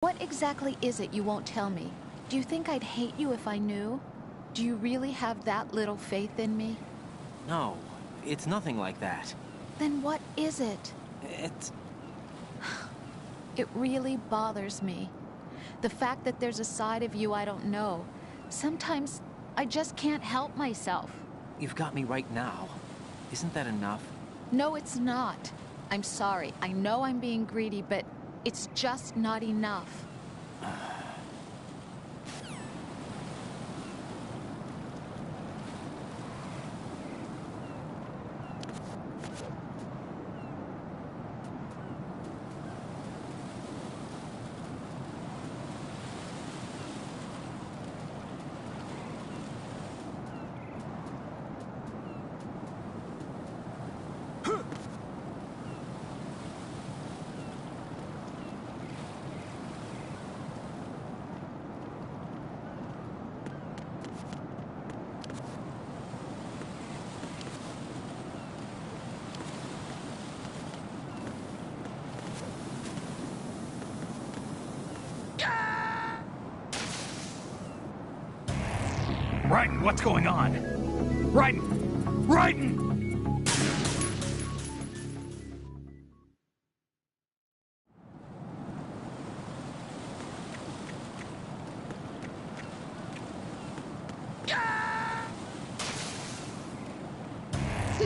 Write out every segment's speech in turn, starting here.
What exactly is it you won't tell me? Do you think I'd hate you if I knew? Do you really have that little faith in me? No, it's nothing like that. Then what is it? It's... It really bothers me. The fact that there's a side of you I don't know. Sometimes I just can't help myself. You've got me right now. Isn't that enough? No, it's not. I'm sorry. I know I'm being greedy, but it's just not enough. Raiden, what's going on? Raiden! Raiden!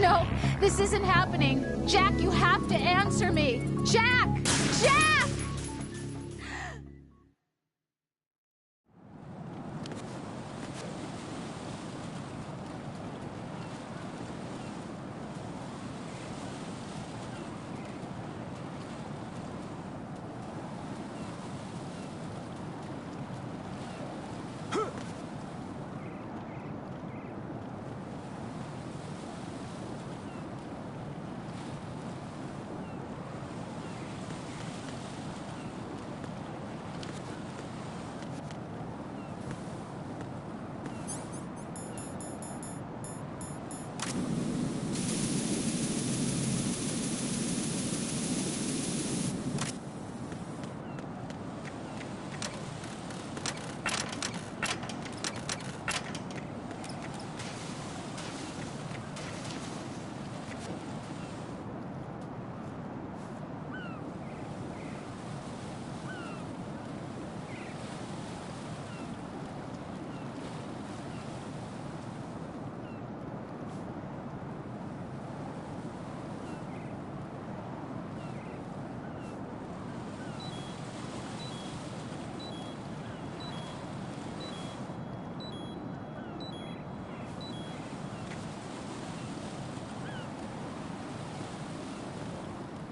No, this isn't happening. Jack, you have to answer me. Jack! Jack!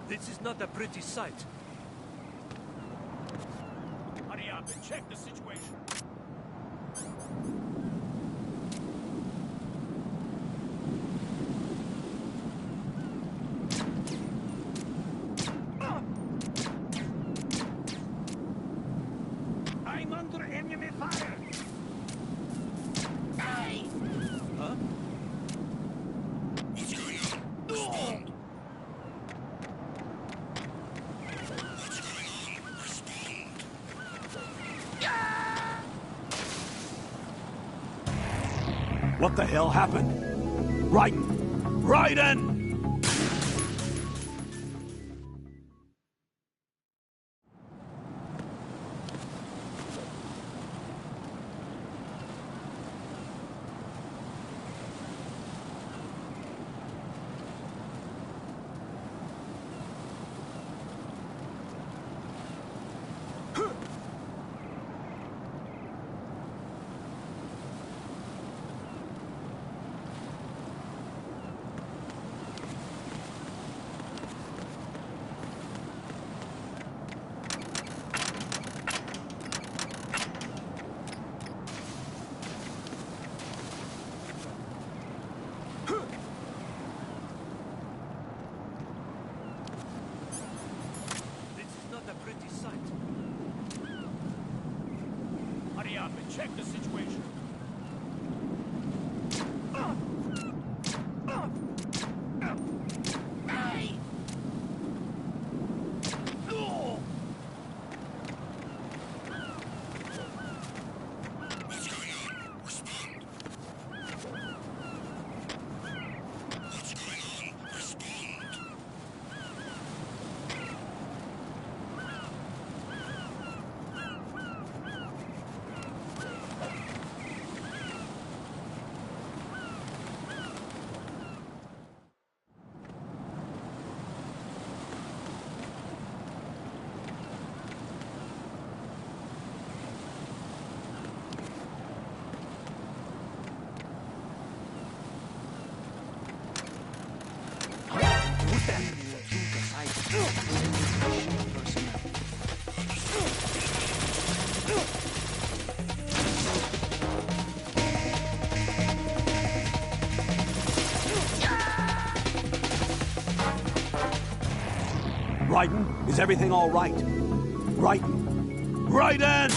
This is not a pretty sight. Hurry up and check the situation. I'm under enemy fire! Hey! Huh? What's going on? Respond. What's going on? Respond. What the hell happened? Raiden! Raiden! This is not a pretty sight. Hurry up and check the situation. Hey! Is everything all right? Raiden! Raiden!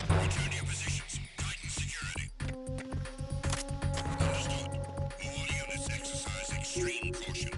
Return to your positions. Tighten security. Understood. All units exercise extreme caution.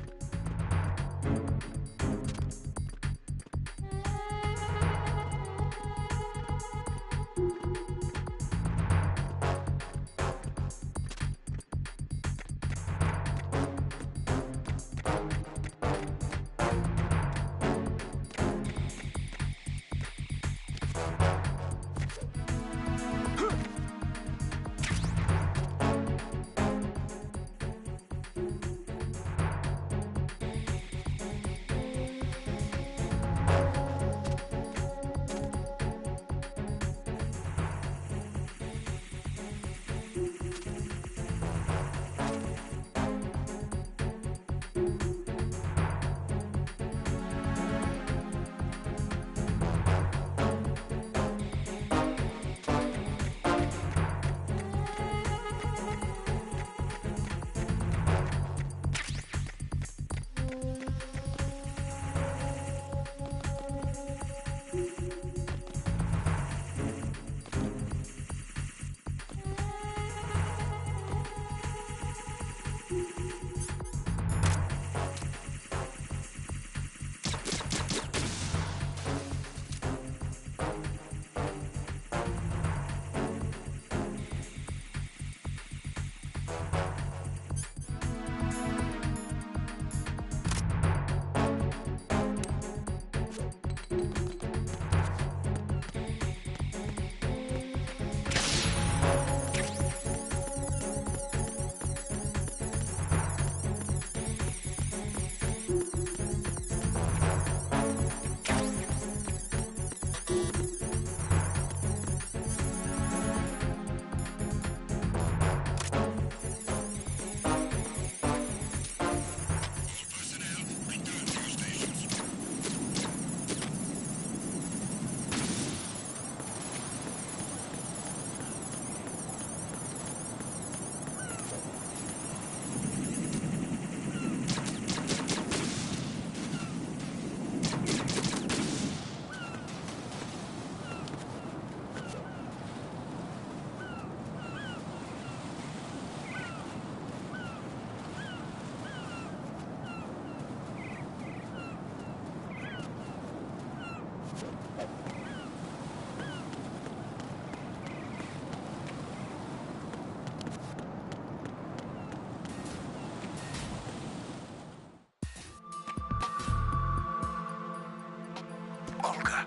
Olga,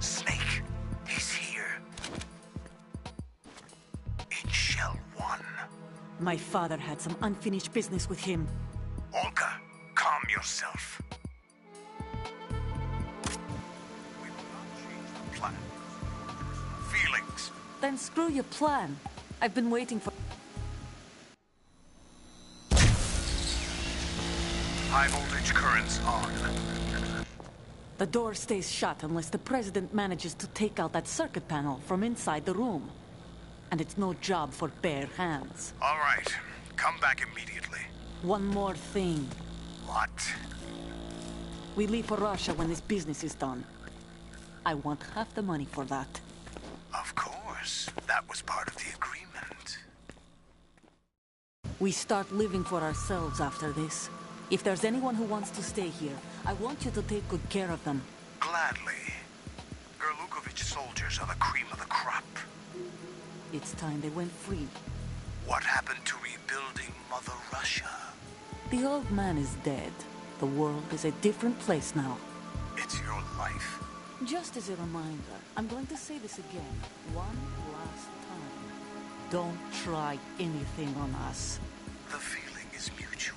Snake, he's here. In Shell 1. My father had some unfinished business with him. Olga, calm yourself. We will not change the plan. Feelings. Then screw your plan. I've been waiting for... High voltage currents on. The door stays shut unless the President manages to take out that circuit panel from inside the room. And it's no job for bare hands. All right. Come back immediately. One more thing. What? We leave for Russia when this business is done. I want half the money for that. Of course. That was part of the agreement. We start living for ourselves after this. If there's anyone who wants to stay here, I want you to take good care of them. Gladly. Gerlukovich soldiers are the cream of the crop. It's time they went free. What happened to rebuilding Mother Russia? The old man is dead. The world is a different place now. It's your life. Just as a reminder, I'm going to say this again, one last time. Don't try anything on us. The feeling is mutual.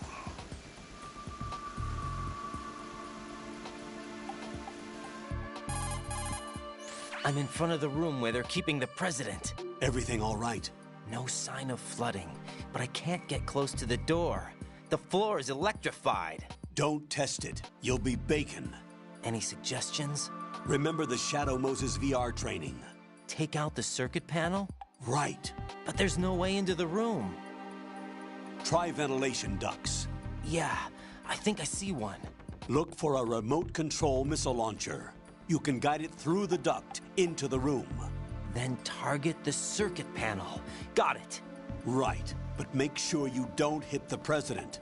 I'm in front of the room where they're keeping the president. Everything all right? No sign of flooding, but I can't get close to the door. The floor is electrified. Don't test it. You'll be bacon. Any suggestions? Remember the Shadow Moses VR training? Take out the circuit panel? Right. But there's no way into the room. Try ventilation ducts. Yeah, I think I see one. Look for a remote control missile launcher. You can guide it through the duct into the room. Then target the circuit panel. Got it. Right, but make sure you don't hit the president.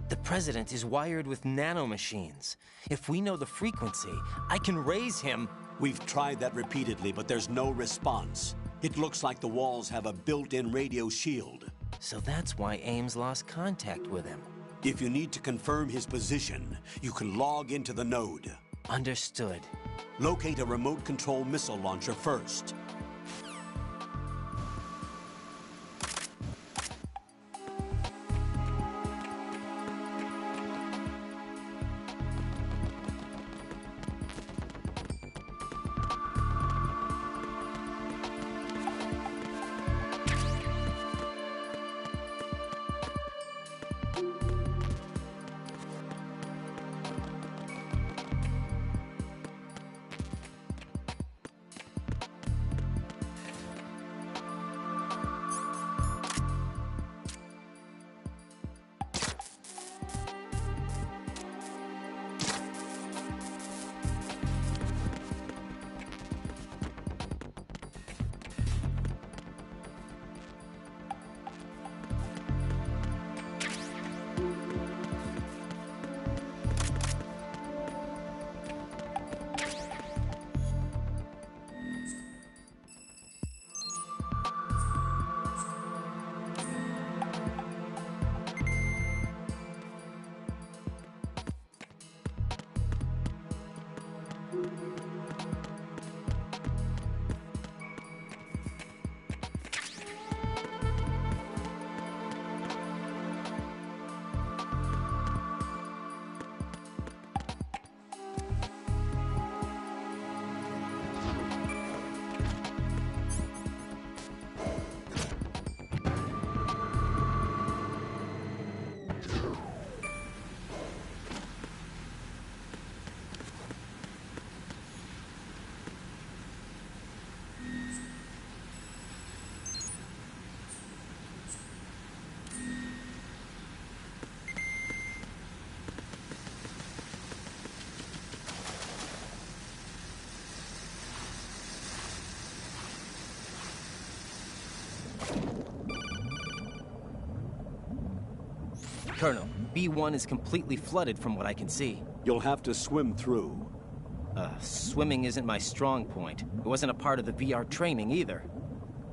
The president is wired with nanomachines. If we know the frequency, I can raise him. We've tried that repeatedly, but there's no response. It looks like the walls have a built-in radio shield. So that's why Ames lost contact with him. If you need to confirm his position, you can log into the node. Understood. Locate a remote control missile launcher first. Colonel, B1 is completely flooded from what I can see. You'll have to swim through. Swimming isn't my strong point. It wasn't a part of the VR training either.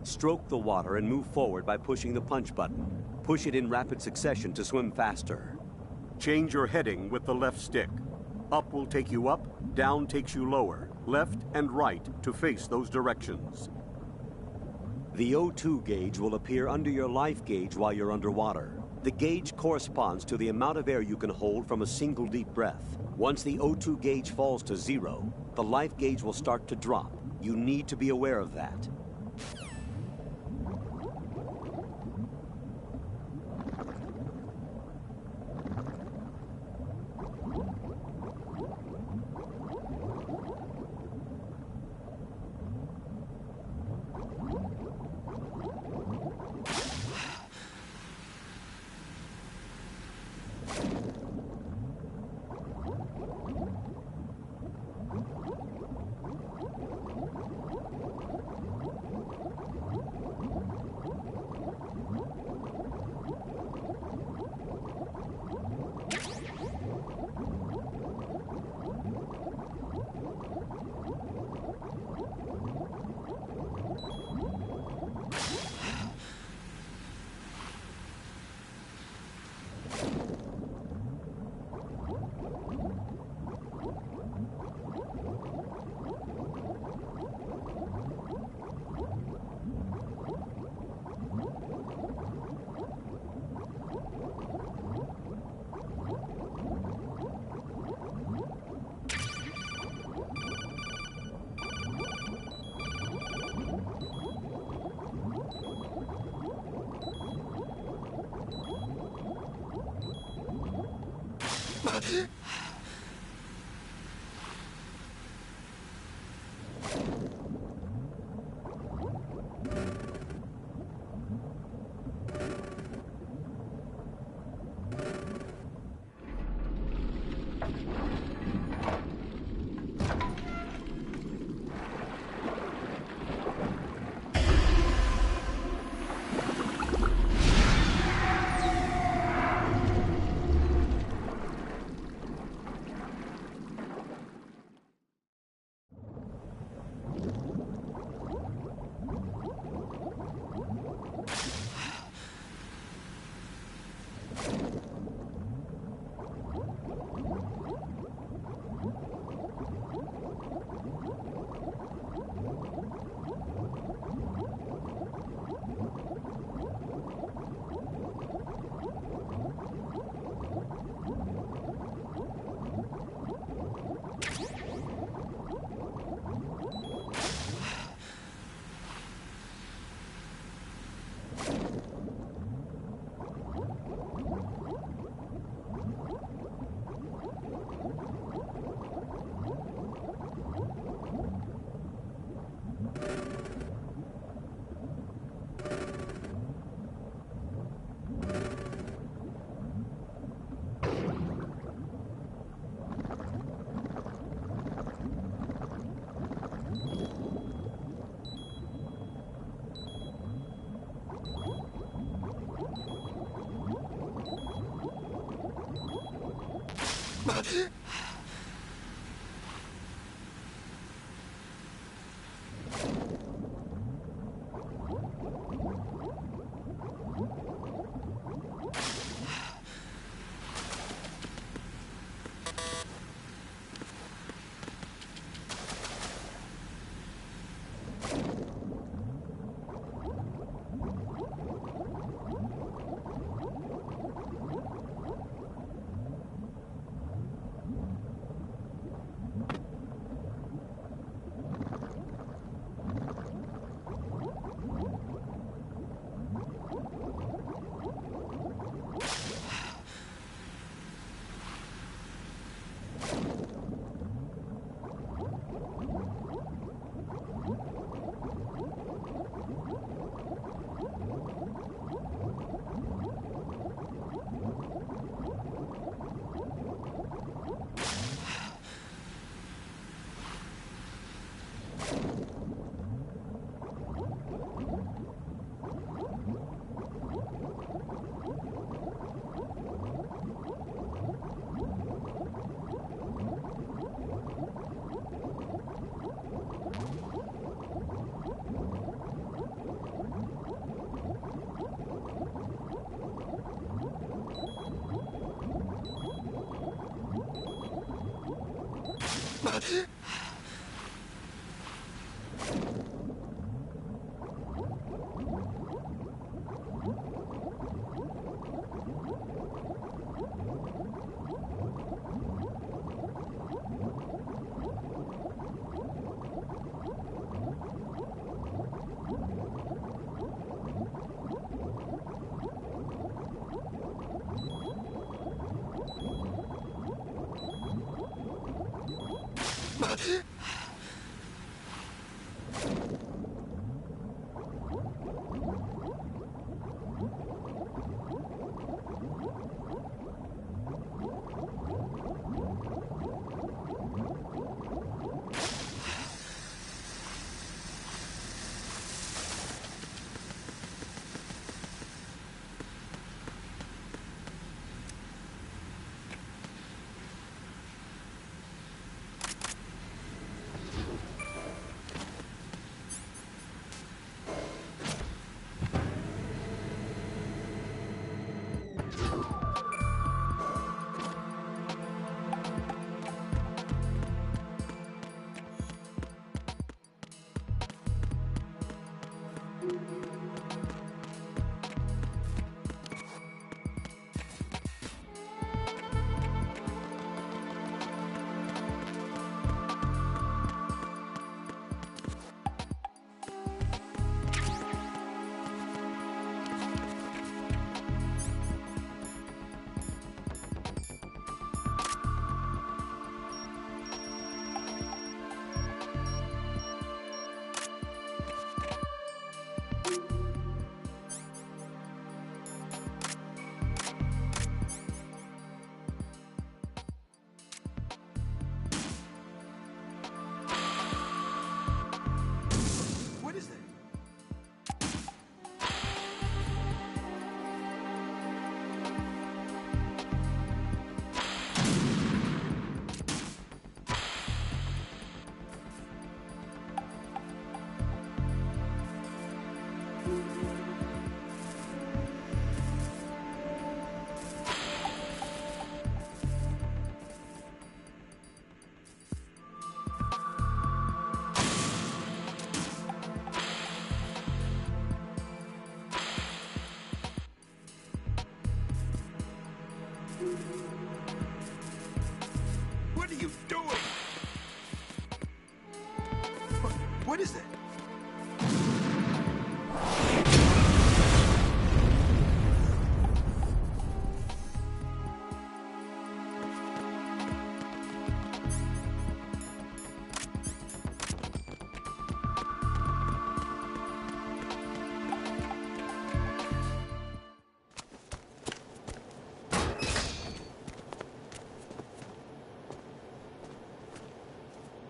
Stroke the water and move forward by pushing the punch button. Push it in rapid succession to swim faster. Change your heading with the left stick. Up will take you up, down takes you lower, left and right to face those directions. The O2 gauge will appear under your life gauge while you're underwater. The gauge corresponds to the amount of air you can hold from a single deep breath. Once the O2 gauge falls to 0, the life gauge will start to drop. You need to be aware of that.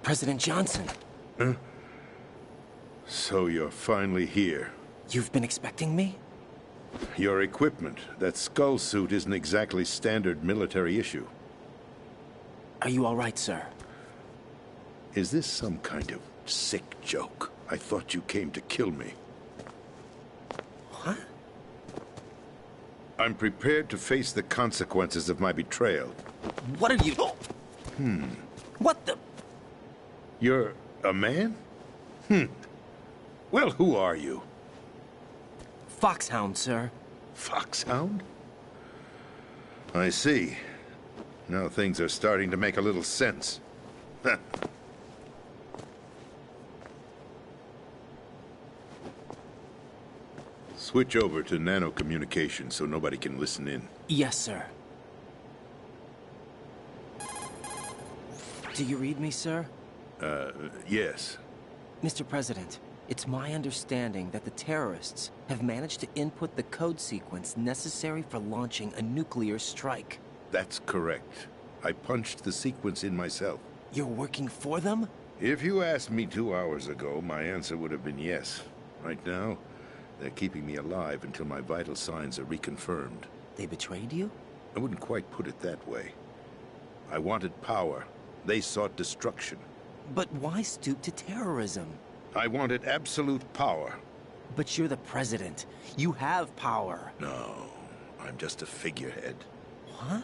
President Johnson. So you're finally here. You've been expecting me? Your equipment, that skull suit, isn't exactly standard military issue. Are you all right, sir? Is this some kind of sick joke? I thought you came to kill me. What? I'm prepared to face the consequences of my betrayal. What are you... What the... You're a man? Well, who are you? Foxhound, sir. Foxhound? I see. Now things are starting to make a little sense. Switch over to nano-communication so nobody can listen in. Yes, sir. Do you read me, sir? Yes. Mr. President, it's my understanding that the terrorists have managed to input the code sequence necessary for launching a nuclear strike. That's correct. I punched the sequence in myself. You're working for them? If you asked me 2 hours ago, my answer would have been yes. Right now, they're keeping me alive until my vital signs are reconfirmed. They betrayed you? I wouldn't quite put it that way. I wanted power. They sought destruction. But why stoop to terrorism? I wanted absolute power. But you're the president. You have power. No, I'm just a figurehead. What?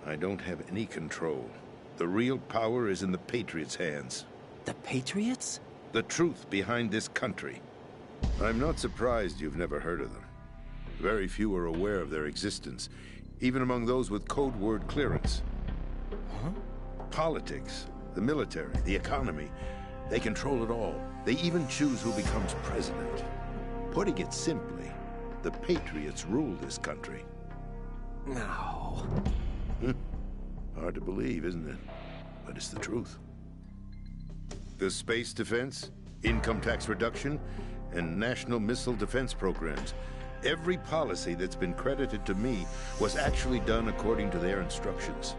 I don't have any control. The real power is in the Patriots' hands. The Patriots? The truth behind this country. I'm not surprised you've never heard of them. Very few are aware of their existence, even among those with code word clearance. Huh? Politics, the military, the economy, they control it all. They even choose who becomes president. Putting it simply, the Patriots rule this country. No. Hard to believe, isn't it? But it's the truth. The space defense, income tax reduction, and national missile defense programs. Every policy that's been credited to me was actually done according to their instructions.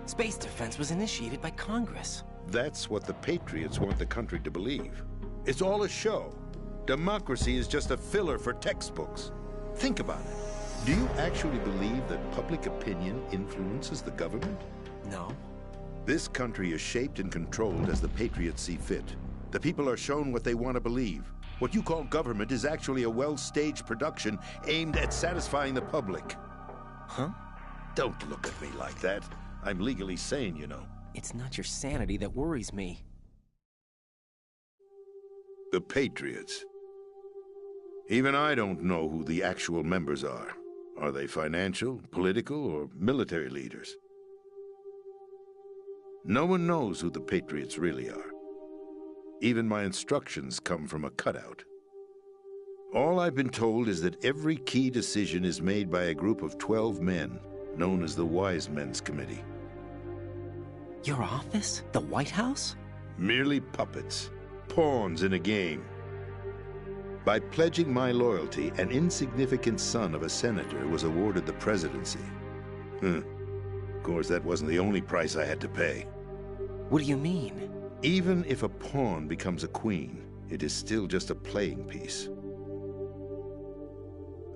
Space defense was initiated by Congress. That's what the Patriots want the country to believe. It's all a show. Democracy is just a filler for textbooks. Think about it. Do you actually believe that public opinion influences the government? No. This country is shaped and controlled as the Patriots see fit. The people are shown what they want to believe. What you call government is actually a well-staged production aimed at satisfying the public. Huh? Don't look at me like that. I'm legally sane, you know. It's not your sanity that worries me. The Patriots. Even I don't know who the actual members are. Are they financial, political, or military leaders? No one knows who the Patriots really are. Even my instructions come from a cutout. All I've been told is that every key decision is made by a group of 12 men, known as the Wise Men's Committee. Your office? The White House? Merely puppets, pawns in a game. By pledging my loyalty, an insignificant son of a senator was awarded the presidency. Of course, that wasn't the only price I had to pay. What do you mean? Even if a pawn becomes a queen, it is still just a playing piece.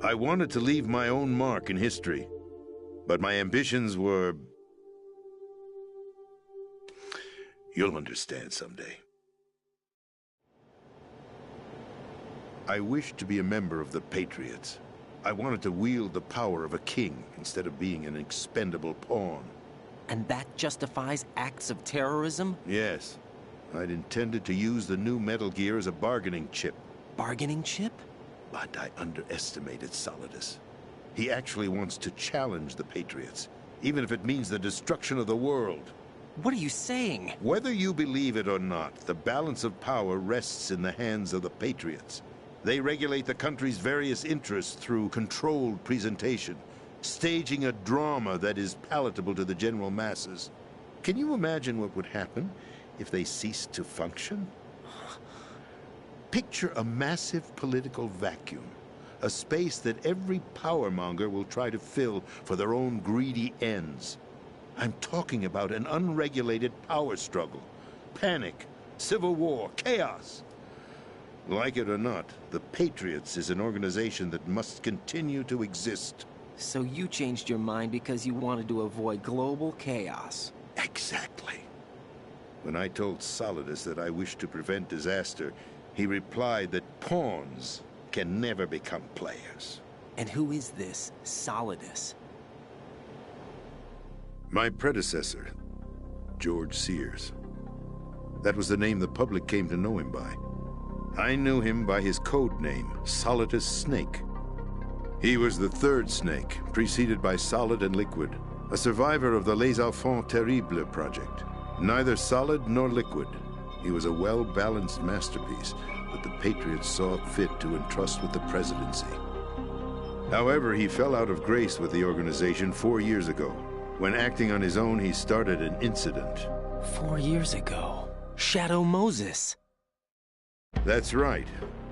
I wanted to leave my own mark in history, but my ambitions were... You'll understand someday. I wished to be a member of the Patriots. I wanted to wield the power of a king instead of being an expendable pawn. And that justifies acts of terrorism? Yes. I'd intended to use the new Metal Gear as a bargaining chip. Bargaining chip? But I underestimated Solidus. He actually wants to challenge the Patriots, even if it means the destruction of the world. What are you saying? Whether you believe it or not, the balance of power rests in the hands of the Patriots. They regulate the country's various interests through controlled presentation, staging a drama that is palatable to the general masses. Can you imagine what would happen if they ceased to function? Picture a massive political vacuum, a space that every powermonger will try to fill for their own greedy ends. I'm talking about an unregulated power struggle, panic, civil war, chaos. Like it or not, the Patriots is an organization that must continue to exist. So you changed your mind because you wanted to avoid global chaos. Exactly. When I told Solidus that I wished to prevent disaster, he replied that pawns can never become players. And who is this Solidus? My predecessor, George Sears. That was the name the public came to know him by. I knew him by his code name, Solidus Snake. He was the third Snake, preceded by Solid and Liquid, a survivor of the Les Enfants Terribles project. Neither solid nor liquid, he was a well-balanced masterpiece that the Patriots saw fit to entrust with the presidency. However, he fell out of grace with the organization 4 years ago. When acting on his own, he started an incident. 4 years ago? Shadow Moses! That's right.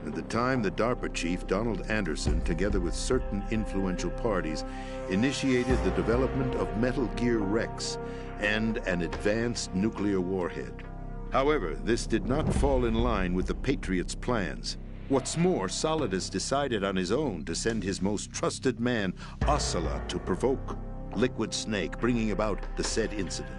At the time, the DARPA chief, Donald Anderson, together with certain influential parties, initiated the development of Metal Gear Rex and an advanced nuclear warhead. However, this did not fall in line with the Patriots' plans. What's more, Solidus decided on his own to send his most trusted man, Ocelot, to provoke Liquid Snake, bringing about the said incident.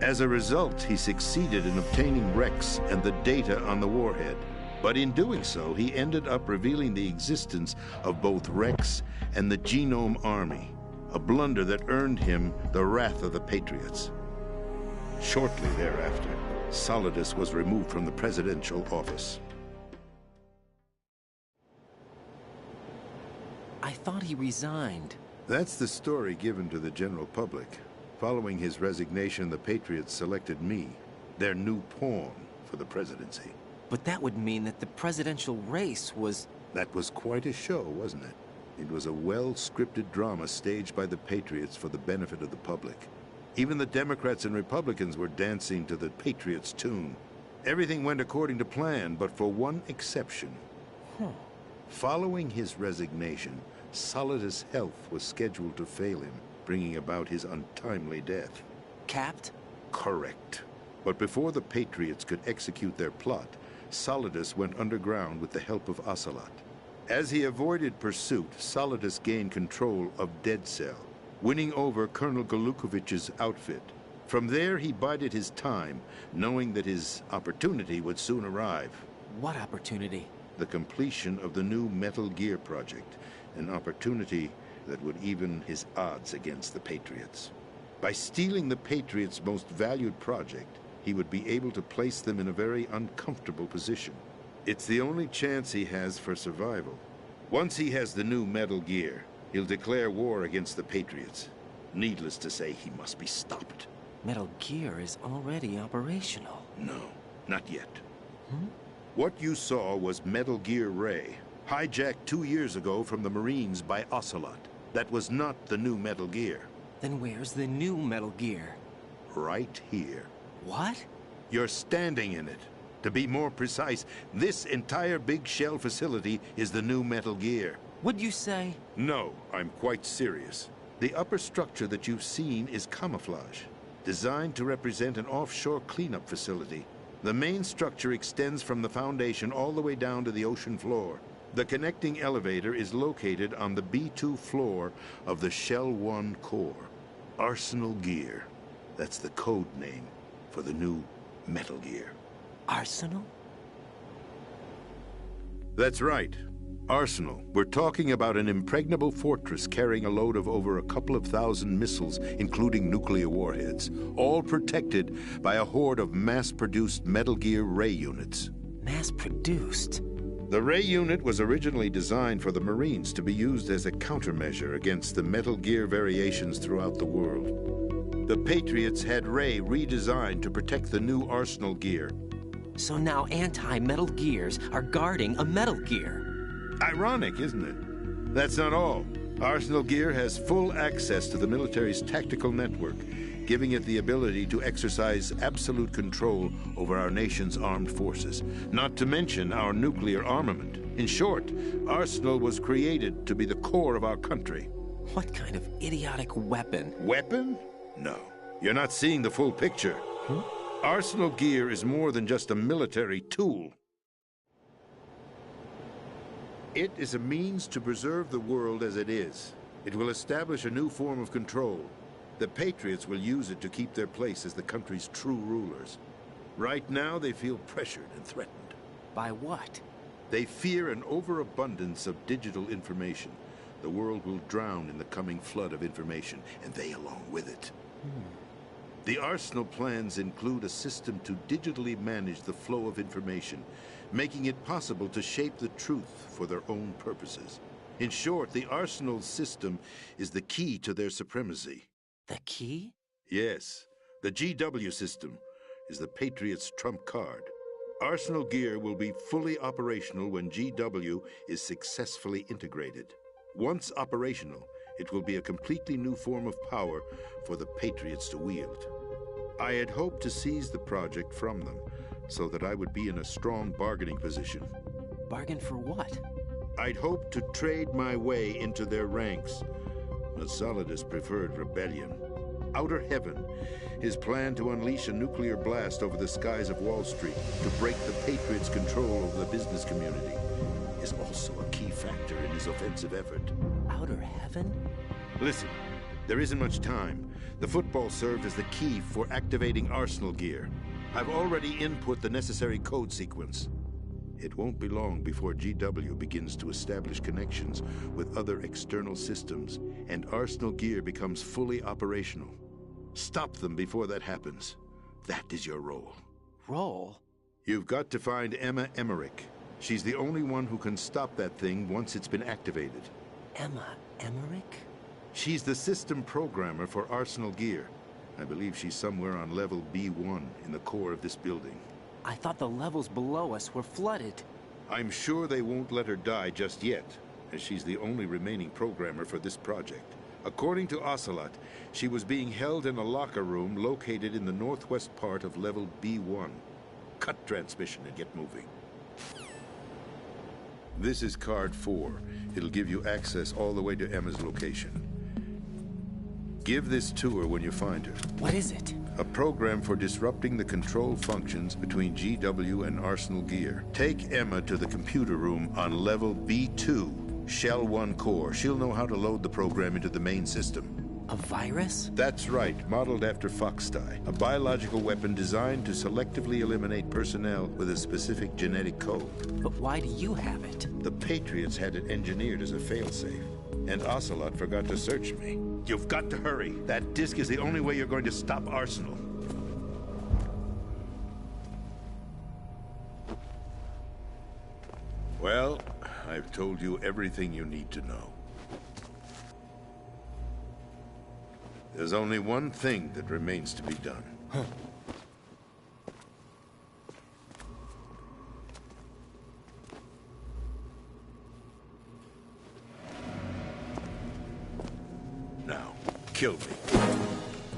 As a result, he succeeded in obtaining Rex and the data on the warhead. But in doing so, he ended up revealing the existence of both Rex and the Genome Army, a blunder that earned him the wrath of the Patriots. Shortly thereafter, Solidus was removed from the presidential office. I thought he resigned. That's the story given to the general public. Following his resignation, the Patriots selected me, their new pawn, for the presidency. But that would mean that the presidential race was... That was quite a show, wasn't it? It was a well-scripted drama staged by the Patriots for the benefit of the public. Even the Democrats and Republicans were dancing to the Patriots' tune. Everything went according to plan, but for one exception. Following his resignation, Solidus' health was scheduled to fail him, bringing about his untimely death. Capped? Correct. But before the Patriots could execute their plot, Solidus went underground with the help of Ocelot. As he avoided pursuit, Solidus gained control of Dead Cell, winning over Colonel Golukovich's outfit. From there, he bided his time, knowing that his opportunity would soon arrive. What opportunity? The completion of the new Metal Gear project, an opportunity that would even his odds against the Patriots. By stealing the Patriots' most valued project, he would be able to place them in a very uncomfortable position. It's the only chance he has for survival. Once he has the new Metal Gear, he'll declare war against the Patriots. Needless to say, he must be stopped. Metal Gear is already operational. No, not yet. What you saw was Metal Gear Ray, hijacked 2 years ago from the Marines by Ocelot. That was not the new Metal Gear. Then where's the new Metal Gear? Right here. What? You're standing in it. To be more precise, this entire big shell facility is the new Metal Gear. What'd you say? No, I'm quite serious. The upper structure that you've seen is camouflage, designed to represent an offshore cleanup facility. The main structure extends from the foundation all the way down to the ocean floor. The connecting elevator is located on the B2 floor of the Shell 1 core. Arsenal Gear. That's the code name for the new Metal Gear. Arsenal? That's right. Arsenal. We're talking about an impregnable fortress carrying a load of over a couple of thousand missiles, including nuclear warheads, all protected by a horde of mass-produced Metal Gear Ray units. Mass-produced? The Ray unit was originally designed for the Marines to be used as a countermeasure against the Metal Gear variations throughout the world. The Patriots had Ray redesigned to protect the new Arsenal Gear. So now anti-Metal Gears are guarding a Metal Gear. Ironic, isn't it? That's not all. Arsenal Gear has full access to the military's tactical network, giving it the ability to exercise absolute control over our nation's armed forces, not to mention our nuclear armament. In short, Arsenal was created to be the core of our country. What kind of idiotic weapon? Weapon? No. You're not seeing the full picture. Arsenal gear is more than just a military tool. It is a means to preserve the world as it is. It will establish a new form of control. The Patriots will use it to keep their place as the country's true rulers. Right now, they feel pressured and threatened. By what? They fear an overabundance of digital information. The world will drown in the coming flood of information, and they along with it. The Arsenal plans include a system to digitally manage the flow of information, making it possible to shape the truth for their own purposes. In short, the Arsenal system is the key to their supremacy. The key? Yes, the GW system is the Patriots' trump card. Arsenal gear will be fully operational when GW is successfully integrated. Once operational, it will be a completely new form of power for the Patriots to wield. I had hoped to seize the project from them, so that I would be in a strong bargaining position. Bargain for what? I'd hoped to trade my way into their ranks. But Solidus preferred rebellion. Outer Heaven, his plan to unleash a nuclear blast over the skies of Wall Street to break the Patriots' control over the business community, is also a key factor in his offensive effort. Outer Heaven? Listen, there isn't much time. The football served as the key for activating Arsenal gear. I've already input the necessary code sequence. It won't be long before GW begins to establish connections with other external systems, and Arsenal gear becomes fully operational. Stop them before that happens. That is your role. Role? You've got to find Emma Emmerich. She's the only one who can stop that thing once it's been activated. Emma Emmerich? She's the system programmer for Arsenal gear. I believe she's somewhere on level B1 in the core of this building. I thought the levels below us were flooded. I'm sure they won't let her die just yet, as she's the only remaining programmer for this project. According to Ocelot, she was being held in a locker room located in the northwest part of level B1. Cut transmission and get moving. This is card 4. It'll give you access all the way to Emma's location. Give this to her when you find her. What is it? A program for disrupting the control functions between GW and Arsenal gear. Take Emma to the computer room on level B2, Shell 1 core. She'll know how to load the program into the main system. A virus? That's right, modeled after Foxdie, a biological weapon designed to selectively eliminate personnel with a specific genetic code. But why do you have it? The Patriots had it engineered as a failsafe, and Ocelot forgot to search me. You've got to hurry. That disk is the only way you're going to stop Arsenal. Well, I've told you everything you need to know. There's only one thing that remains to be done. Now, kill me.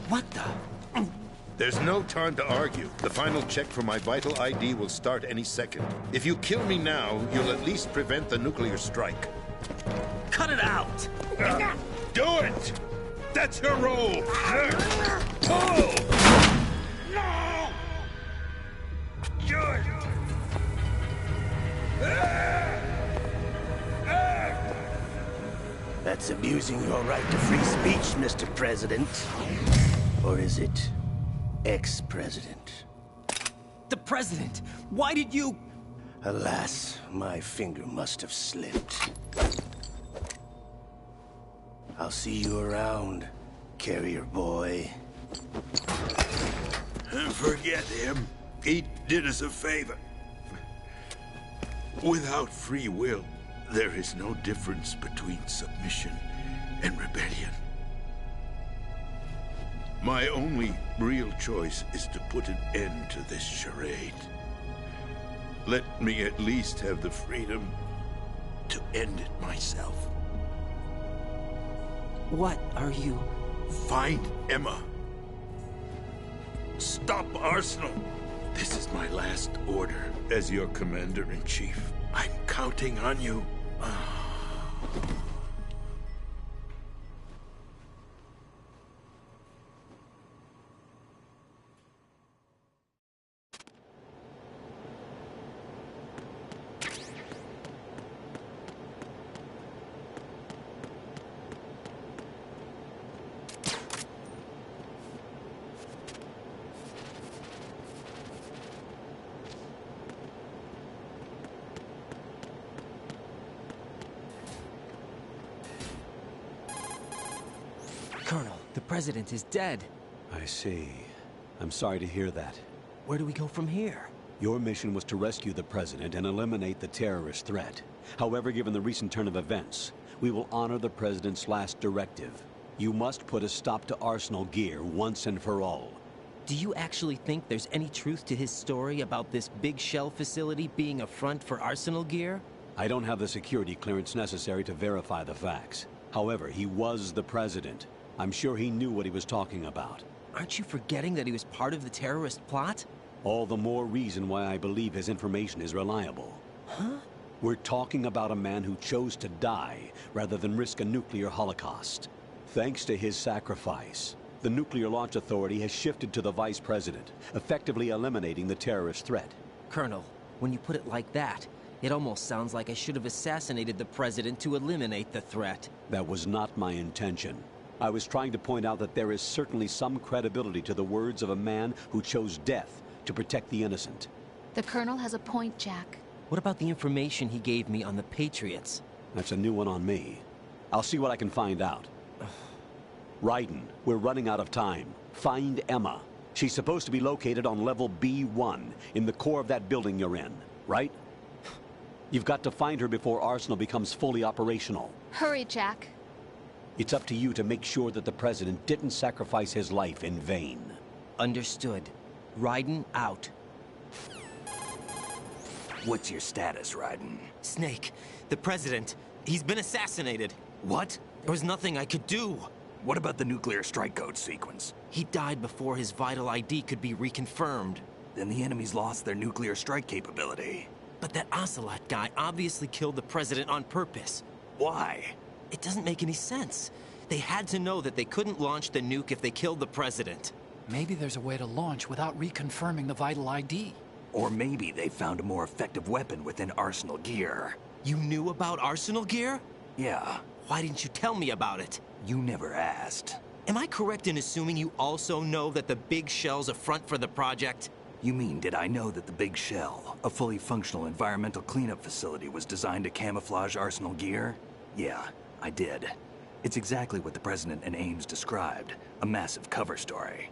What the? There's no time to argue. The final check for my vital ID will start any second. If you kill me now, you'll at least prevent the nuclear strike. Cut it out! Do it! That's your role! Pull! No! Do it! That's abusing your right to free speech, Mr. President. Or is it ex-president? The president! Why did you... Alas, my finger must have slipped. I'll see you around, carrier boy. Forget him. He did us a favor. Without free will, there is no difference between submission and rebellion. My only real choice is to put an end to this charade. Let me at least have the freedom to end it myself. What are you... Find Emma. Stop Arsenal. This is my last order as your commander-in-chief. I'm counting on you. Colonel, the President is dead. I see. I'm sorry to hear that. Where do we go from here? Your mission was to rescue the President and eliminate the terrorist threat. However, given the recent turn of events, we will honor the President's last directive. You must put a stop to Arsenal Gear once and for all. Do you actually think there's any truth to his story about this big shell facility being a front for Arsenal Gear? I don't have the security clearance necessary to verify the facts. However, he was the President. I'm sure he knew what he was talking about. Aren't you forgetting that he was part of the terrorist plot? All the more reason why I believe his information is reliable. Huh? We're talking about a man who chose to die rather than risk a nuclear holocaust. Thanks to his sacrifice, the Nuclear Launch Authority has shifted to the Vice President, effectively eliminating the terrorist threat. Colonel, when you put it like that, it almost sounds like I should have assassinated the President to eliminate the threat. That was not my intention. I was trying to point out that there is certainly some credibility to the words of a man who chose death to protect the innocent. The Colonel has a point, Jack. What about the information he gave me on the Patriots? That's a new one on me. I'll see what I can find out. Raiden, we're running out of time. Find Emma. She's supposed to be located on level B1, in the core of that building you're in, right? You've got to find her before Arsenal becomes fully operational. Hurry, Jack. It's up to you to make sure that the President didn't sacrifice his life in vain. Understood. Raiden out. What's your status, Raiden? Snake, the President, he's been assassinated. What? There was nothing I could do. What about the nuclear strike code sequence? He died before his vital ID could be reconfirmed. Then the enemy's lost their nuclear strike capability. But that Ocelot guy obviously killed the President on purpose. Why? It doesn't make any sense. They had to know that they couldn't launch the nuke if they killed the President. Maybe there's a way to launch without reconfirming the vital ID. Or maybe they found a more effective weapon within Arsenal Gear. You knew about Arsenal Gear? Yeah. Why didn't you tell me about it? You never asked. Am I correct in assuming you also know that the Big Shell's a front for the project? You mean, did I know that the Big Shell, a fully functional environmental cleanup facility, was designed to camouflage Arsenal Gear? Yeah, I did. It's exactly what the President and Ames described, a massive cover story.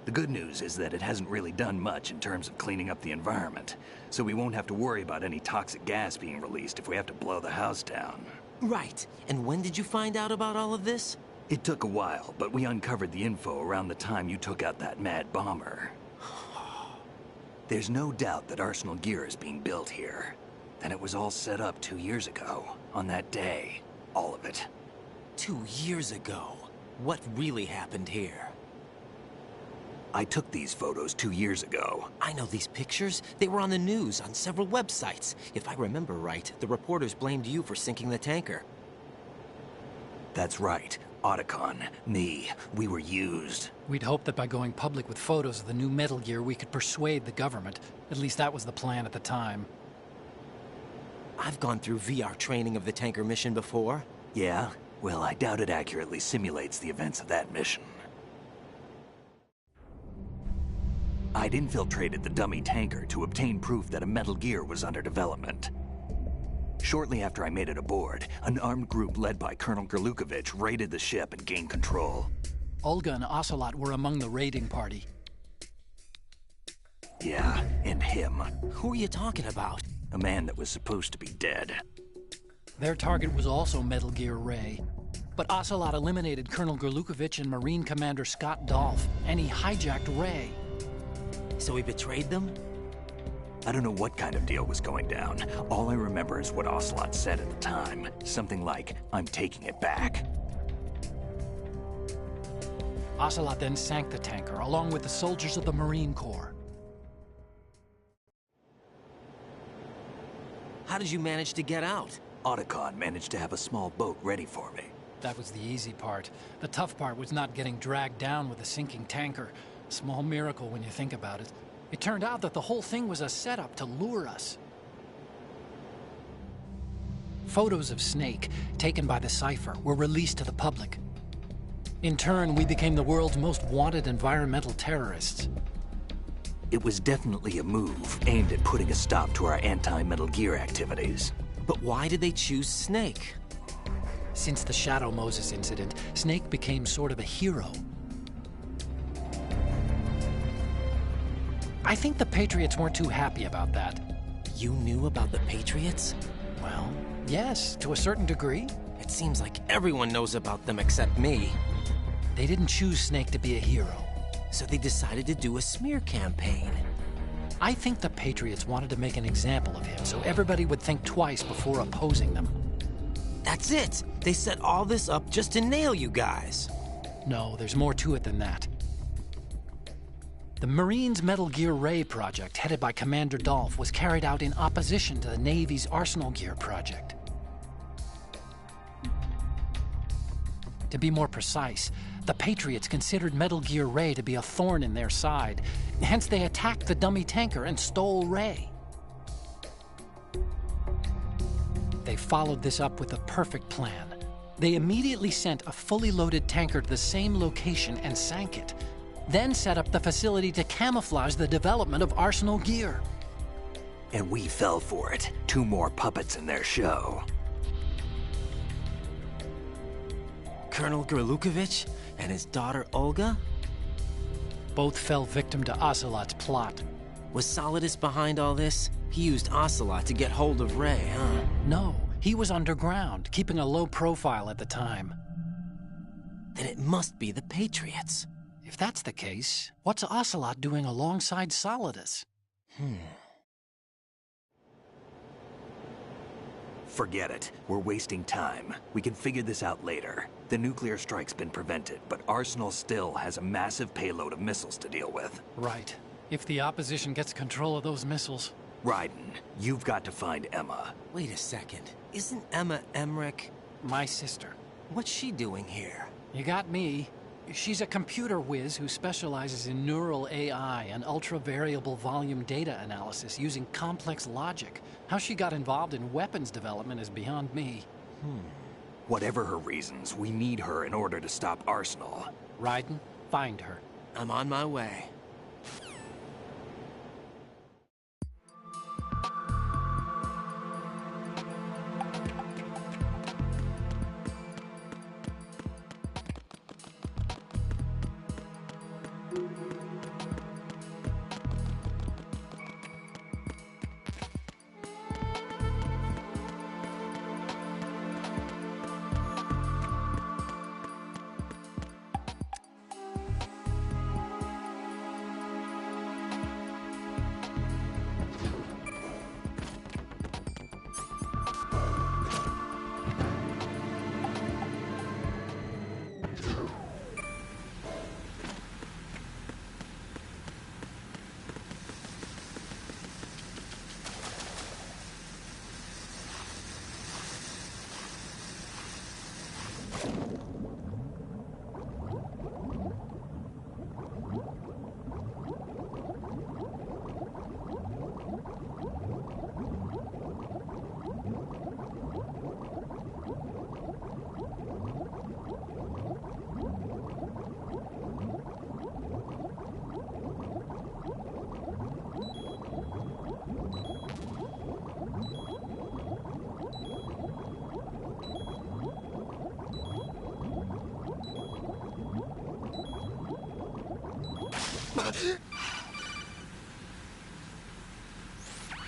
The good news is that it hasn't really done much in terms of cleaning up the environment, so we won't have to worry about any toxic gas being released if we have to blow the house down. Right. And when did you find out about all of this? It took a while, but we uncovered the info around the time you took out that mad bomber. There's no doubt that Arsenal Gear is being built here. And it was all set up 2 years ago, on that day. All of it. 2 years ago? What really happened here? I took these photos 2 years ago. I know these pictures. They were on the news, on several websites. If I remember right, the reporters blamed you for sinking the tanker. That's right. Otacon, me, we were used. We'd hoped that by going public with photos of the new Metal Gear, we could persuade the government. At least that was the plan at the time. I've gone through VR training of the tanker mission before. Yeah? Well, I doubt it accurately simulates the events of that mission. I'd infiltrated the dummy tanker to obtain proof that a Metal Gear was under development. Shortly after I made it aboard, an armed group led by Colonel Gurlukovich raided the ship and gained control. Olga and Ocelot were among the raiding party. Yeah, and him. Who are you talking about? A man that was supposed to be dead. Their target was also Metal Gear Ray. But Ocelot eliminated Colonel Gurlukovich and Marine Commander Scott Dolph, and he hijacked Ray. So he betrayed them? I don't know what kind of deal was going down. All I remember is what Ocelot said at the time. Something like, "I'm taking it back." Ocelot then sank the tanker, along with the soldiers of the Marine Corps. How did you manage to get out? Otacon managed to have a small boat ready for me. That was the easy part. The tough part was not getting dragged down with a sinking tanker. A small miracle when you think about it. It turned out that the whole thing was a setup to lure us. Photos of Snake, taken by the Cypher, were released to the public. In turn, we became the world's most wanted environmental terrorists. It was definitely a move aimed at putting a stop to our anti-Metal Gear activities. But why did they choose Snake? Since the Shadow Moses incident, Snake became sort of a hero. I think the Patriots weren't too happy about that. You knew about the Patriots? Well, yes, to a certain degree. It seems like everyone knows about them except me. They didn't choose Snake to be a hero. So they decided to do a smear campaign. I think the Patriots wanted to make an example of him so everybody would think twice before opposing them. That's it! They set all this up just to nail you guys. No, there's more to it than that. The Marines' Metal Gear Ray project, headed by Commander Dolph, was carried out in opposition to the Navy's Arsenal Gear project. To be more precise, the Patriots considered Metal Gear Ray to be a thorn in their side. Hence, they attacked the dummy tanker and stole Ray. They followed this up with a perfect plan. They immediately sent a fully loaded tanker to the same location and sank it, then set up the facility to camouflage the development of Arsenal Gear. And we fell for it. 2 more puppets in their show. Colonel Gerlukovich and his daughter Olga? Both fell victim to Ocelot's plot. Was Solidus behind all this? He used Ocelot to get hold of Ray, huh? No, he was underground, keeping a low profile at the time. Then it must be the Patriots. If that's the case, what's Ocelot doing alongside Solidus? Forget it. We're wasting time. We can figure this out later. The nuclear strike's been prevented, but Arsenal still has a massive payload of missiles to deal with. Right. If the opposition gets control of those missiles... Raiden, you've got to find Emma. Wait a second. Isn't Emma Emmerich... my sister? What's she doing here? You got me. She's a computer whiz who specializes in neural AI and ultra-variable volume data analysis using complex logic. How she got involved in weapons development is beyond me. Whatever her reasons, we need her in order to stop Arsenal. Raiden, find her. I'm on my way.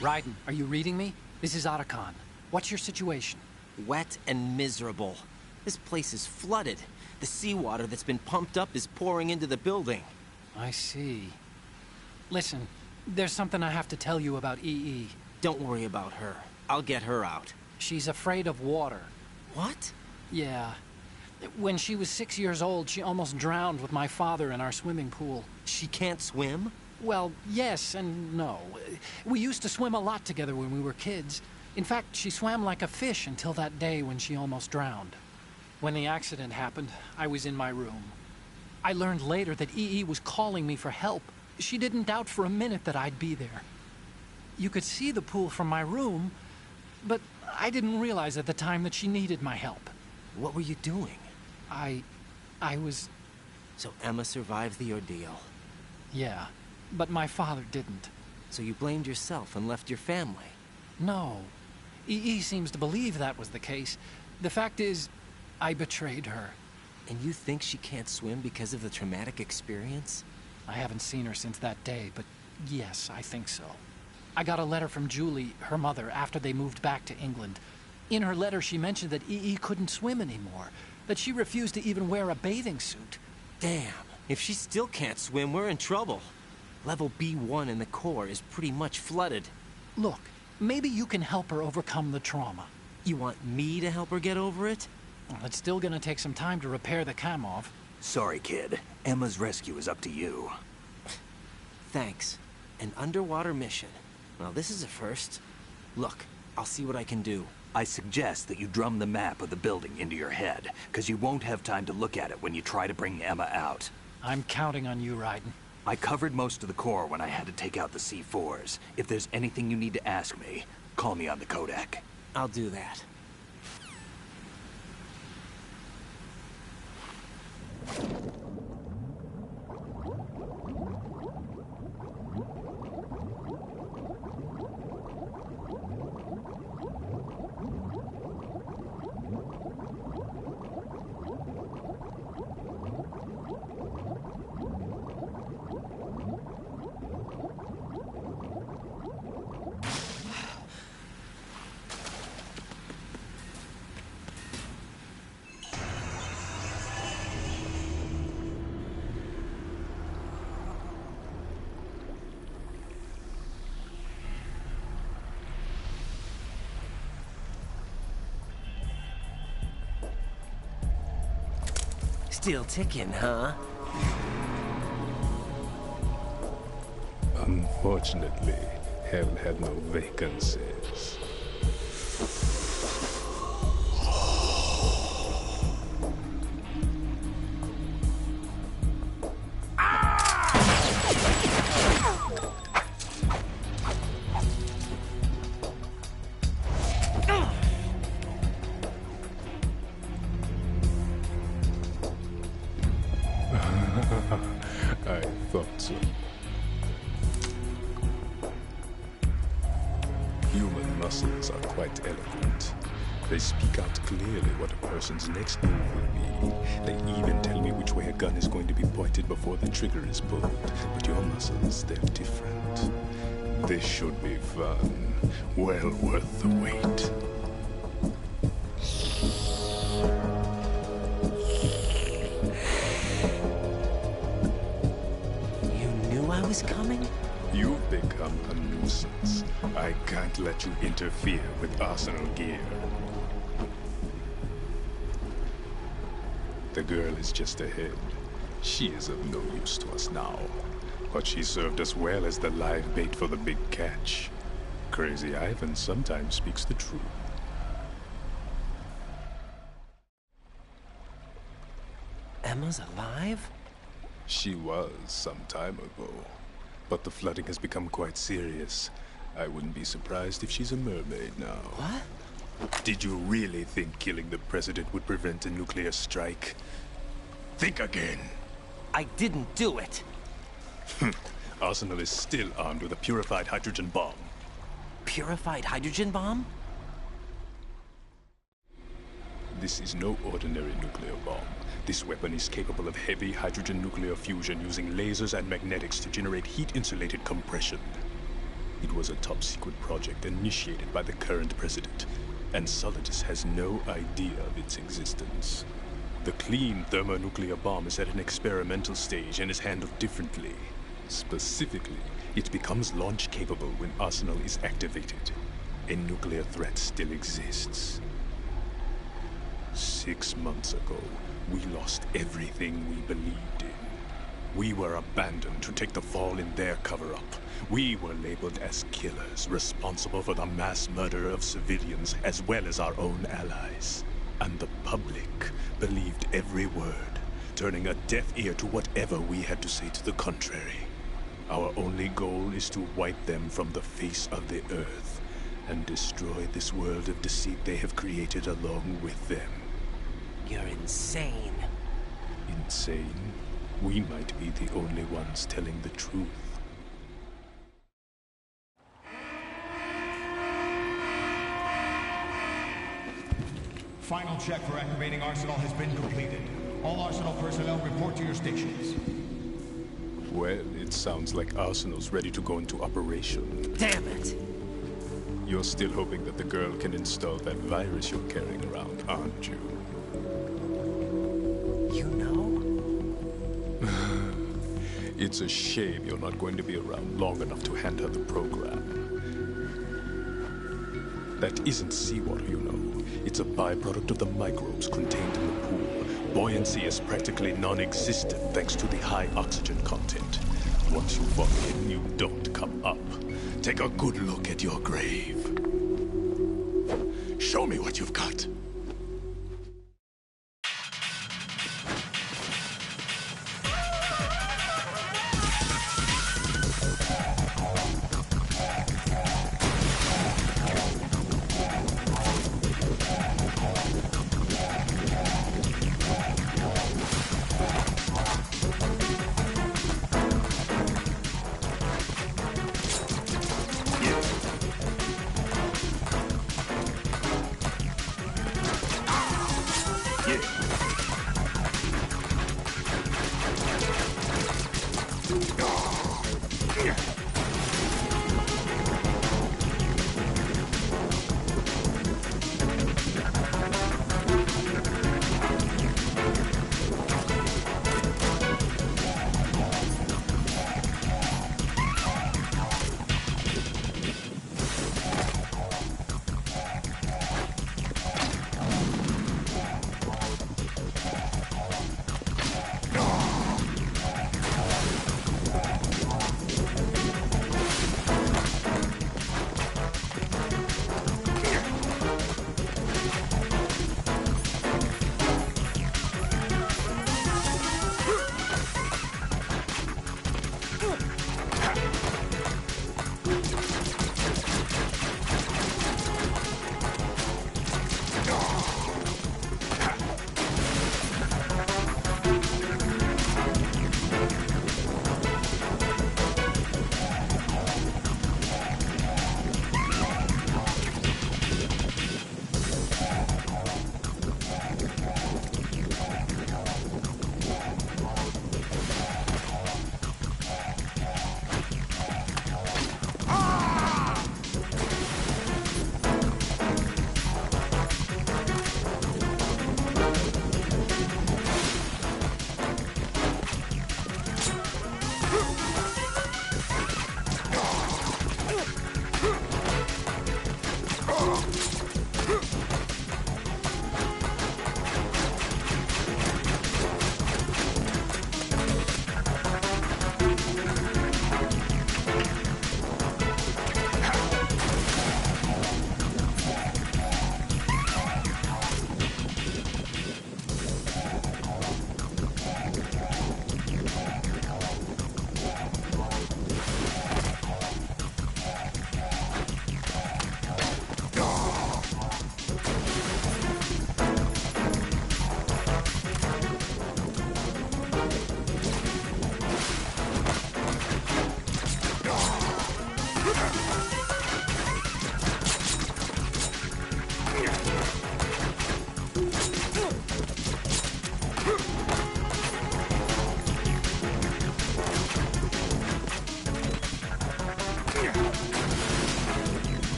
Raiden, are you reading me? This is Otacon. What's your situation? Wet and miserable. This place is flooded. The seawater that's been pumped up is pouring into the building. I see. Listen, there's something I have to tell you about EE. Don't worry about her. I'll get her out. She's afraid of water. What? Yeah. When she was 6 years old, she almost drowned with my father in our swimming pool. She can't swim? Well, yes and no. We used to swim a lot together when we were kids. In fact, she swam like a fish until that day when she almost drowned. When the accident happened, I was in my room. I learned later that EE was calling me for help. She didn't doubt for a minute that I'd be there. You could see the pool from my room, but I didn't realize at the time that she needed my help. What were you doing? I was... So Emma survived the ordeal? Yeah, but my father didn't. So you blamed yourself and left your family? No. EE seems to believe that was the case. The fact is, I betrayed her. And you think she can't swim because of the traumatic experience? I haven't seen her since that day, but yes, I think so. I got a letter from Julie, her mother, after they moved back to England. In her letter, she mentioned that EE couldn't swim anymore, that she refused to even wear a bathing suit. Damn, if she still can't swim, we're in trouble. Level B1 in the core is pretty much flooded. Look, maybe you can help her overcome the trauma. You want me to help her get over it? Well, it's still gonna take some time to repair the Kamov. Sorry, kid. Emma's rescue is up to you. Thanks. An underwater mission. Well, this is a first. Look, I'll see what I can do. I suggest that you drum the map of the building into your head, because you won't have time to look at it when you try to bring Emma out. I'm counting on you, Raiden. I covered most of the core when I had to take out the C4s. If there's anything you need to ask me, call me on the Kodak. I'll do that. Still ticking, huh? Unfortunately, hell had no vacancies. I thought so. Human muscles are quite eloquent. They speak out clearly what a person's next move will be. They even tell me which way a gun is going to be pointed before the trigger is pulled. But your muscles, they're different. This should be fun. Well worth the wait. Coming? You've become a nuisance. I can't let you interfere with Arsenal gear. The girl is just ahead. She is of no use to us now. But she served us well as the live bait for the big catch. Crazy Ivan sometimes speaks the truth. Emma's alive? She was some time ago. But the flooding has become quite serious. I wouldn't be surprised if she's a mermaid now. What? Did you really think killing the president would prevent a nuclear strike? Think again. I didn't do it. Arsenal is still armed with a purified hydrogen bomb. Purified hydrogen bomb? This is no ordinary nuclear bomb. This weapon is capable of heavy hydrogen nuclear fusion using lasers and magnetics to generate heat-insulated compression. It was a top-secret project initiated by the current president, and Solidus has no idea of its existence. The clean thermonuclear bomb is at an experimental stage and is handled differently. Specifically, it becomes launch-capable when Arsenal is activated. A nuclear threat still exists. 6 months ago, we lost everything we believed in. We were abandoned to take the fall in their cover-up. We were labeled as killers, responsible for the mass murder of civilians as well as our own allies. And the public believed every word, turning a deaf ear to whatever we had to say to the contrary. Our only goal is to wipe them from the face of the earth and destroy this world of deceit they have created along with them. You're insane. Insane? We might be the only ones telling the truth. Final final check for activating Arsenal has been completed. All Arsenal personnel report to your stations. Well, it sounds like Arsenal's ready to go into operation. Damn it! You're still hoping that the girl can install that virus you're carrying around, aren't you? You know? It's a shame you're not going to be around long enough to hand her the program. That isn't seawater, you know. It's a byproduct of the microbes contained in the pool. Buoyancy is practically non-existent thanks to the high oxygen content. Once you fall in, you don't come up. Take a good look at your grave. Show me what you've got.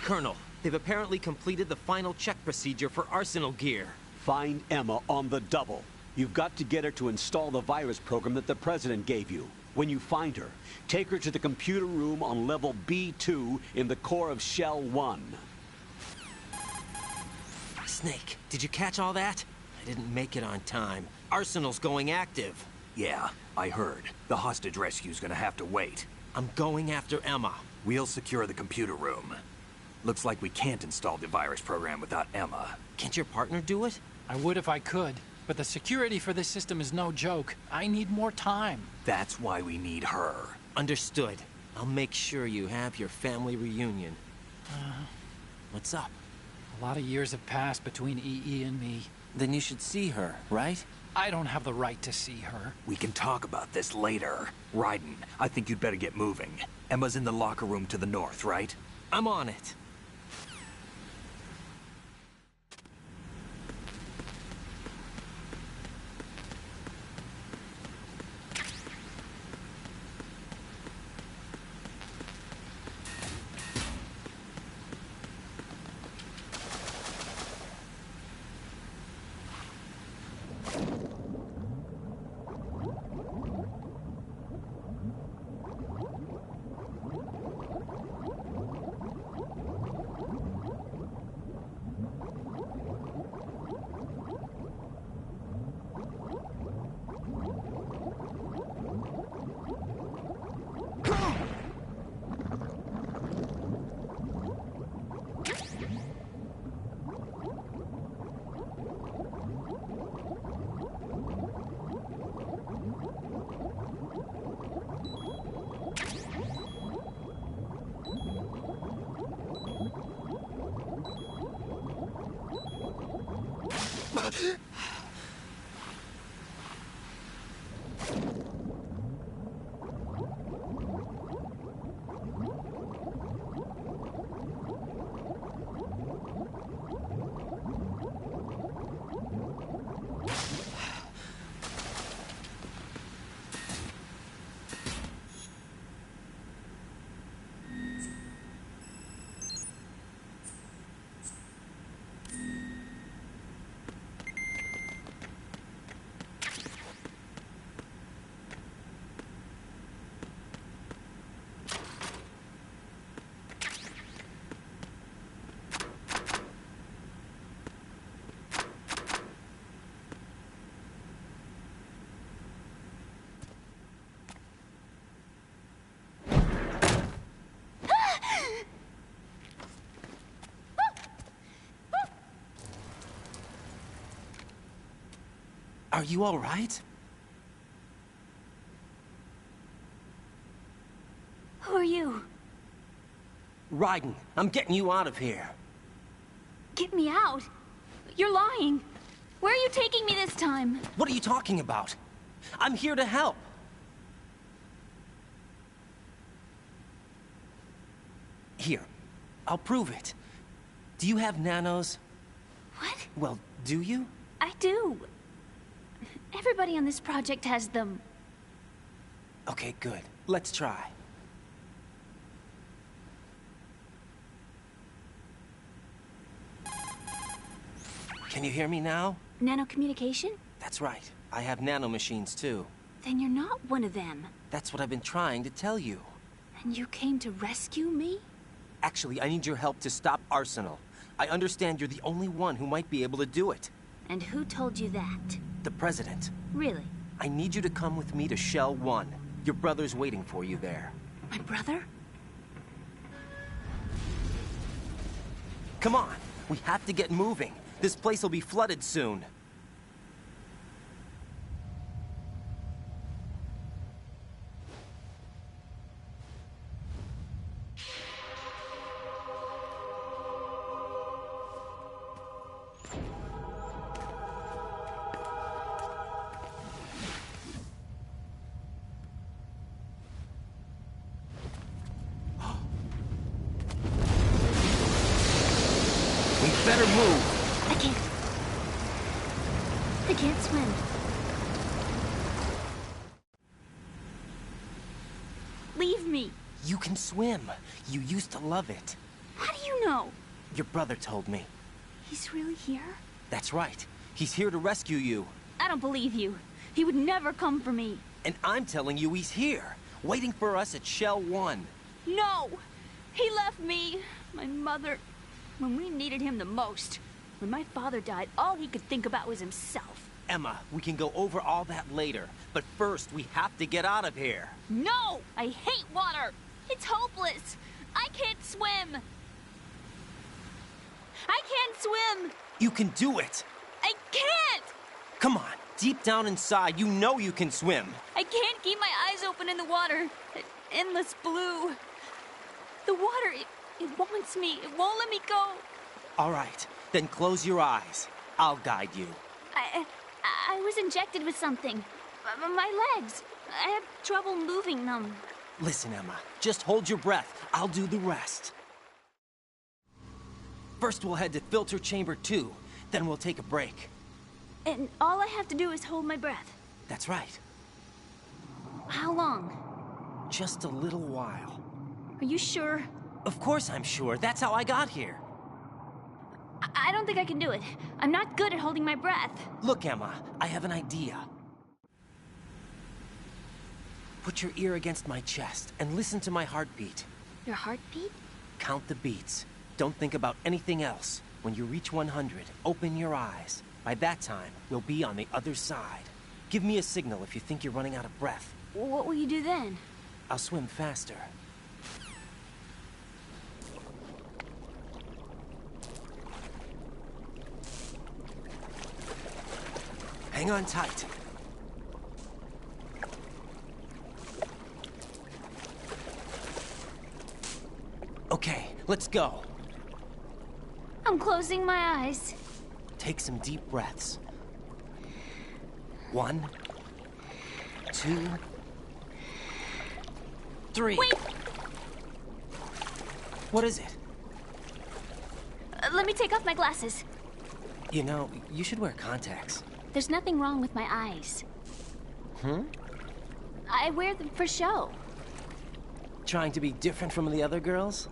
Colonel, they've apparently completed the final check procedure for Arsenal gear. Find Emma on the double. You've got to get her to install the virus program that the President gave you. When you find her, take her to the computer room on level B2 in the core of Shell 1. Snake, did you catch all that? I didn't make it on time. Arsenal's going active. Yeah, I heard. The hostage rescue's gonna have to wait. I'm going after Emma. We'll secure the computer room. Looks like we can't install the virus program without Emma. Can't your partner do it? I would if I could, but the security for this system is no joke. I need more time. That's why we need her. Understood. I'll make sure you have your family reunion. What's up? A lot of years have passed between EE and me. Then you should see her, right? I don't have the right to see her. We can talk about this later. Raiden, I think you'd better get moving. Emma's in the locker room to the north, right? I'm on it. Are you all right? Who are you? Raiden, I'm getting you out of here. Get me out. You're lying. Where are you taking me this time? What are you talking about? I'm here to help. Here, I'll prove it. Do you have nanos? What? Well, do you? I do. Everybody on this project has them. Okay, good. Let's try. Can you hear me now? Nanocommunication? That's right. I have nanomachines too. Then you're not one of them. That's what I've been trying to tell you. And you came to rescue me? Actually, I need your help to stop Arsenal. I understand you're the only one who might be able to do it. And who told you that? The President. Really? I need you to come with me to Shell 1. Your brother's waiting for you there. My brother? Come on! We have to get moving. This place will be flooded soon. Better move. I can't swim. Leave me. You can swim. You used to love it. How do you know? Your brother told me. He's really here? That's right. He's here to rescue you. I don't believe you. He would never come for me. And I'm telling you he's here, waiting for us at Shell 1. No! He left me, my mother, when we needed him the most. When my father died, all he could think about was himself. Emma, we can go over all that later, but first we have to get out of here. No! I hate water! It's hopeless! I can't swim! I can't swim! You can do it! I can't! Come on, deep down inside, you know you can swim. I can't keep my eyes open in the water. That endless blue. The water, it wants me. It won't let me go. All right, then close your eyes. I'll guide you. I was injected with something. My legs. I have trouble moving them. Listen, Emma, just hold your breath. I'll do the rest. First we'll head to filter chamber 2, then we'll take a break. And all I have to do is hold my breath. That's right. How long? Just a little while. Are you sure? Of course I'm sure. That's how I got here. I don't think I can do it. I'm not good at holding my breath. Look, Emma, I have an idea. Put your ear against my chest and listen to my heartbeat. Your heartbeat? Count the beats. Don't think about anything else. When you reach 100, open your eyes. By that time, we'll be on the other side. Give me a signal if you think you're running out of breath. What will you do then? I'll swim faster. Hang on tight. Okay, let's go. I'm closing my eyes. Take some deep breaths. 1, 2, 3. Wait! What is it? Let me take off my glasses. You know, you should wear contacts. There's nothing wrong with my eyes. I wear them for show. Trying to be different from the other girls?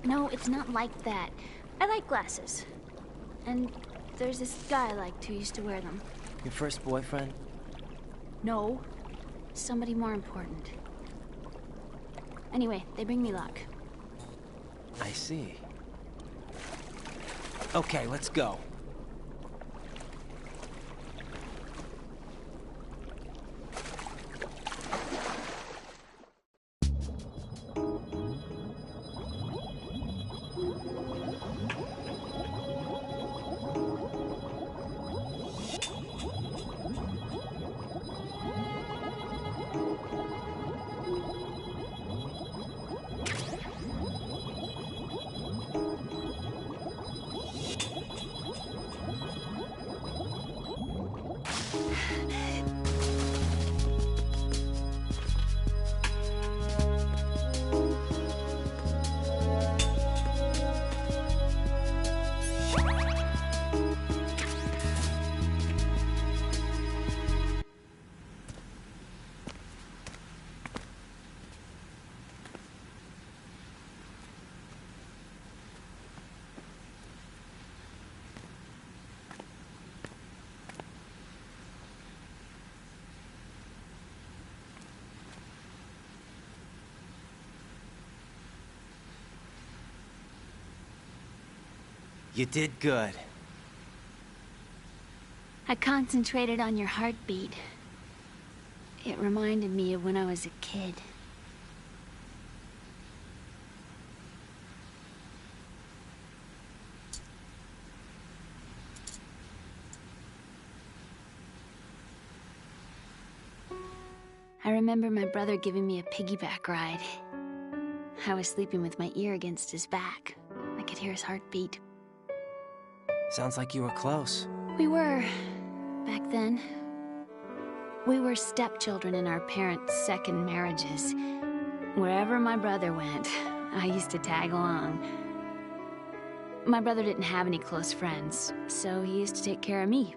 No, it's not like that. I like glasses. And there's this guy I liked who used to wear them. Your first boyfriend? No. Somebody more important. Anyway, they bring me luck. I see. Okay, let's go. You did good. I concentrated on your heartbeat. It reminded me of when I was a kid. I remember my brother giving me a piggyback ride. I was sleeping with my ear against his back. I could hear his heartbeat. Sounds like you were close. We were, back then. We were stepchildren in our parents' second marriages. Wherever my brother went, I used to tag along. My brother didn't have any close friends, so he used to take care of me.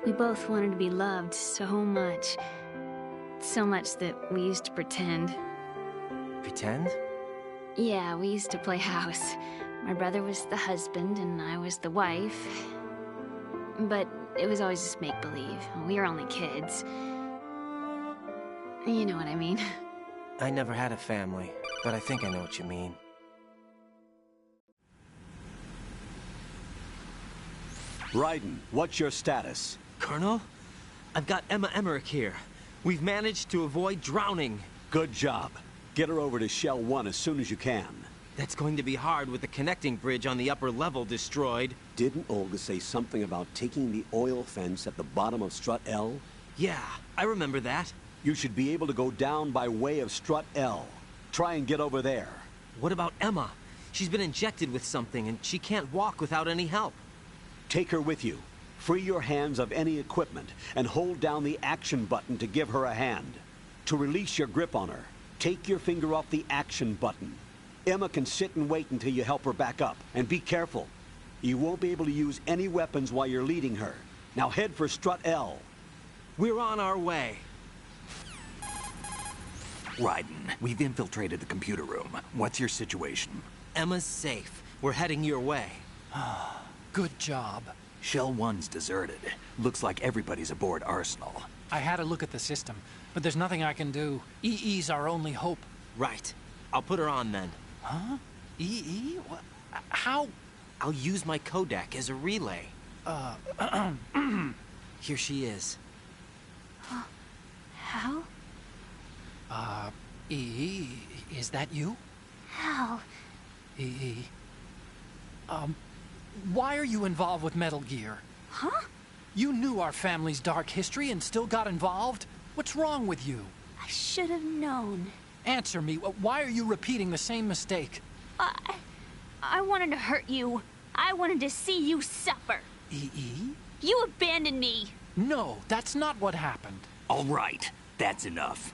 We both wanted to be loved so much. So much that we used to pretend. Pretend? Yeah, we used to play house. My brother was the husband and I was the wife. But it was always just make-believe. We were only kids. You know what I mean. I never had a family, but I think I know what you mean. Raiden, what's your status? Colonel, I've got Emma Emmerich here. We've managed to avoid drowning. Good job. Get her over to Shell 1 as soon as you can. That's going to be hard with the connecting bridge on the upper level destroyed. Didn't Olga say something about taking the oil fence at the bottom of Strut L? Yeah, I remember that. You should be able to go down by way of Strut L. Try and get over there. What about Emma? She's been injected with something and she can't walk without any help. Take her with you. Free your hands of any equipment and hold down the action button to give her a hand. To release your grip on her, take your finger off the action button. Emma can sit and wait until you help her back up. And be careful. You won't be able to use any weapons while you're leading her. Now head for Strut L. We're on our way. Raiden, we've infiltrated the computer room. What's your situation? Emma's safe. We're heading your way. Good job. Shell 1's deserted. Looks like everybody's aboard Arsenal. I had a look at the system, but there's nothing I can do. EE's our only hope. Right. I'll put her on then. Huh? EE? What? How? I'll use my Kodak as a relay. Here she is. Hal? EE, is that you? Hal. EE. Why are you involved with Metal Gear? Huh? You knew our family's dark history and still got involved? What's wrong with you? I should have known. Answer me. Why are you repeating the same mistake? I wanted to hurt you. I wanted to see you suffer. EE? You abandoned me. No, that's not what happened. All right, that's enough.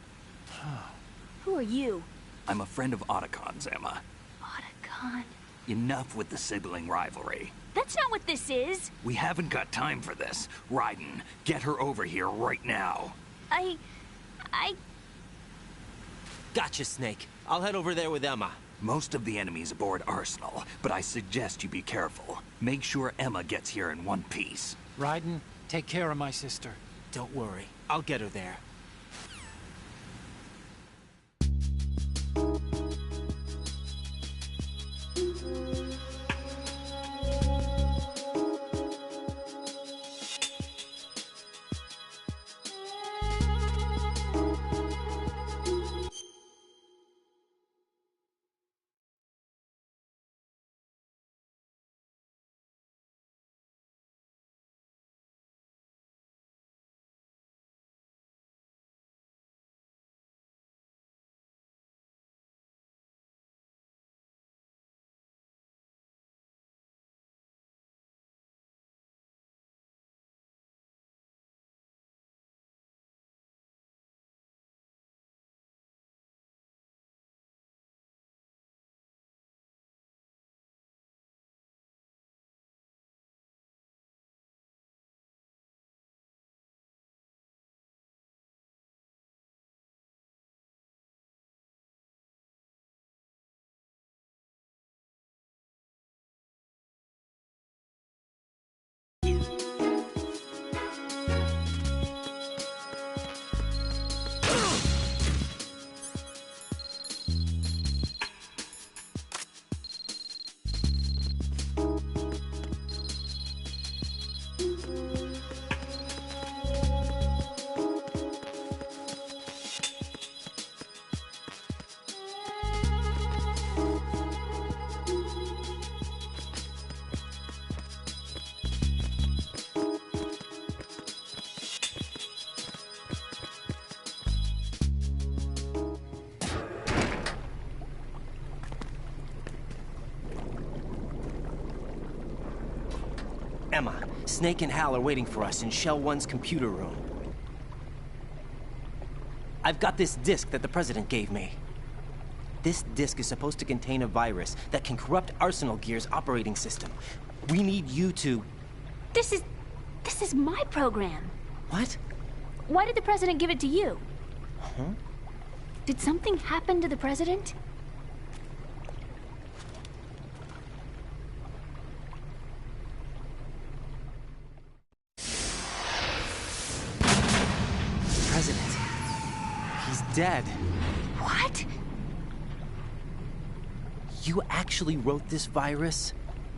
Who are you? I'm a friend of Otacon's, Emma. Otacon? Enough with the sibling rivalry. That's not what this is. We haven't got time for this. Raiden, get her over here right now. I... Gotcha, Snake. I'll head over there with Emma. Most of the enemy's aboard Arsenal, but I suggest you be careful. Make sure Emma gets here in one piece. Raiden, take care of my sister. Don't worry. I'll get her there. Emma, Snake and Hal are waiting for us in Shell 1's computer room. I've got this disk that the President gave me. This disk is supposed to contain a virus that can corrupt Arsenal Gear's operating system. We need you to... This is my program. What? Why did the President give it to you? Huh? Did something happen to the President? dead. What? You actually wrote this virus?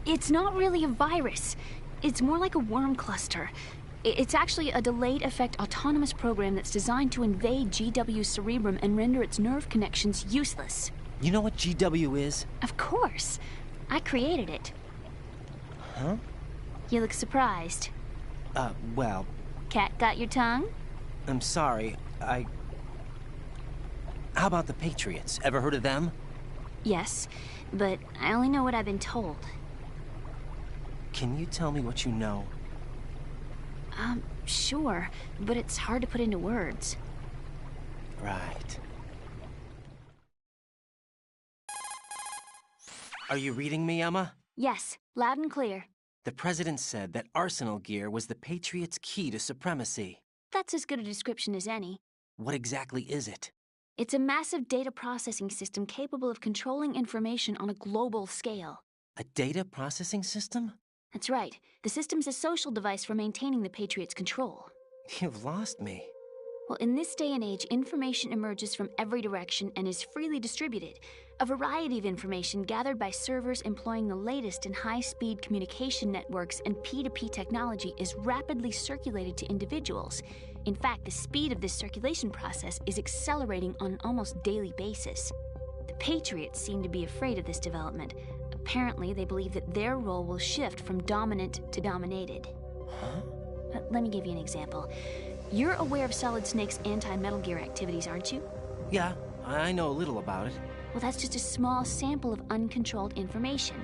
It's not really a virus. It's more like a worm cluster. It's actually a delayed effect autonomous program that's designed to invade GW's cerebrum and render its nerve connections useless. You know what GW is? Of course. I created it. Huh? You look surprised. Well... Cat got your tongue? I'm sorry, How about the Patriots? Ever heard of them? Yes, but I only know what I've been told. Can you tell me what you know? Sure, but it's hard to put into words. Right. Are you reading me, Emma? Yes, loud and clear. The President said that Arsenal gear was the Patriots' key to supremacy. That's as good a description as any. What exactly is it? It's a massive data processing system capable of controlling information on a global scale. A data processing system? That's right. The system's a social device for maintaining the Patriots' control. You've lost me. Well, in this day and age, information emerges from every direction and is freely distributed. A variety of information gathered by servers employing the latest in high-speed communication networks and P2P technology is rapidly circulated to individuals. In fact, the speed of this circulation process is accelerating on an almost daily basis. The Patriots seem to be afraid of this development. Apparently, they believe that their role will shift from dominant to dominated. Huh? Let me give you an example. You're aware of Solid Snake's anti-Metal Gear activities, aren't you? Yeah, I know a little about it. Well, that's just a small sample of uncontrolled information.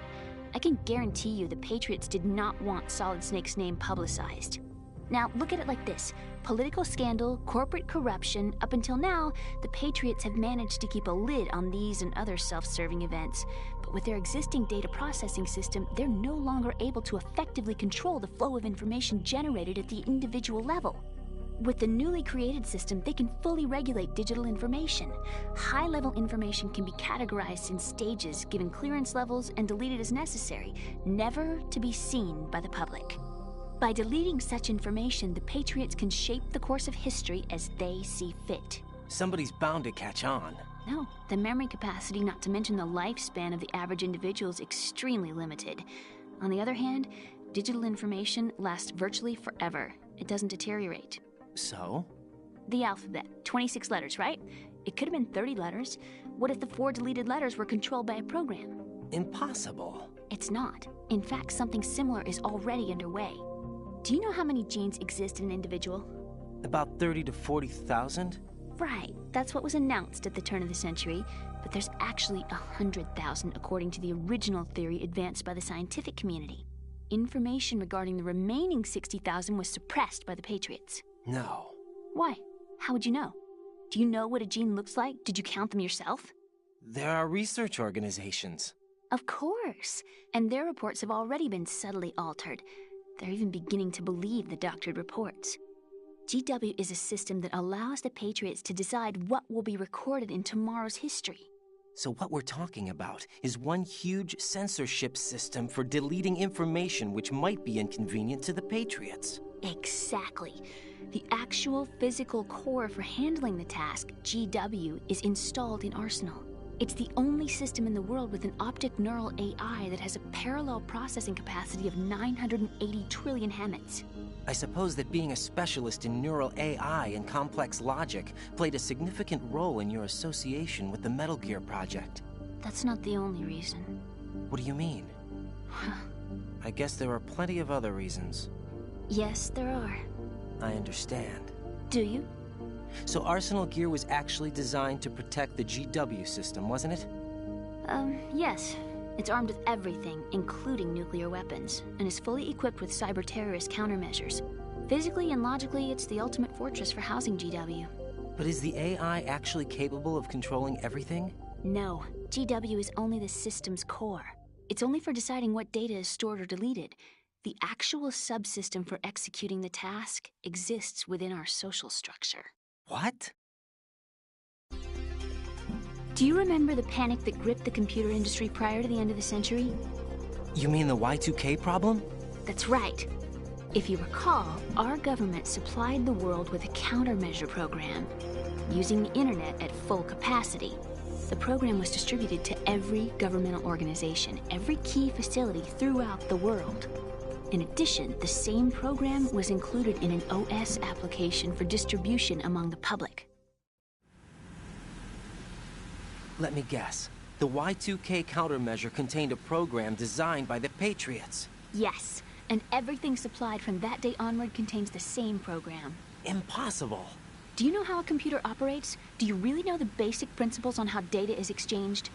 I can guarantee you the Patriots did not want Solid Snake's name publicized. Now, look at it like this. Political scandal, corporate corruption, up until now, the Patriots have managed to keep a lid on these and other self-serving events. But with their existing data processing system, they're no longer able to effectively control the flow of information generated at the individual level. With the newly created system, they can fully regulate digital information. High-level information can be categorized in stages, given clearance levels, and deleted as necessary, never to be seen by the public. By deleting such information, the Patriots can shape the course of history as they see fit. Somebody's bound to catch on. No, the memory capacity, not to mention the lifespan of the average individual, is extremely limited. On the other hand, digital information lasts virtually forever. It doesn't deteriorate. So? The alphabet, 26 letters, right? It could have been 30 letters. What if the 4 deleted letters were controlled by a program? Impossible. It's not. In fact, something similar is already underway. Do you know how many genes exist in an individual? About 30 to 40,000? Right, that's what was announced at the turn of the century, but there's actually 100,000 according to the original theory advanced by the scientific community. Information regarding the remaining 60,000 was suppressed by the Patriots. No. Why? How would you know? Do you know what a gene looks like? Did you count them yourself? There are research organizations. Of course, and their reports have already been subtly altered. They're even beginning to believe the doctored reports. GW is a system that allows the Patriots to decide what will be recorded in tomorrow's history. So what we're talking about is one huge censorship system for deleting information which might be inconvenient to the Patriots. Exactly. The actual physical core for handling the task, GW, is installed in Arsenal. It's the only system in the world with an optic neural AI that has a parallel processing capacity of 980 trillion Hammets. I suppose that being a specialist in neural AI and complex logic played a significant role in your association with the Metal Gear project. That's not the only reason. What do you mean? I guess there are plenty of other reasons. Yes, there are. I understand. Do you? So Arsenal Gear was actually designed to protect the GW system, wasn't it? Yes. It's armed with everything, including nuclear weapons, and is fully equipped with cyber-terrorist countermeasures. Physically and logically, it's the ultimate fortress for housing GW. But is the AI actually capable of controlling everything? No. GW is only the system's core. It's only for deciding what data is stored or deleted. The actual subsystem for executing the task exists within our social structure. What? Do you remember the panic that gripped the computer industry prior to the end of the century? You mean the Y2K problem? That's right. If you recall, our government supplied the world with a countermeasure program. using the internet at full capacity. The program was distributed to every governmental organization, every key facility throughout the world. In addition, the same program was included in an OS application for distribution among the public. Let me guess. The Y2K countermeasure contained a program designed by the Patriots. Yes, and everything supplied from that day onward contains the same program. Impossible. Do you know how a computer operates? Do you really know the basic principles on how data is exchanged?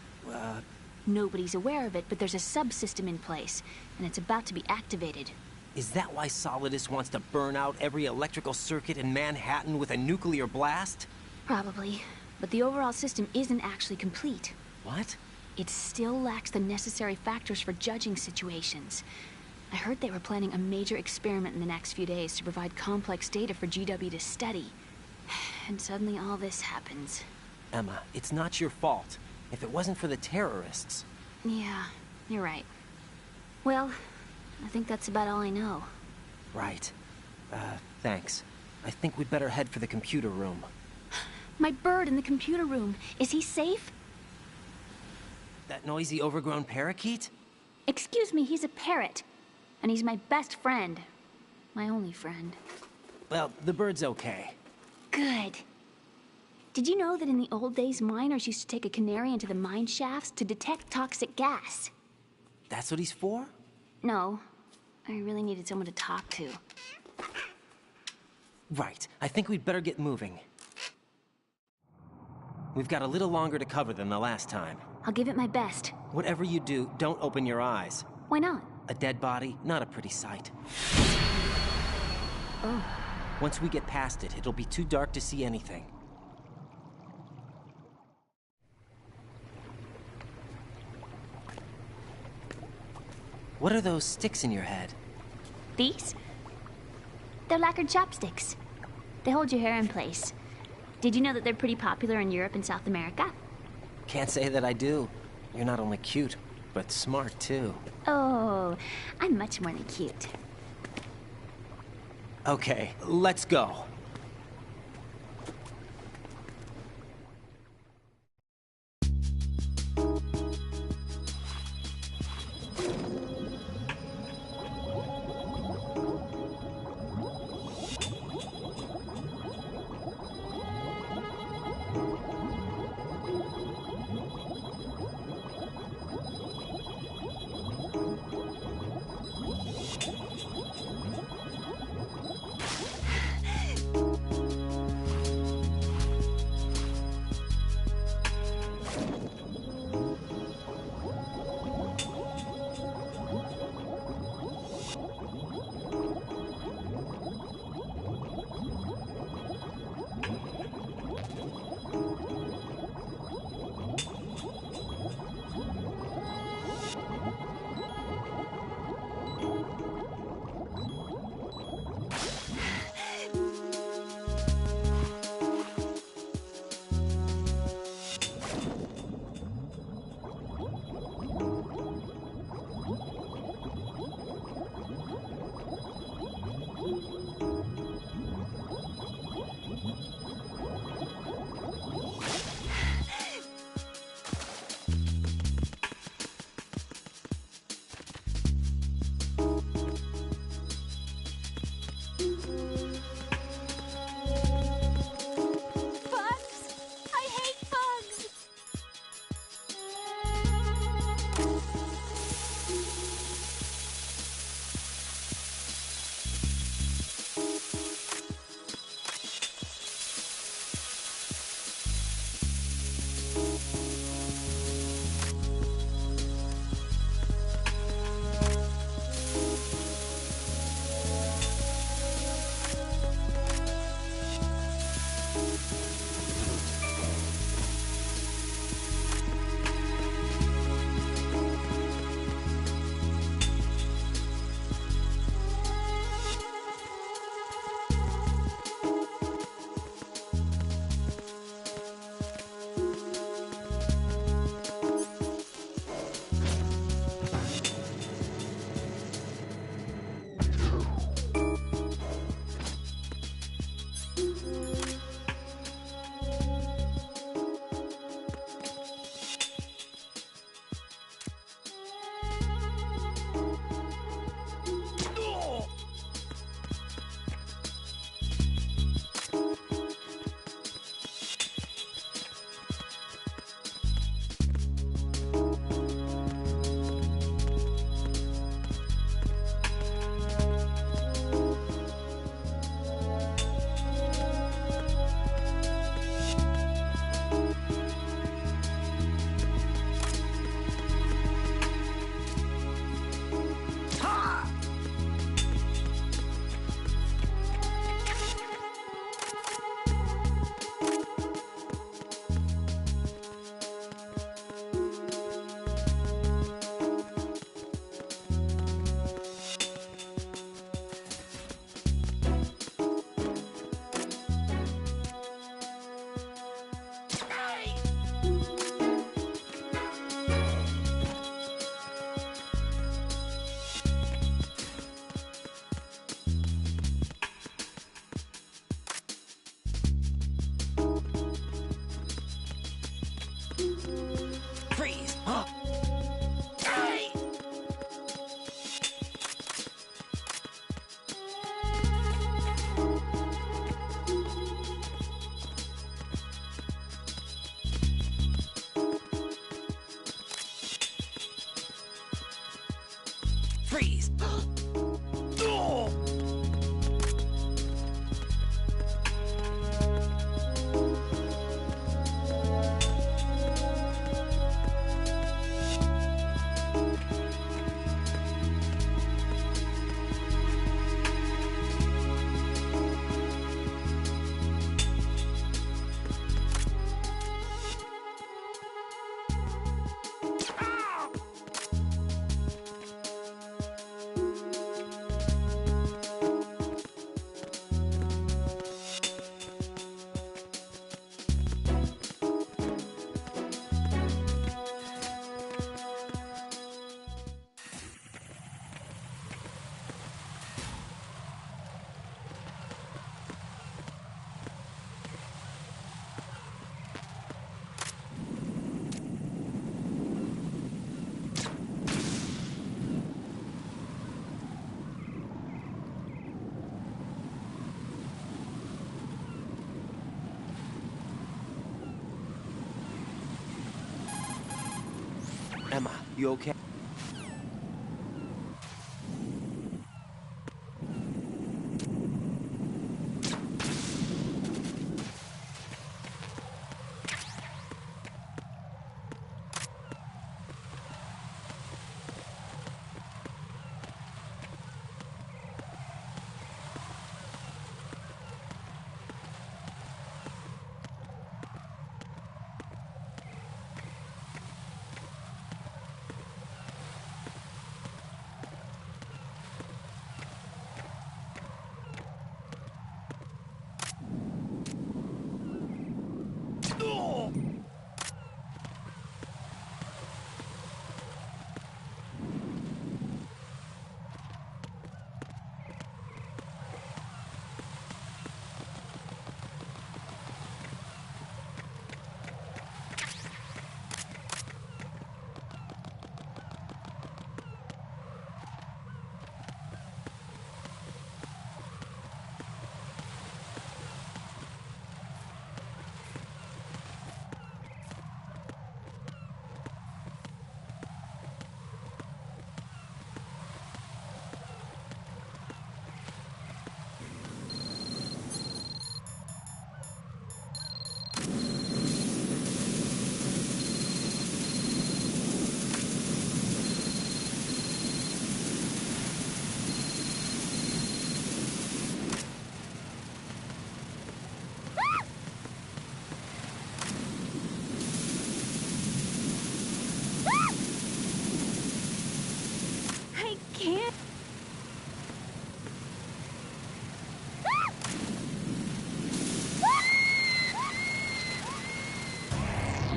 Nobody's aware of it, but there's a subsystem in place, and it's about to be activated. Is that why Solidus wants to burn out every electrical circuit in Manhattan with a nuclear blast? Probably, but the overall system isn't actually complete. What? It still lacks the necessary factors for judging situations. I heard they were planning a major experiment in the next few days to provide complex data for GW to study. And suddenly all this happens. Emma, it's not your fault. If it wasn't for the terrorists... Yeah, you're right. Well, I think that's about all I know. Right. Thanks. I think we'd better head for the computer room. My bird in the computer room. Is he safe? That noisy, overgrown parakeet? Excuse me, he's a parrot. And he's my best friend. My only friend. Well, the bird's okay. Good. Did you know that in the old days, miners used to take a canary into the mine shafts to detect toxic gas? That's what he's for? No. I really needed someone to talk to. Right. I think we'd better get moving. We've got a little longer to cover than the last time. I'll give it my best. Whatever you do, don't open your eyes. Why not? A dead body, not a pretty sight. Oh. Once we get past it, it'll be too dark to see anything. What are those sticks in your head? These? They're lacquered chopsticks. They hold your hair in place. Did you know that they're pretty popular in Europe and South America? Can't say that I do. You're not only cute, but smart too. Oh, I'm much more than cute. Okay, let's go. Emma, you okay?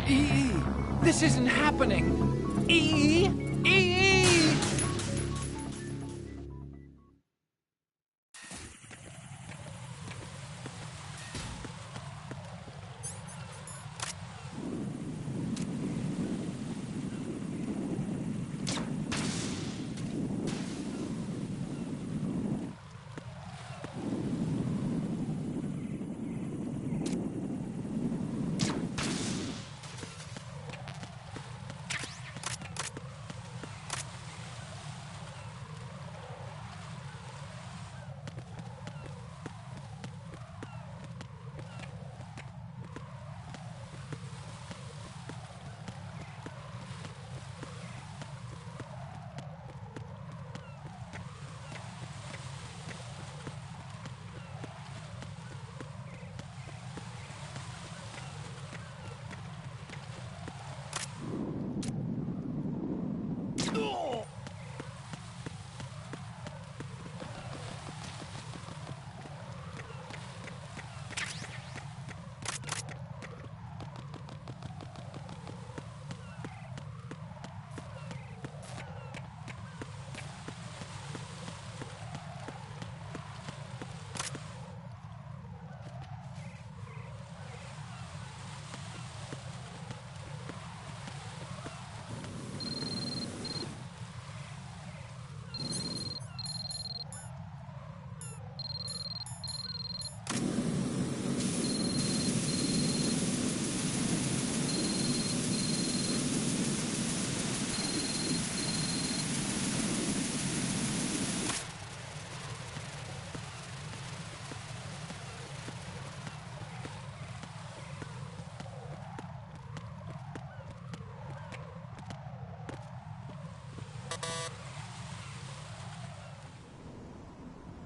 EE! This isn't happening! EE! EE!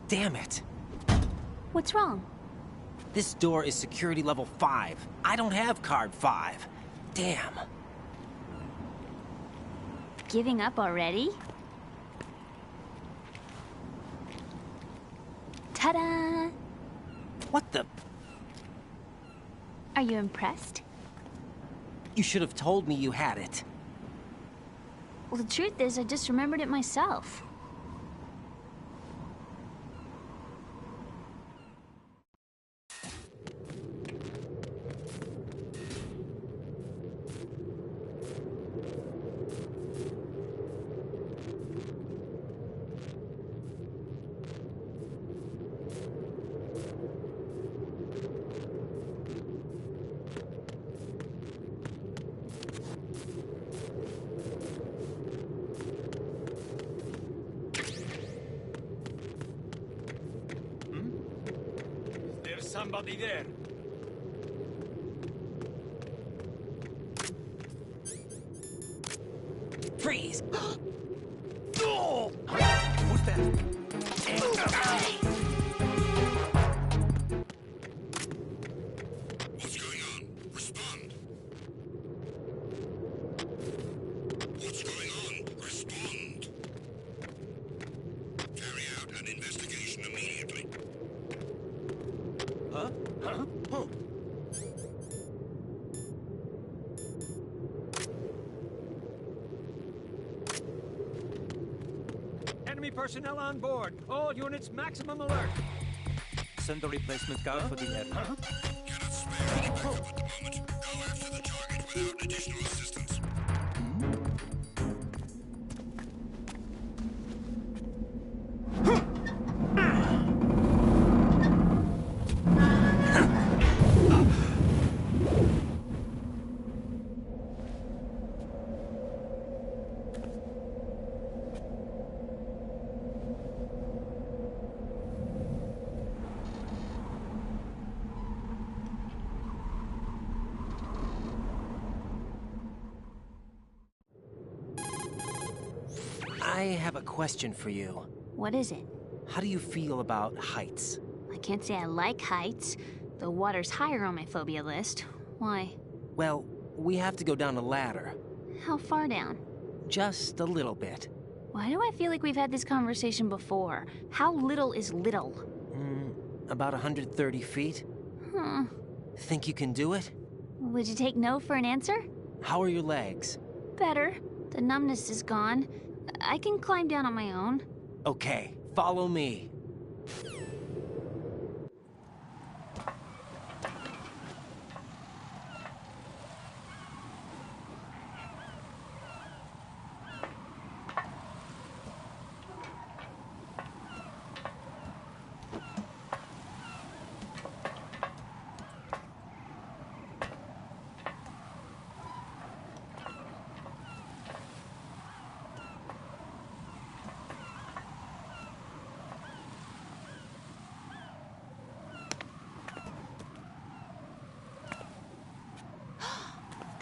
Damn it. What's wrong? This door is security level 5. I don't have card 5. Damn. Giving up already? Ta-da! What the? Are you impressed? You should have told me you had it. Well, the truth is, I just remembered it myself. Somebody there. Freeze! Oh! Who's that? What's going on? Respond. What's going on? Respond. Carry out an investigation immediately. Huh? Huh? Huh? Enemy personnel on board. All units maximum alert. Send a replacement car for the air. Cannot spare any backup at the moment. Go after the target without additional assistance. I have a question for you. What is it? How do you feel about heights? I can't say I like heights. The water's higher on my phobia list. Why? Well, we have to go down a ladder. How far down? Just a little bit. Why do I feel like we've had this conversation before? How little is little? About 130 feet. Huh. Think you can do it? Would you take no for an answer? How are your legs? Better. The numbness is gone. I can climb down on my own. Okay, follow me.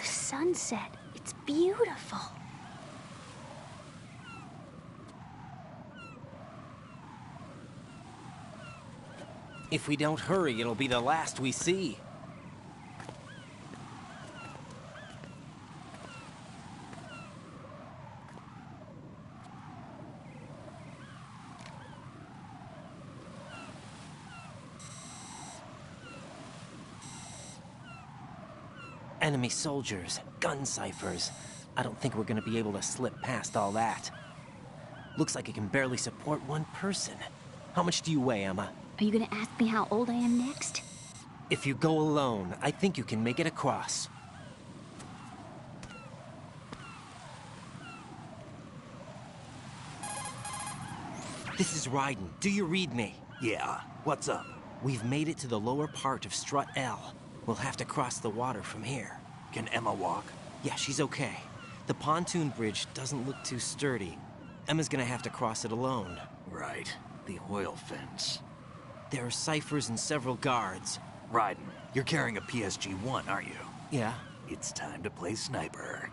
Sunset. It's beautiful. If we don't hurry, it'll be the last we see. Enemy soldiers, gun ciphers. I don't think we're gonna be able to slip past all that. Looks like it can barely support one person. How much do you weigh, Emma? Are you gonna ask me how old I am next? If you go alone, I think you can make it across. This is Raiden. Do you read me? Yeah, what's up? We've made it to the lower part of Strut L. We'll have to cross the water from here. Can Emma walk? Yeah, she's okay. The pontoon bridge doesn't look too sturdy. Emma's gonna have to cross it alone. Right. The oil fence. There are ciphers and several guards. Raiden, you're carrying a PSG-1, aren't you? Yeah. It's time to play sniper.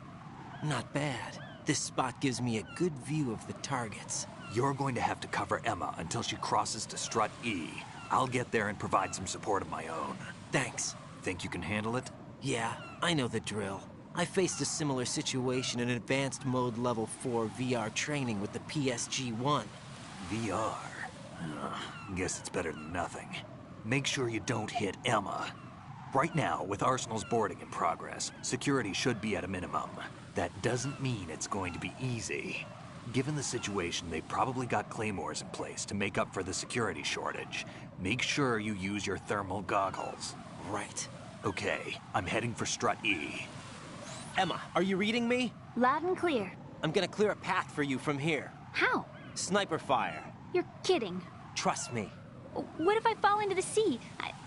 Not bad. This spot gives me a good view of the targets. You're going to have to cover Emma until she crosses to Strut E. I'll get there and provide some support of my own. Thanks. Think you can handle it? Yeah, I know the drill. I faced a similar situation in Advanced Mode Level 4 VR training with the PSG-1. VR? Guess it's better than nothing. Make sure you don't hit Emma. Right now, with Arsenal's boarding in progress, security should be at a minimum. That doesn't mean it's going to be easy. Given the situation, they've probably got claymores in place to make up for the security shortage. Make sure you use your thermal goggles. Right. Okay, I'm heading for Strut E. Emma, are you reading me? Loud and clear. I'm gonna clear a path for you from here. How? Sniper fire. You're kidding. Trust me. What if I fall into the sea?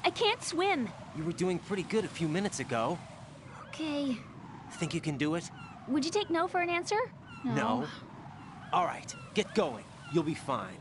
I can't swim. You were doing pretty good a few minutes ago. Okay. Think you can do it? Would you take no for an answer? No. All right, get going. You'll be fine.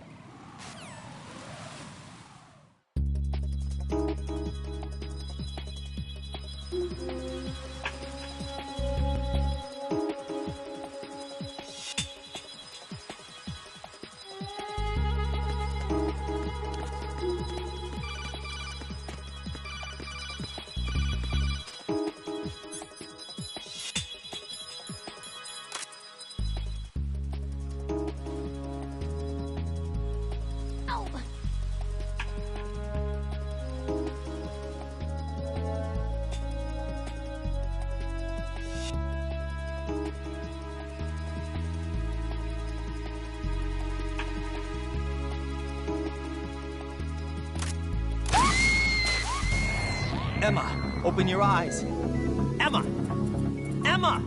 Emma, open your eyes. Emma! Emma!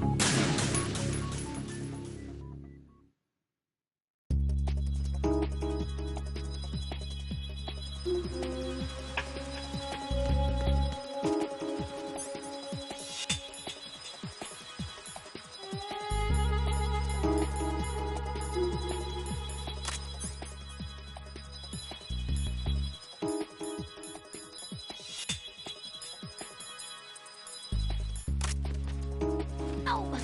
Ow!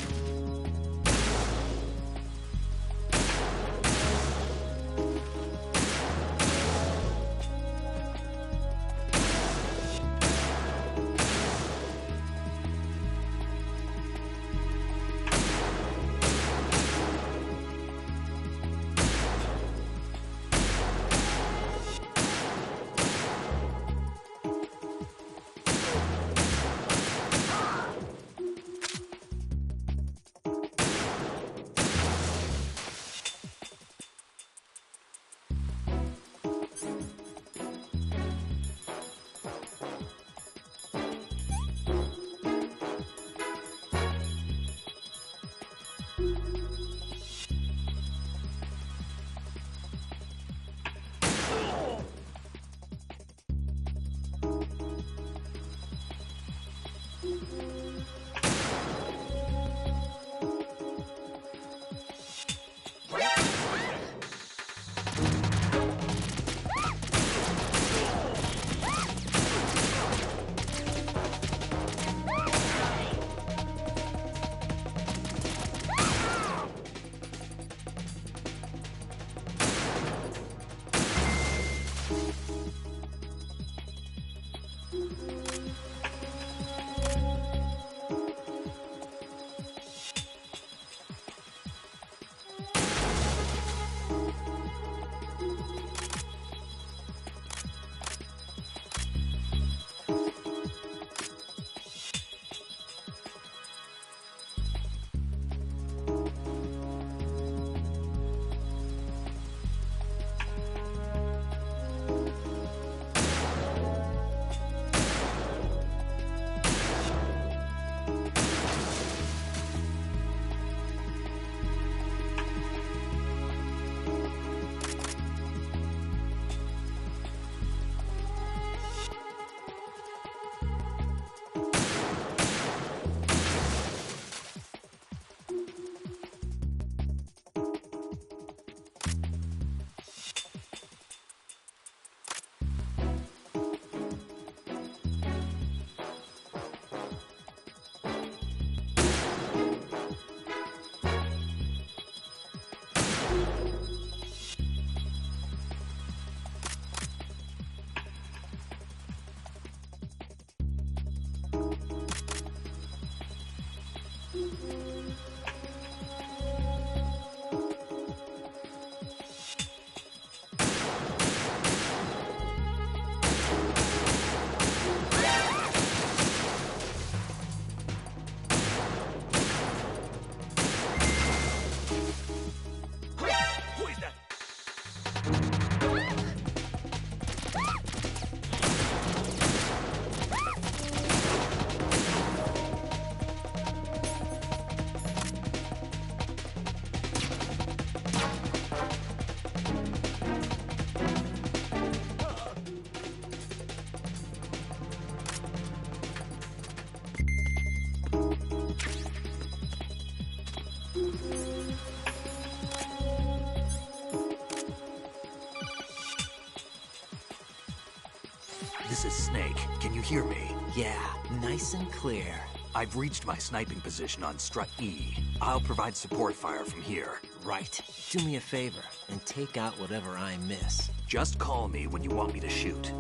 This is Snake. Can you hear me? Yeah, nice and clear. I've reached my sniping position on Strut E. I'll provide support fire from here. Right. Do me a favor and take out whatever I miss. Just call me when you want me to shoot.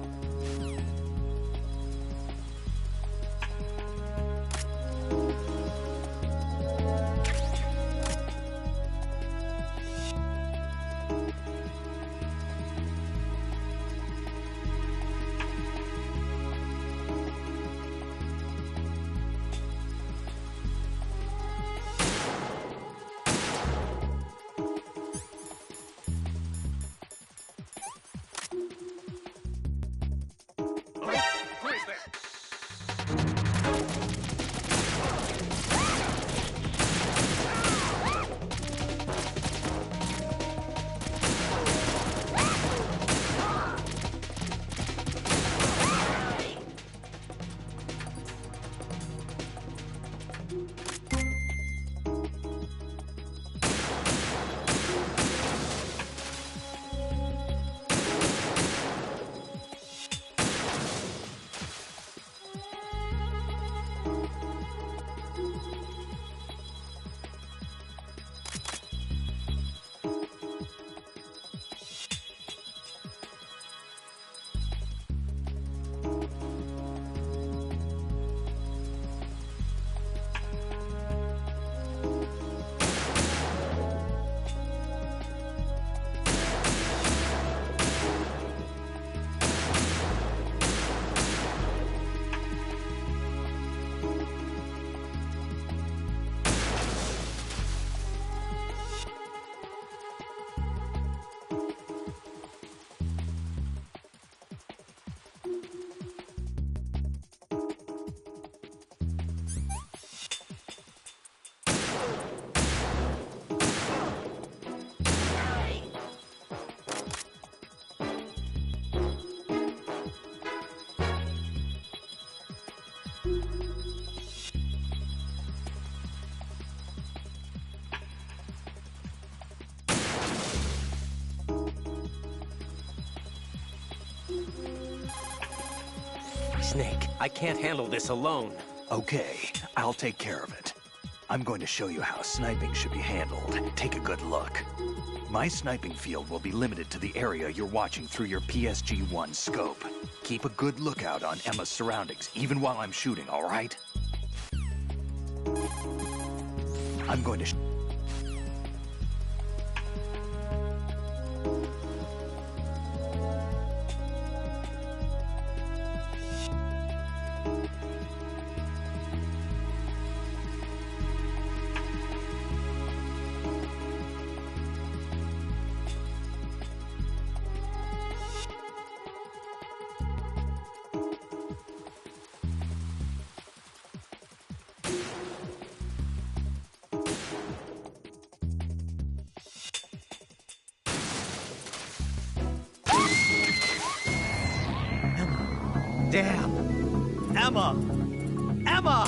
Snake, I can't handle this alone. Okay, I'll take care of it. I'm going to show you how sniping should be handled. Take a good look. My sniping field will be limited to the area you're watching through your PSG-1 scope. Keep a good lookout on Emma's surroundings, even while I'm shooting, all right? I'm going to Damn! Emma! Emma!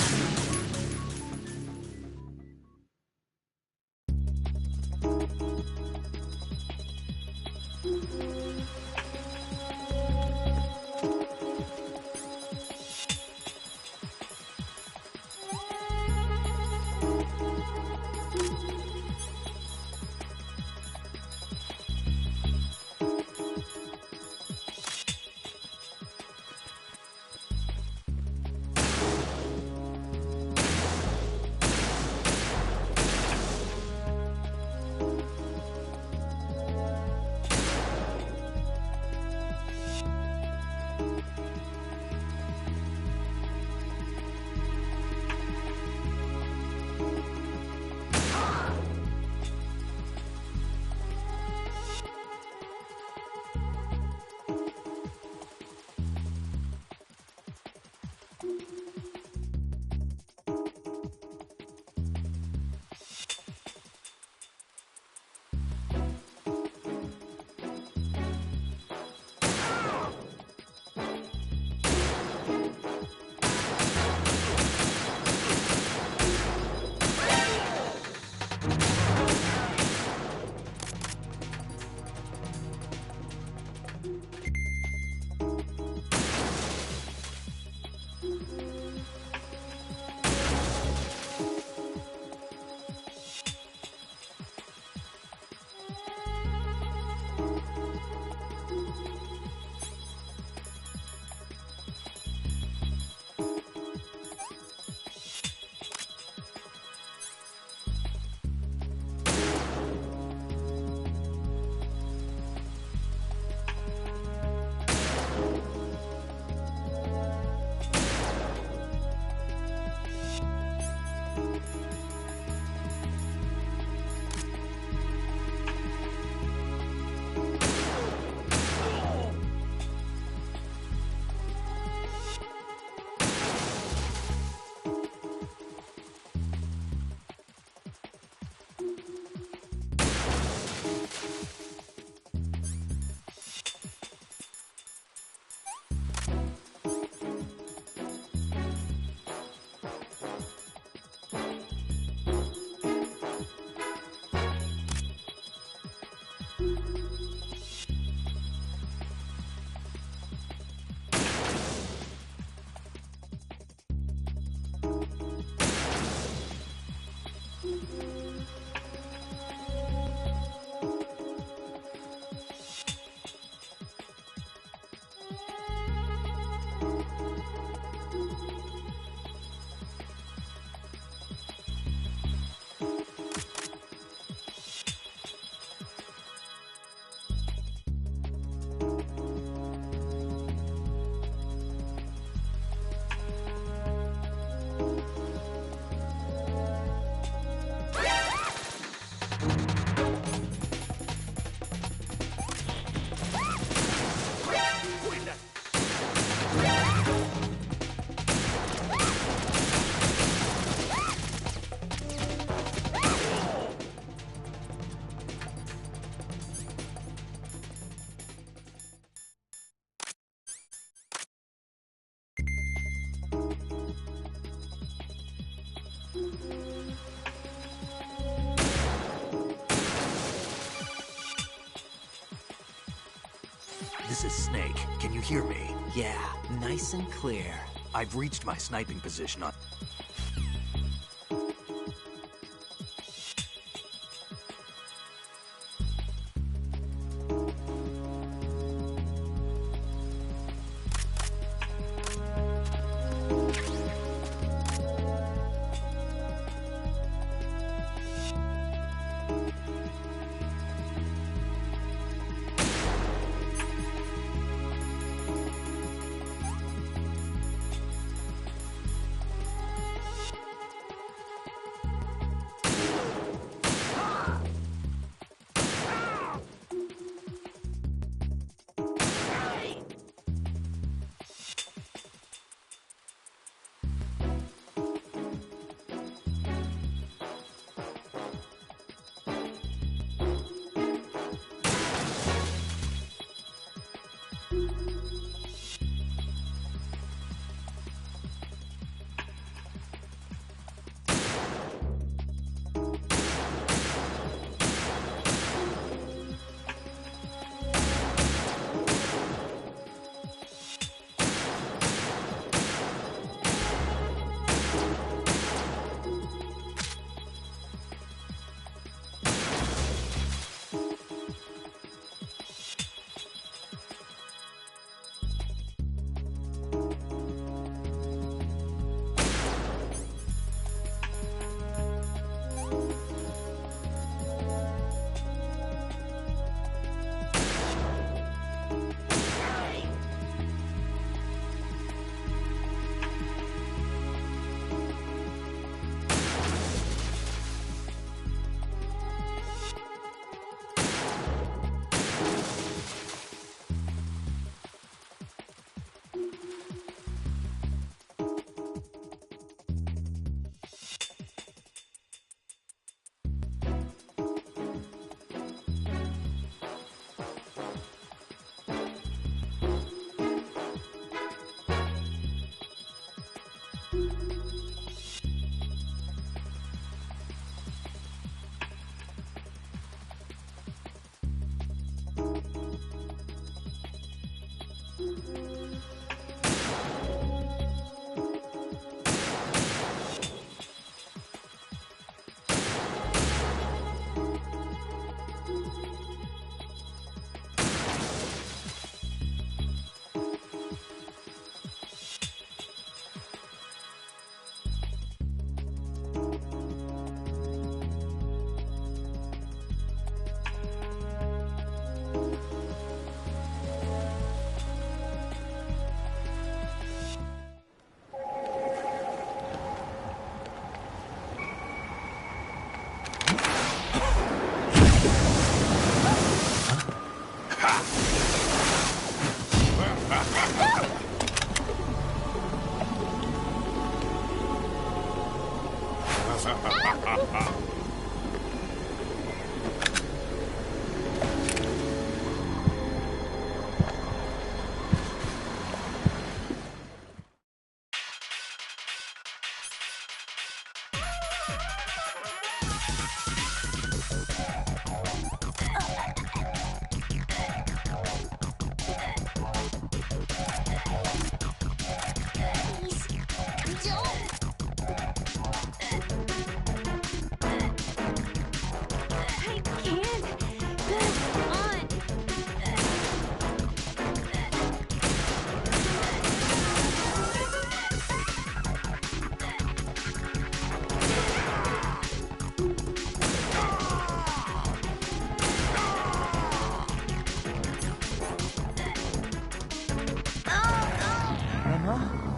This is Snake. Can you hear me? Yeah, nice and clear. I've reached my sniping position on...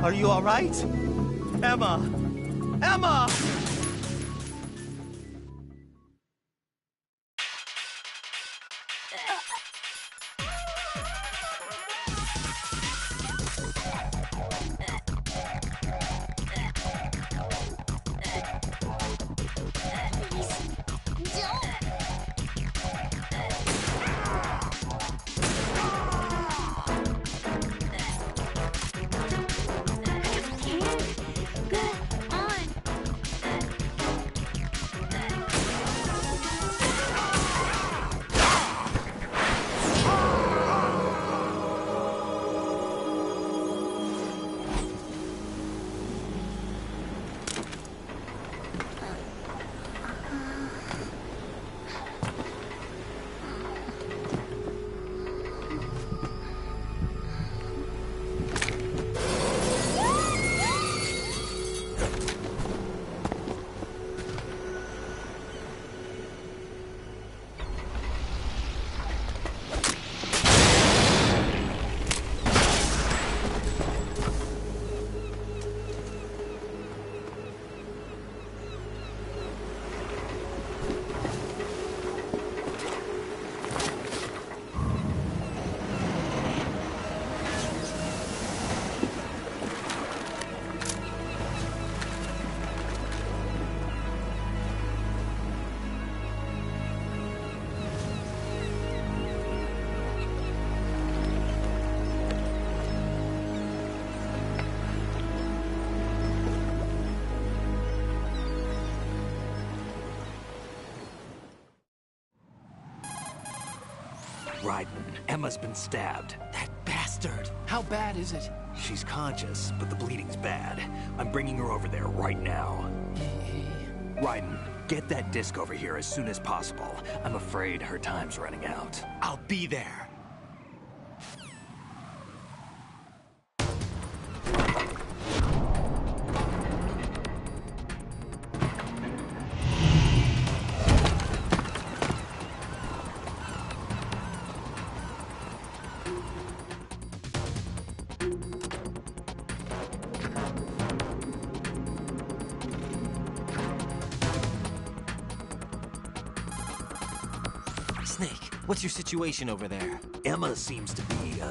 Are you all right? Emma! Emma! Raiden, Emma's been stabbed. That bastard! How bad is it? She's conscious, but the bleeding's bad. I'm bringing her over there right now. Raiden, get that disc over here as soon as possible. I'm afraid her time's running out. I'll be there. Snake, what's your situation over there? Emma seems to be,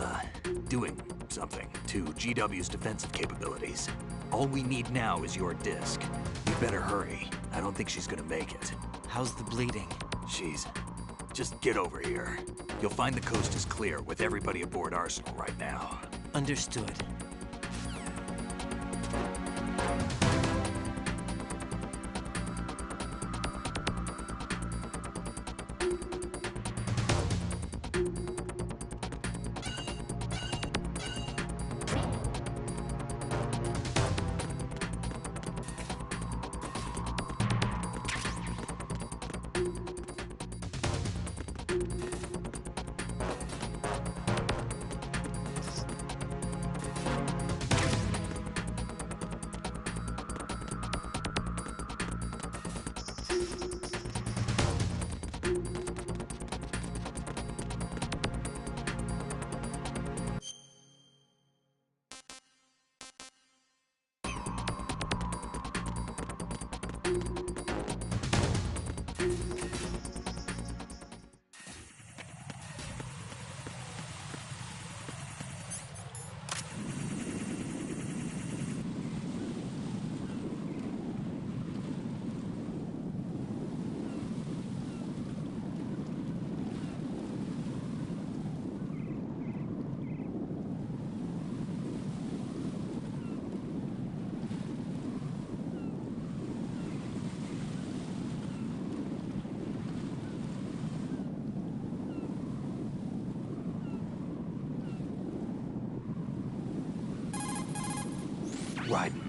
doing something to GW's defensive capabilities. All we need now is your disc. You better hurry. I don't think she's gonna make it. How's the bleeding? Just get over here. You'll find the coast is clear with everybody aboard Arsenal right now. Understood. Raiden.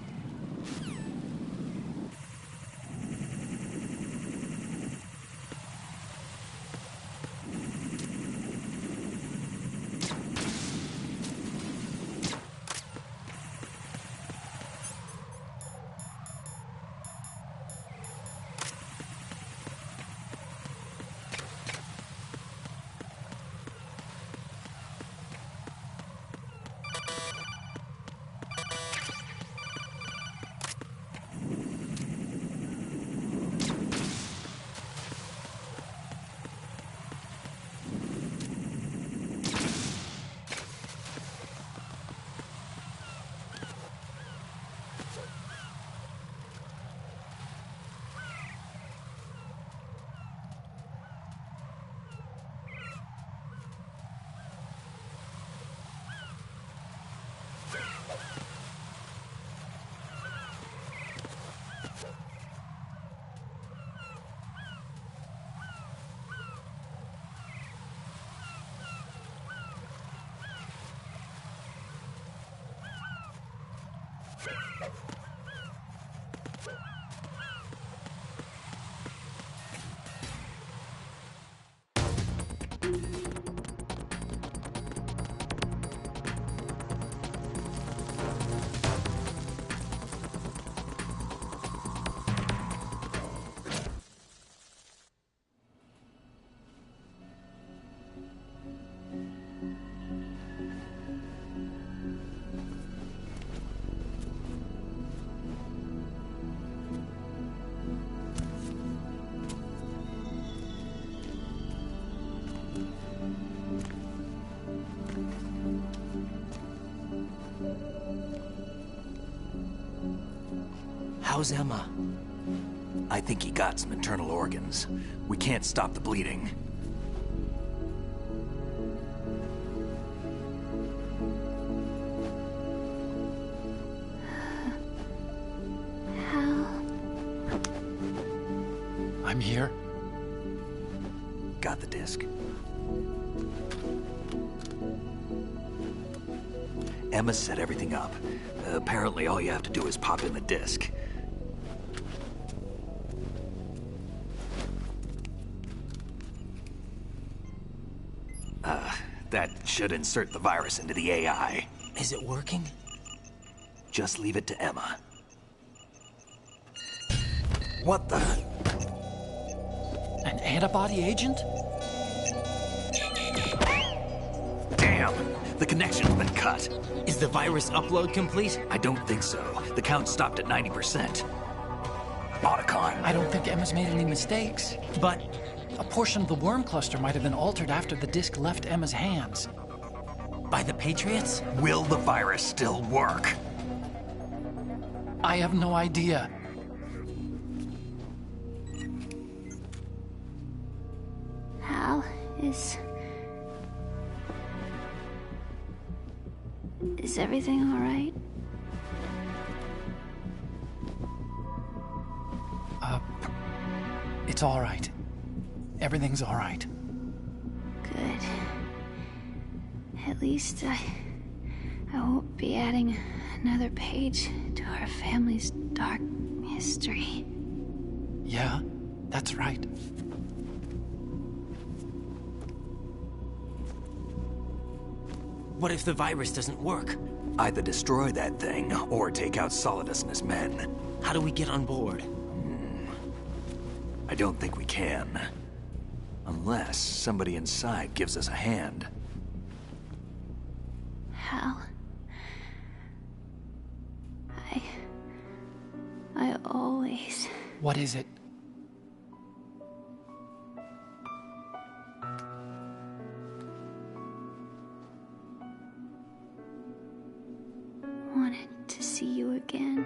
How's Emma? I think he got some internal organs. We can't stop the bleeding. I'm here. Got the disc. Emma set everything up. Apparently all you have to do is pop in the disc. That should insert the virus into the AI. Is it working? Just leave it to Emma. What the? An antibody agent? Damn! The connection's been cut. Is the virus upload complete? I don't think so. The count stopped at 90%. Otacon. I don't think Emma's made any mistakes. But a portion of the worm cluster might have been altered after the disc left Emma's hands. By the Patriots? Will the virus still work? I have no idea. Hal, is everything all right? It's all right. Everything's all right. Good. At least I won't be adding another page to our family's dark history. Yeah, that's right. What if the virus doesn't work? Either destroy that thing, or take out Solidus and his men. How do we get on board? I don't think we can. Unless somebody inside gives us a hand. Hal, I always... What is it? wanted to see you again.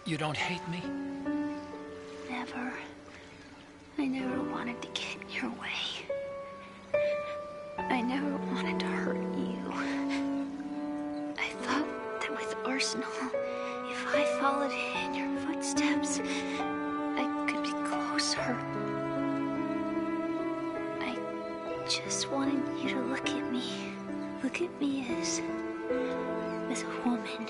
You don't hate me? Never. I never wanted to get in your way. I never wanted to hurt you. I thought that with Arsenal, if I followed in your footsteps, I could be closer. I just wanted you to look at me. Look at me as a woman.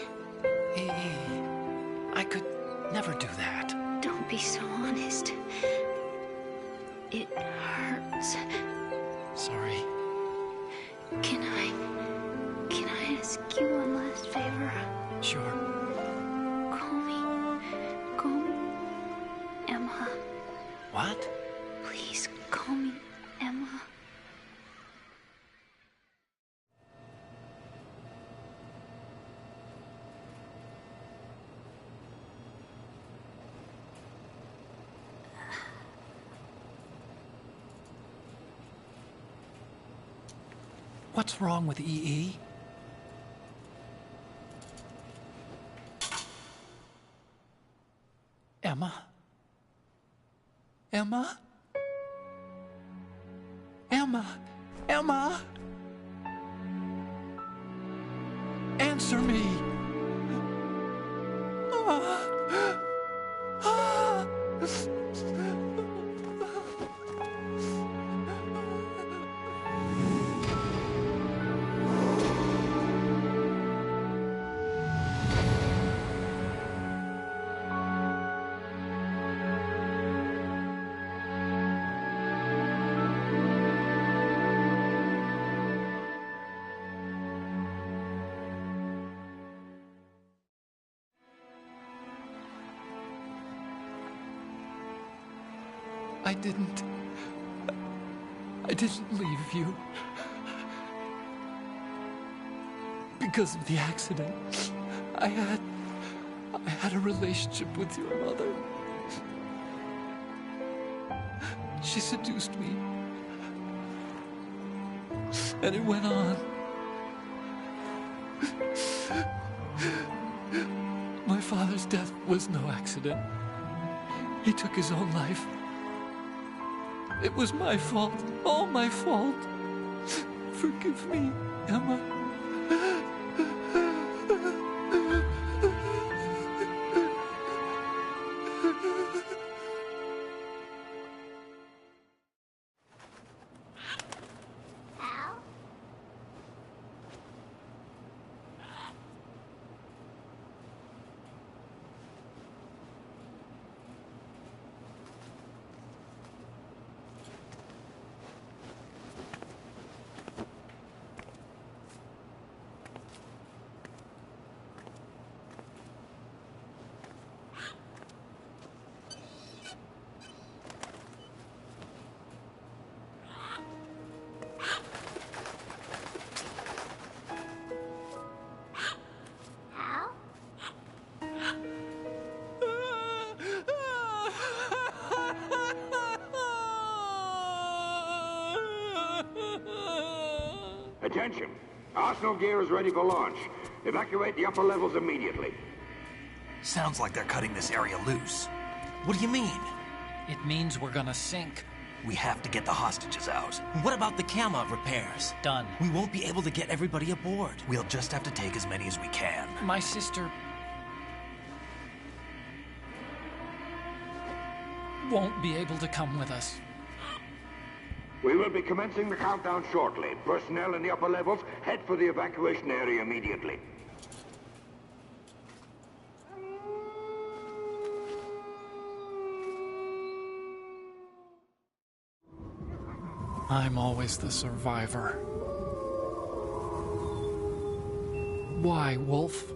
I could never do that. Don't be so honest. It hurts. Sorry. Can I ask you one last favor? Sure. Call me Emma. What? Please call me Emma. What's wrong with EE? Emma? Emma? Emma? Emma? Answer me! I didn't leave you. Because of the accident, I had a relationship with your mother. She seduced me. And it went on. My father's death was no accident. He took his own life. It was my fault, all my fault. Forgive me, Emma. attention. Arsenal gear is ready for launch. Evacuate the upper levels immediately. Sounds like they're cutting this area loose. What do you mean? It means we're gonna sink. We have to get the hostages out. What about the Kamov repairs? Done. We won't be able to get everybody aboard. We'll just have to take as many as we can. My sister won't be able to come with us. We will be commencing the countdown shortly. Personnel in the upper levels, head for the evacuation area immediately. I'm always the survivor. Why, Wolf?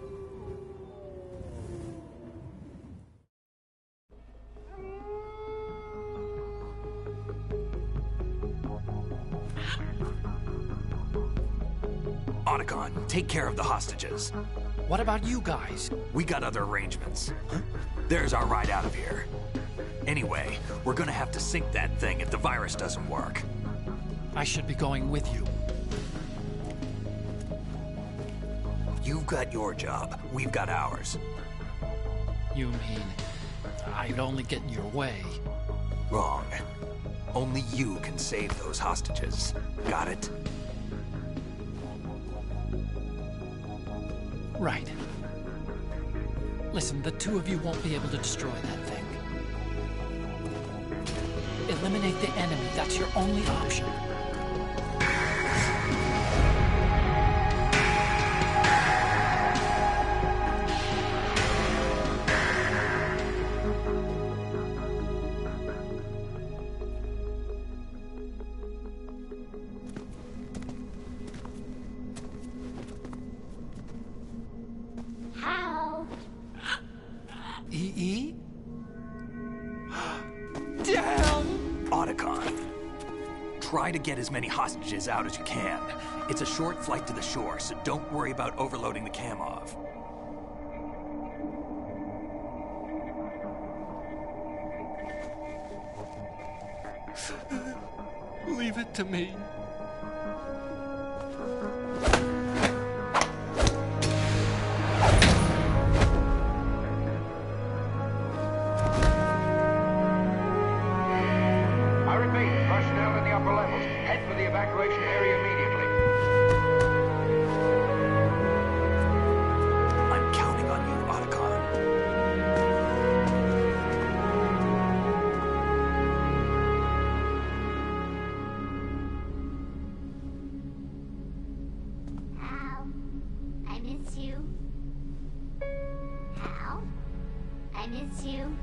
Otacon, take care of the hostages. What about you guys? We got other arrangements. There's our ride out of here. Anyway, we're gonna have to sink that thing if the virus doesn't work. I should be going with you. You've got your job. We've got ours. You mean I'd only get in your way? Wrong. Only you can save those hostages. Got it? Right. Listen, the two of you won't be able to destroy that thing. Eliminate the enemy. That's your only option. How? EE? Damn! Otacon, try to get as many hostages out as you can. It's a short flight to the shore, so don't worry about overloading the Kamov. Leave it to me. I repeat, personnel in the upper levels, head for the evacuation area immediately. I'm counting on you, Otacon. Hal, I miss you. Hal, I miss you.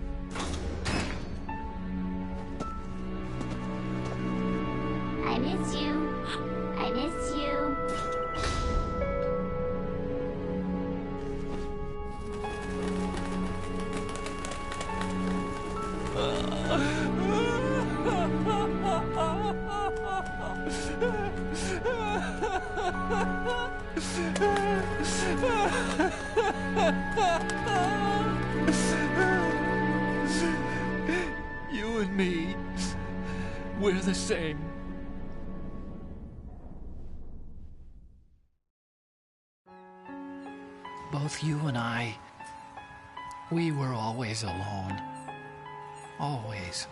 I miss you. I miss you. You and me, we're the same. Both you and I, we were always alone. Always.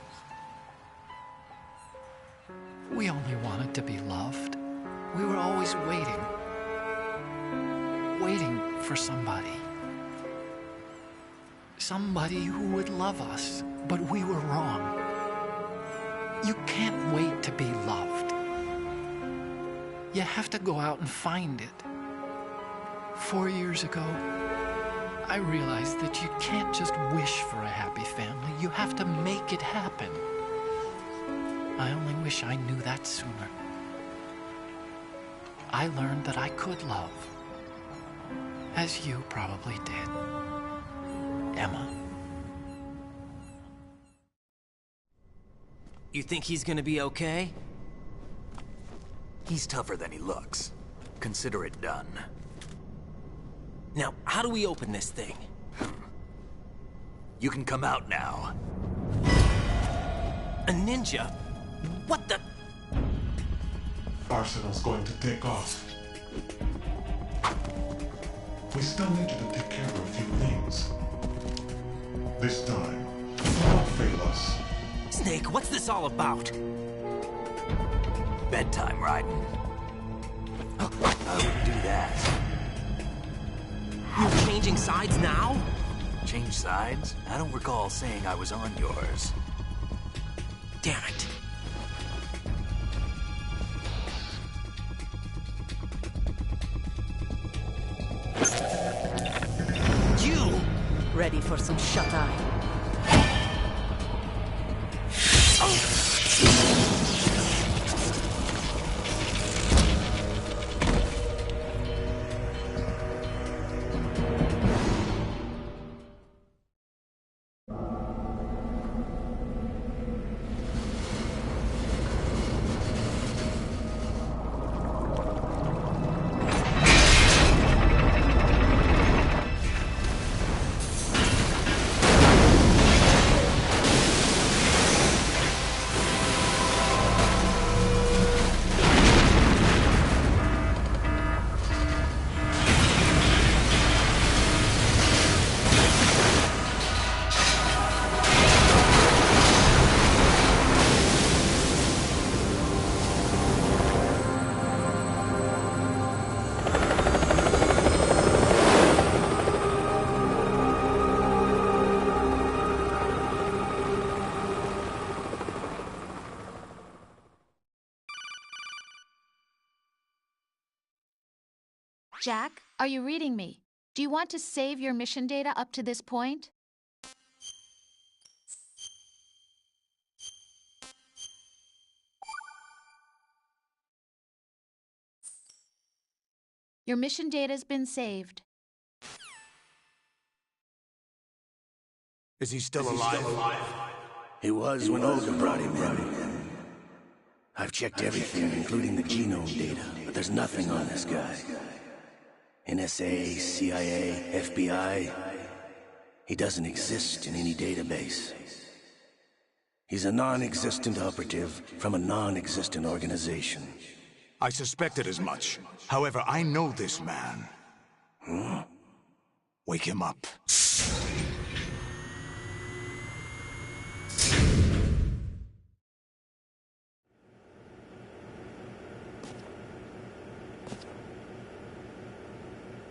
We only wanted to be loved. We were always waiting. Waiting for somebody. Somebody who would love us, but we were wrong. You can't wait to be loved. You have to go out and find it. 4 years ago, I realized that you can't just wish for a happy family. You have to make it happen. I only wish I knew that sooner. I learned that I could love, as you probably did, Emma. You think he's gonna be okay? He's tougher than he looks. Consider it done. Now, how do we open this thing? You can come out now. A ninja? What the? Arsenal's going to take off. We still need you to take care of a few things. This time, don't fail us. Snake, what's this all about? Bedtime, Raiden. I wouldn't do that. You're changing sides now? Change sides? I don't recall saying I was on yours. Damn it. You! Ready for some shut-eye? Jack, are you reading me? Do you want to save your mission data up to this point? Your mission data's been saved. Is he still alive? He was when Olga brought him in. I've checked everything, including the genome data, but there's nothing on this guy. NSA, CIA, FBI. He doesn't exist in any database. He's a non-existent operative from a non-existent organization. I suspected as much. However, I know this man. Hmm? Wake him up.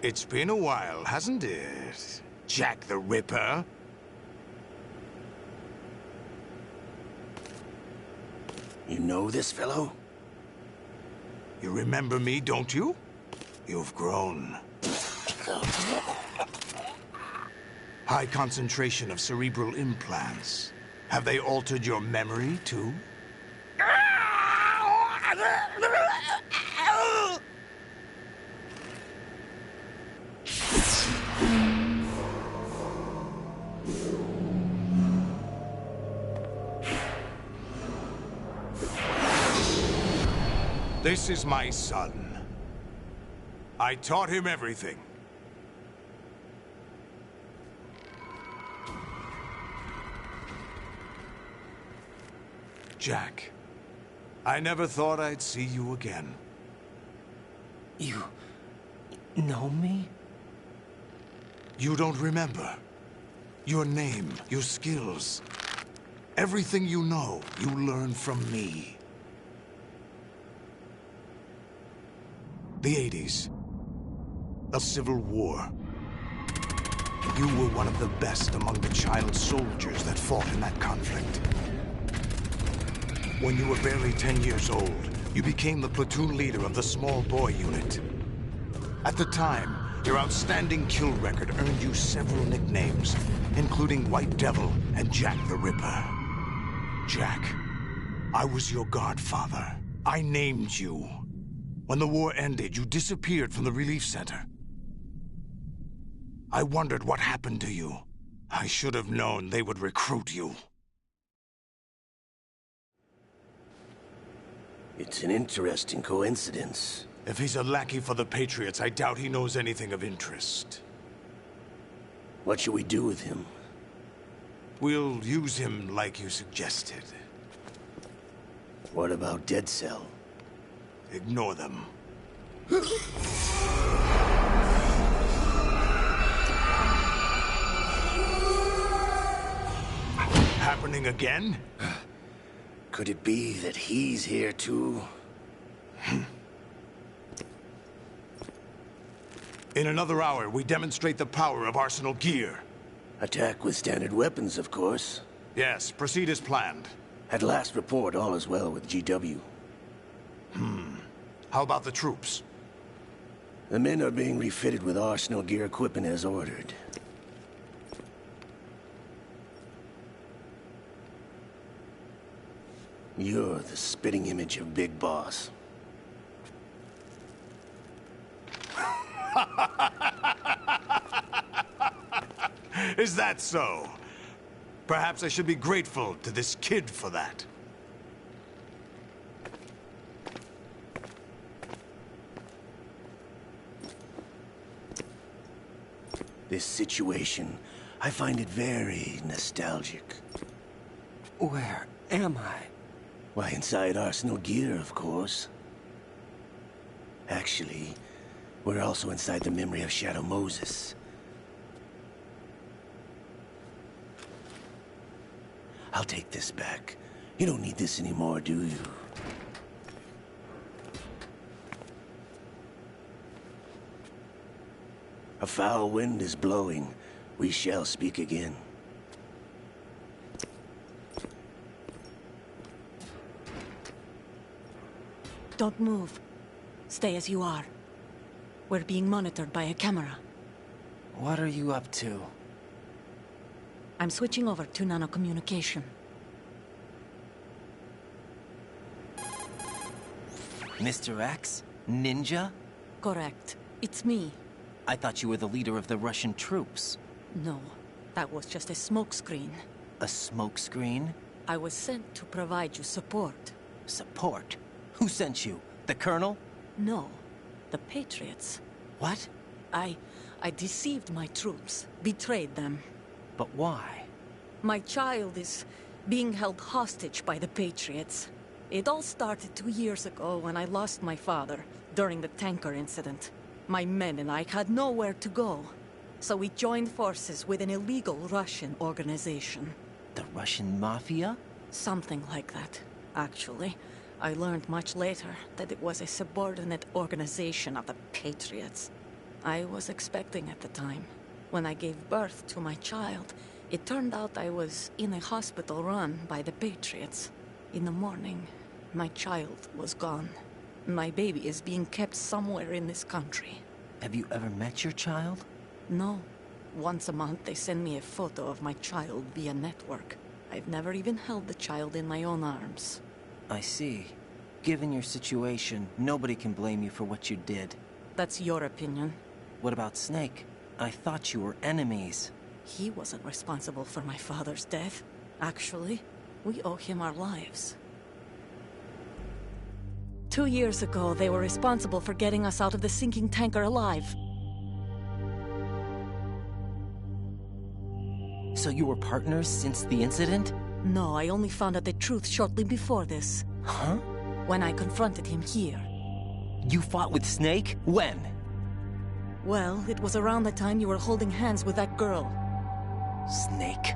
It's been a while, hasn't it? Jack the Ripper? You know this fellow? You remember me, don't you? You've grown. High concentration of cerebral implants. Have they altered your memory, too? This is my son. I taught him everything. Jack, I never thought I'd see you again. You know me? You don't remember. Your name, your skills. Everything you know, you learned from me. The 80s. A civil war. You were one of the best among the child soldiers that fought in that conflict. When you were barely 10 years old, you became the platoon leader of the small boy unit. At the time, your outstanding kill record earned you several nicknames, including White Devil and Jack the Ripper. Jack, I was your godfather. I named you. When the war ended, you disappeared from the relief center. I wondered what happened to you. I should have known they would recruit you. It's an interesting coincidence. If he's a lackey for the Patriots, I doubt he knows anything of interest. What should we do with him? We'll use him like you suggested. What about Dead Cell? Ignore them. Happening again? Could it be that he's here too? In another hour, we demonstrate the power of Arsenal gear. Attack with standard weapons, of course. Yes, proceed as planned. At last report, all is well with GW. How about the troops? The men are being refitted with Arsenal gear equipment as ordered. You're the spitting image of Big Boss. Is that so? Perhaps I should be grateful to this kid for that. This situation, I find it very nostalgic. Where am I? Why, inside Arsenal gear, of course. Actually, we're also inside the memory of Shadow Moses. I'll take this back. You don't need this anymore, do you? A foul wind is blowing. We shall speak again. Don't move. Stay as you are. We're being monitored by a camera. What are you up to? I'm switching over to nanocommunication. Mr. X? Ninja? Correct. It's me. I thought you were the leader of the Russian troops. No, that was just a smokescreen. A smokescreen? I was sent to provide you support. Support? Who sent you? The Colonel? No, the Patriots. What? I deceived my troops, betrayed them. But why? My child is being held hostage by the Patriots. It all started 2 years ago when I lost my father during the tanker incident. My men and I had nowhere to go, so we joined forces with an illegal Russian organization. The Russian Mafia? Something like that, actually. I learned much later that it was a subordinate organization of the Patriots. I was expecting at the time. When I gave birth to my child, it turned out I was in a hospital run by the Patriots. In the morning, my child was gone. My baby is being kept somewhere in this country. Have you ever met your child? No. Once a month, they send me a photo of my child via network. I've never even held the child in my own arms. I see. Given your situation, nobody can blame you for what you did. That's your opinion. What about Snake? I thought you were enemies. He wasn't responsible for my father's death. Actually, we owe him our lives. 2 years ago, they were responsible for getting us out of the sinking tanker alive. So you were partners since the incident? No, I only found out the truth shortly before this. Huh? When I confronted him here. You fought with Snake? When? Well, it was around the time you were holding hands with that girl. Snake.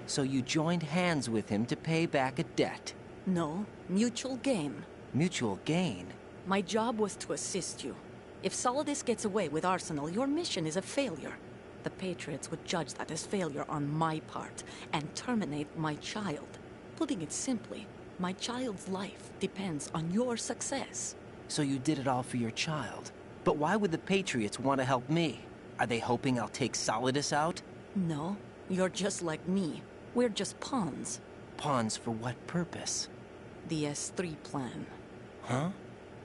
So you joined hands with him to pay back a debt? No, mutual gain. Mutual gain? My job was to assist you. If Solidus gets away with Arsenal, your mission is a failure. The Patriots would judge that as failure on my part, and terminate my child. Putting it simply, my child's life depends on your success. So you did it all for your child. But why would the Patriots want to help me? Are they hoping I'll take Solidus out? No, you're just like me. We're just pawns. Pawns for what purpose? The S3 plan. Huh?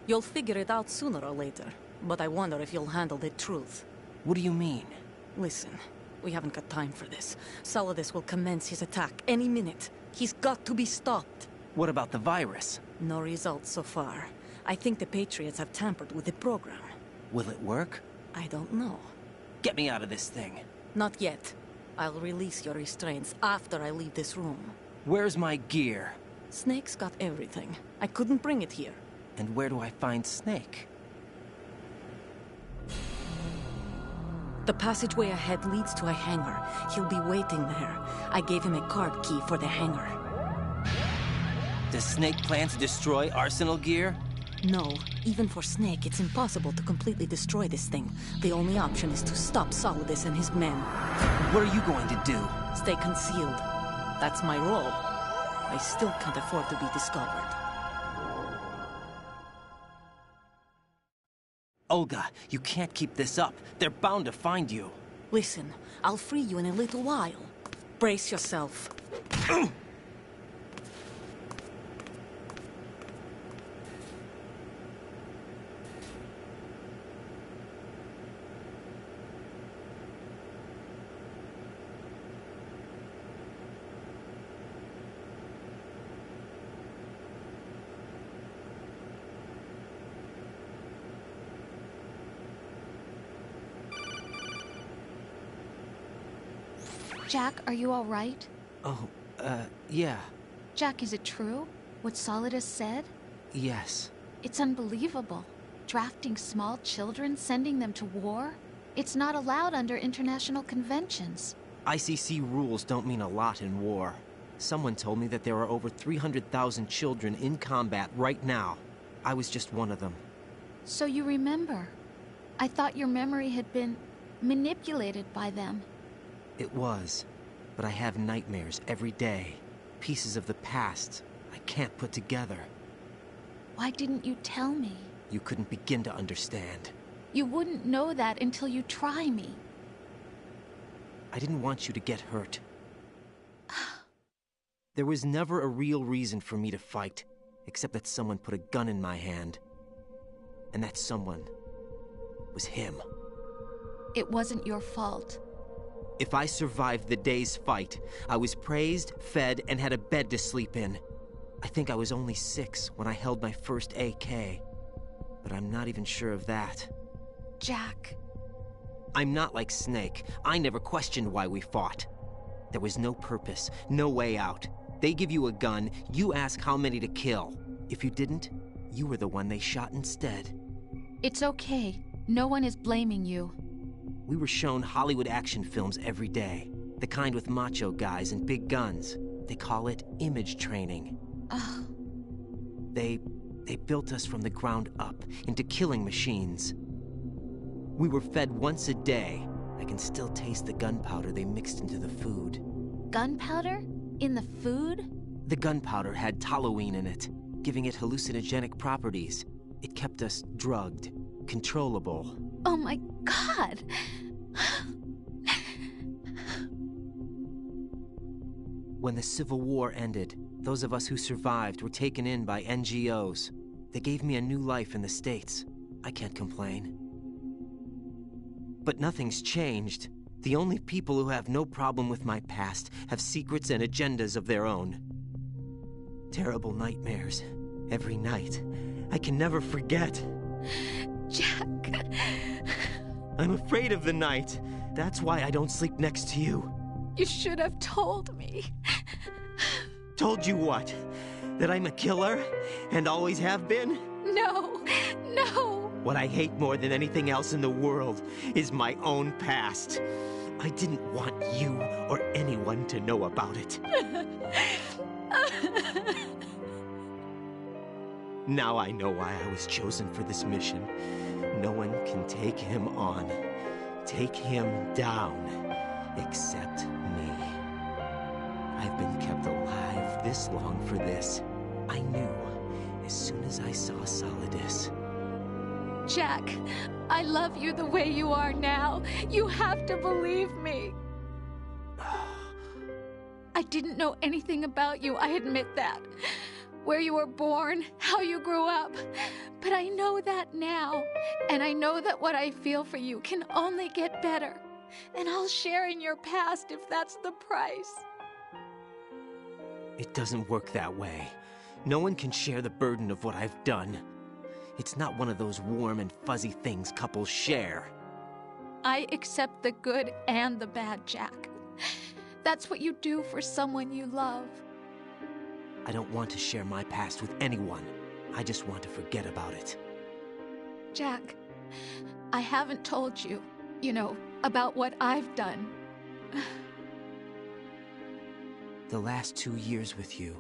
You'll figure it out sooner or later, but I wonder if you'll handle the truth. What do you mean? Listen, we haven't got time for this. Solidus will commence his attack any minute. He's got to be stopped. What about the virus? No results so far. I think the Patriots have tampered with the program. Will it work? I don't know. Get me out of this thing. Not yet. I'll release your restraints after I leave this room. Where's my gear? Snake's got everything. I couldn't bring it here. And where do I find Snake? The passageway ahead leads to a hangar. He'll be waiting there. I gave him a card key for the hangar. Does Snake plan to destroy Arsenal gear? No. Even for Snake, it's impossible to completely destroy this thing. The only option is to stop Solidus and his men. What are you going to do? Stay concealed. That's my role. I still can't afford to be discovered. Olga, you can't keep this up. They're bound to find you. Listen, I'll free you in a little while. Brace yourself. Jack, are you all right? Oh, yeah. Jack, is it true? What Solidus said? Yes. It's unbelievable. Drafting small children, sending them to war? It's not allowed under international conventions. ICC rules don't mean a lot in war. Someone told me that there are over 300,000 children in combat right now. I was just one of them. So you remember. I thought your memory had been manipulated by them. It was, but I have nightmares every day. Pieces of the past I can't put together. Why didn't you tell me? You couldn't begin to understand. You wouldn't know that until you try me. I didn't want you to get hurt. There was never a real reason for me to fight, except that someone put a gun in my hand. And that someone was him. It wasn't your fault. If I survived the day's fight, I was praised, fed, and had a bed to sleep in. I think I was only 6 when I held my first AK. But I'm not even sure of that. Jack. I'm not like Snake. I never questioned why we fought. There was no purpose, no way out. They give you a gun, you ask how many to kill. If you didn't, you were the one they shot instead. It's okay. No one is blaming you. We were shown Hollywood action films every day. The kind with macho guys and big guns. They call it image training. They built us from the ground up into killing machines. We were fed once a day. I can still taste the gunpowder they mixed into the food. Gunpowder? In the food? The gunpowder had toluene in it, giving it hallucinogenic properties. It kept us drugged, controllable. Oh my God! When the Civil War ended, those of us who survived were taken in by NGOs. They gave me a new life in the States. I can't complain. But nothing's changed. The only people who have no problem with my past have secrets and agendas of their own. Terrible nightmares. Every night. I can never forget. Jack. I'm afraid of the night. That's why I don't sleep next to you. You should have told me. Told you what? That I'm a killer? And always have been? No, no. What I hate more than anything else in the world is my own past. I didn't want you or anyone to know about it. Now I know why I was chosen for this mission. No one can take him on, take him down, except me. I've been kept alive this long for this. I knew as soon as I saw Solidus. Jack, I love you the way you are now. You have to believe me. I didn't know anything about you, I admit that. Where you were born, how you grew up. But I know that now. And I know that what I feel for you can only get better. And I'll share in your past if that's the price. It doesn't work that way. No one can share the burden of what I've done. It's not one of those warm and fuzzy things couples share. I accept the good and the bad, Jack. That's what you do for someone you love. I don't want to share my past with anyone. I just want to forget about it. Jack, I haven't told you, about what I've done. The last 2 years with you,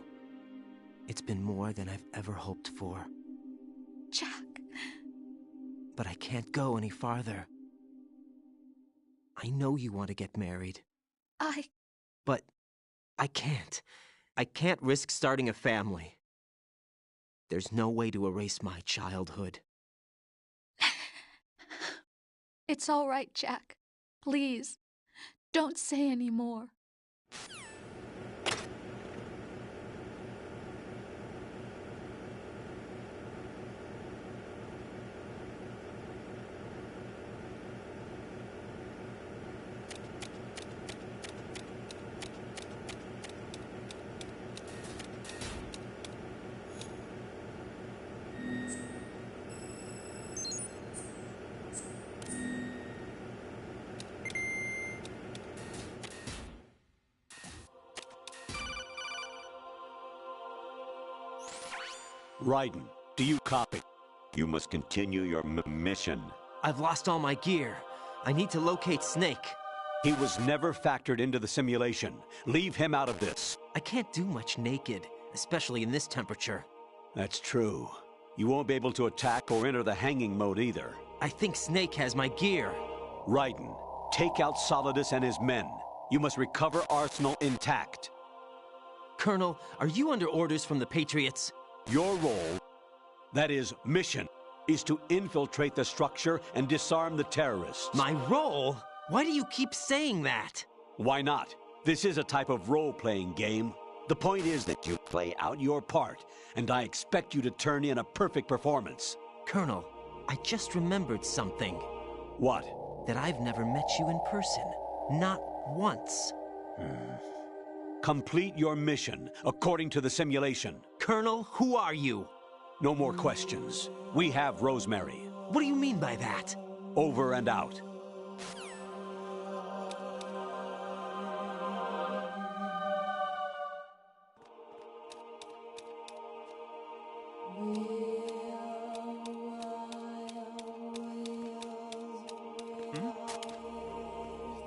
it's been more than I've ever hoped for. Jack. But I can't go any farther. I know you want to get married. But I can't. I can't risk starting a family. There's no way to erase my childhood. It's all right, Jack. Please, don't say any more. Raiden, do you copy? You must continue your mission. I've lost all my gear. I need to locate Snake. He was never factored into the simulation. Leave him out of this. I can't do much naked, especially in this temperature. That's true. You won't be able to attack or enter the hanging mode either. I think Snake has my gear. Raiden, take out Solidus and his men. You must recover Arsenal intact. Colonel, are you under orders from the Patriots? Your role, that is, mission, is to infiltrate the structure and disarm the terrorists. My role? Why do you keep saying that? Why not? This is a type of role-playing game. The point is that you play out your part, and I expect you to turn in a perfect performance. Colonel, I just remembered something. What? That I've never met you in person. Not once. Complete your mission, according to the simulation. Colonel, who are you? No more questions. We have Rosemary. What do you mean by that? Over and out.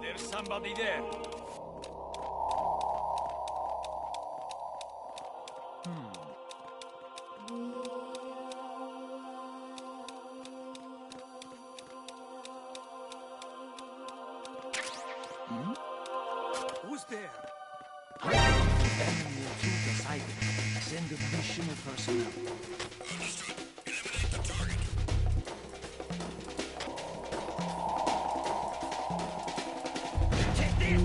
There's somebody there. Who's there? Enemy Tuka sighted. Send additional personnel. Understood. Eliminate the target. Take this!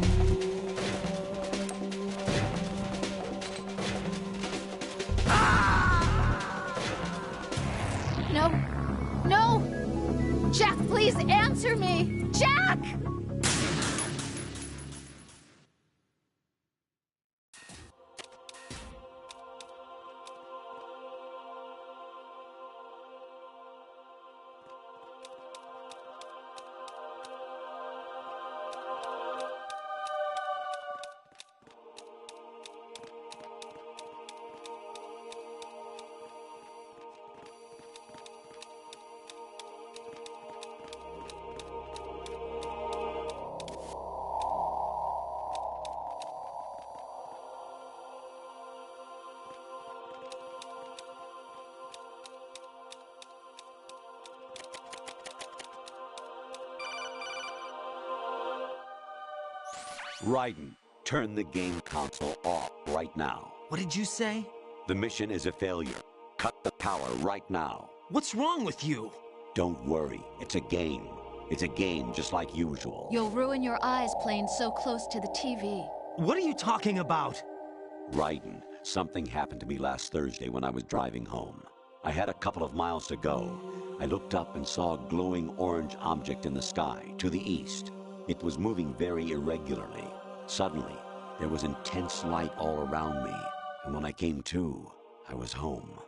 No! No! Jack, please answer me! Jack! Raiden, turn the game console off right now. What did you say? The mission is a failure. Cut the power right now. What's wrong with you? Don't worry. It's a game. It's a game just like usual. You'll ruin your eyes playing so close to the TV. What are you talking about? Raiden, something happened to me last Thursday when I was driving home. I had a couple of miles to go. I looked up and saw a glowing orange object in the sky, to the east. It was moving very irregularly. Suddenly, there was intense light all around me, and when I came to, I was home.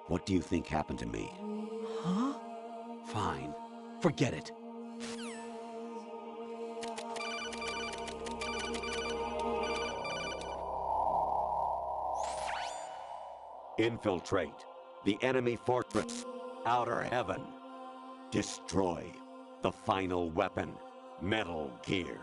What do you think happened to me? Huh? Fine. Forget it. Infiltrate the enemy fortress, Outer Heaven. Destroy the final weapon, Metal Gear.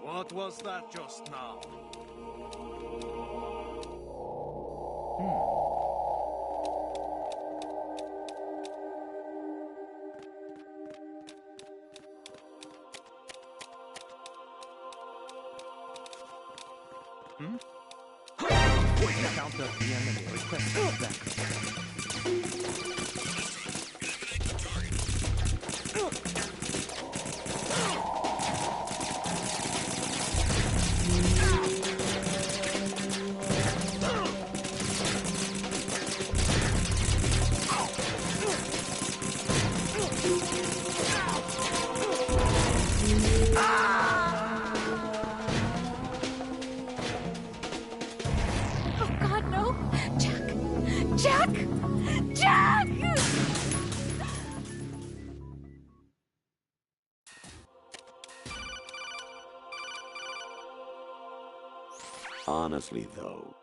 What was that just now? Counter the enemy. Request back. Oh God, no! Jack! Jack! Jack! Honestly, though,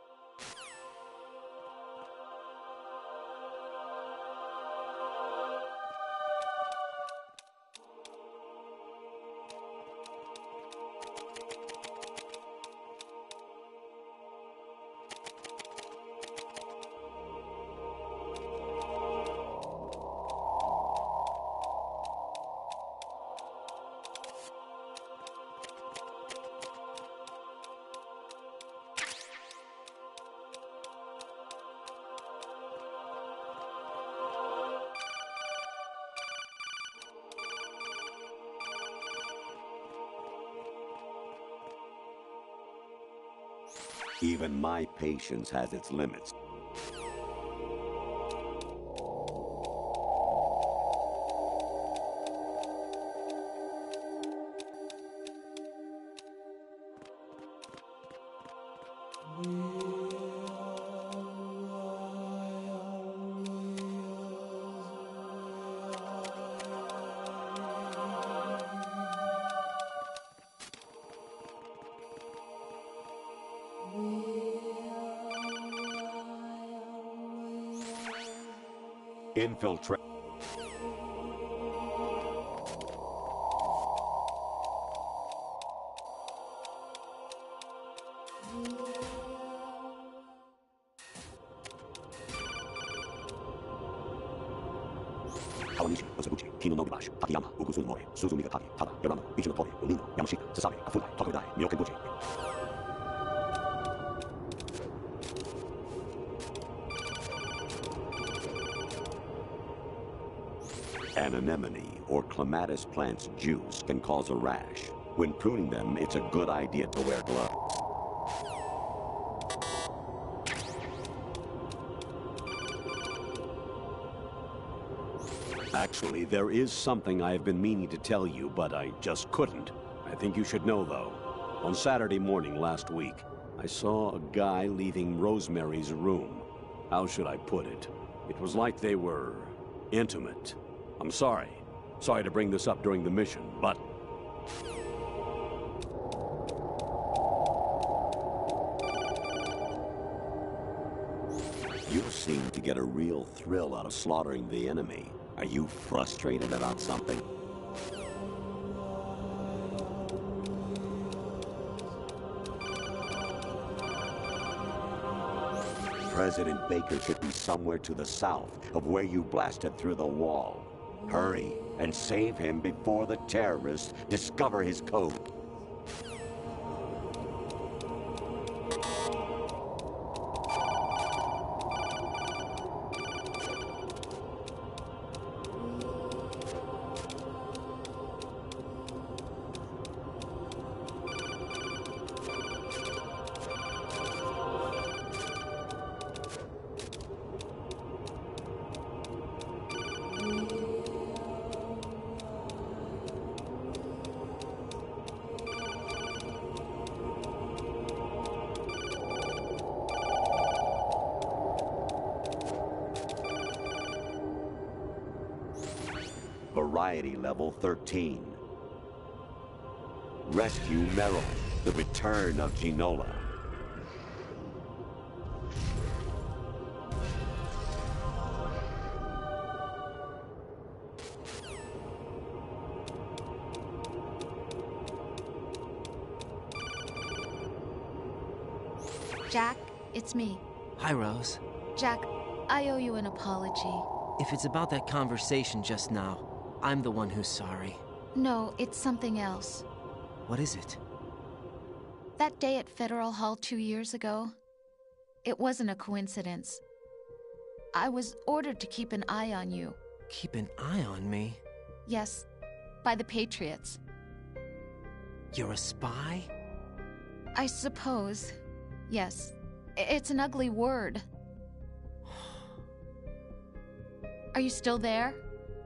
even my patience has its limits. Infiltrate. Kawanishi, Osabuchi, Kino Nogibashi, Takayama, Ugusun Mori, Suzumiga Taki, Tada, Yorama, Ichinotori, Umino, Yamashita, Sasabe, Afunai, Tokodai, Myokenbuchi. An anemone or clematis plant's juice can cause a rash. When pruning them, it's a good idea to wear gloves. Actually, there is something I've been meaning to tell you, but I just couldn't. I think you should know, though. On Saturday morning last week, I saw a guy leaving Rosemary's room. How should I put it? It was like they were intimate. I'm sorry. Sorry to bring this up during the mission, but... You seem to get a real thrill out of slaughtering the enemy. Are you frustrated about something? President Baker should be somewhere to the south of where you blasted through the wall. Hurry and save him before the terrorists discover his code. Notoriety level 13. Rescue Meryl, the return of Ginola. Jack, it's me. Hi, Rose. Jack, I owe you an apology. If it's about that conversation just now, I'm the one who's sorry. No, it's something else. What is it? That day at Federal Hall 2 years ago, it wasn't a coincidence. I was ordered to keep an eye on you. Keep an eye on me? Yes, by the Patriots. You're a spy? I suppose. Yes. It's an ugly word. Are you still there?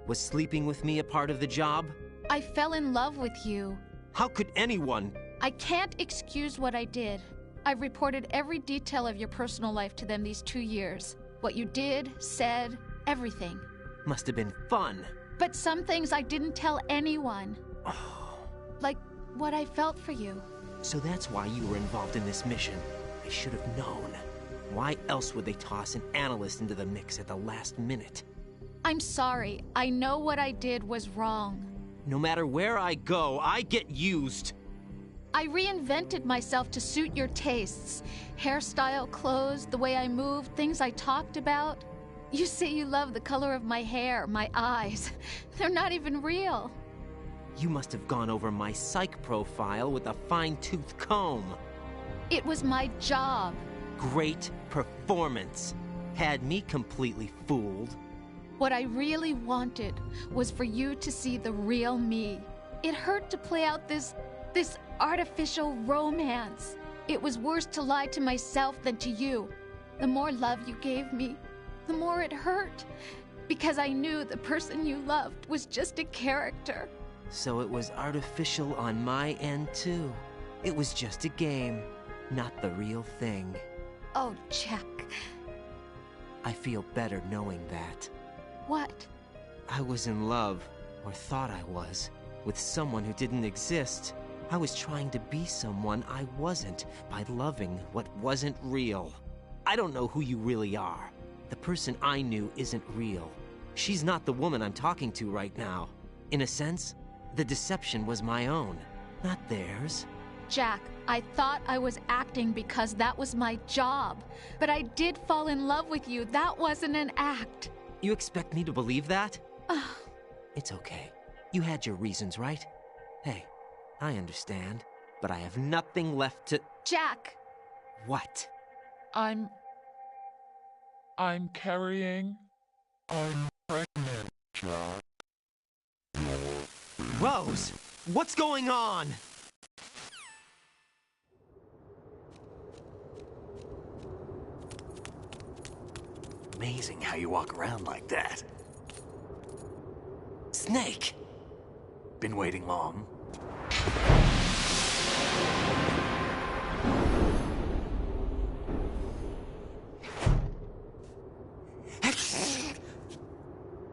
Was sleeping with me a part of the job? I fell in love with you. How could anyone? I can't excuse what I did. I've reported every detail of your personal life to them these 2 years. What you did, said, everything. Must have been fun. But some things I didn't tell anyone. Like what I felt for you. So that's why you were involved in this mission. I should have known. Why else would they toss an analyst into the mix at the last minute? I'm sorry. I know what I did was wrong. No matter where I go, I get used. I reinvented myself to suit your tastes. Hairstyle, clothes, the way I moved, things I talked about. You say you love the color of my hair, my eyes. They're not even real. You must have gone over my psych profile with a fine-tooth comb. It was my job. Great performance. Had me completely fooled. What I really wanted was for you to see the real me. It hurt to play out this artificial romance. It was worse to lie to myself than to you. The more love you gave me, the more it hurt. Because I knew the person you loved was just a character. So it was artificial on my end, too. It was just a game, not the real thing. Oh, Jack. I feel better knowing that. What? I was in love, or thought I was, with someone who didn't exist. I was trying to be someone I wasn't by loving what wasn't real. I don't know who you really are. The person I knew isn't real. She's not the woman I'm talking to right now. In a sense, the deception was my own, not theirs. Jack, I thought I was acting because that was my job. But I did fall in love with you. That wasn't an act. You expect me to believe that? It's okay. You had your reasons, right? Hey, I understand. But I have nothing left to... Jack! What? I'm carrying... I'm pregnant, Jack. Rose! What's going on? Amazing how you walk around like that. Snake! Been waiting long?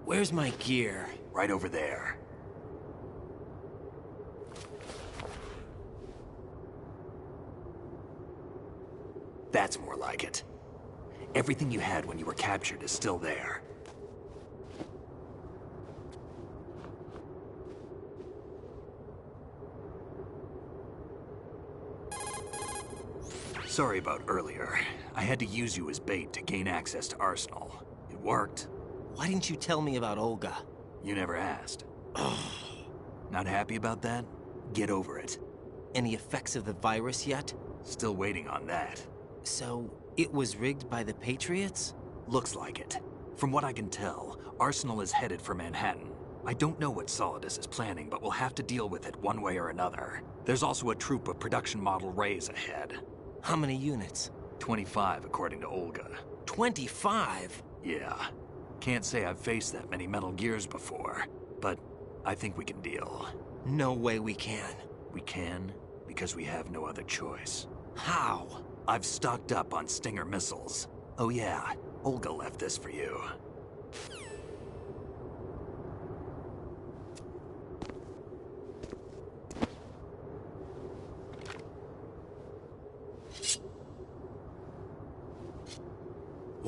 Where's my gear? Right over there. That's more like it. Everything you had when you were captured is still there. Sorry about earlier. I had to use you as bait to gain access to Arsenal. It worked. Why didn't you tell me about Olga? You never asked. Not happy about that? Get over it. Any effects of the virus yet? Still waiting on that. So, it was rigged by the Patriots? Looks like it. From what I can tell, Arsenal is headed for Manhattan. I don't know what Solidus is planning, but we'll have to deal with it one way or another. There's also a troop of production model Rays ahead. How many units? 25, according to Olga. 25? Yeah. Can't say I've faced that many Metal Gears before, but I think we can deal. No way we can. We can, because we have no other choice. How? I've stocked up on Stinger missiles. Oh yeah, Olga left this for you.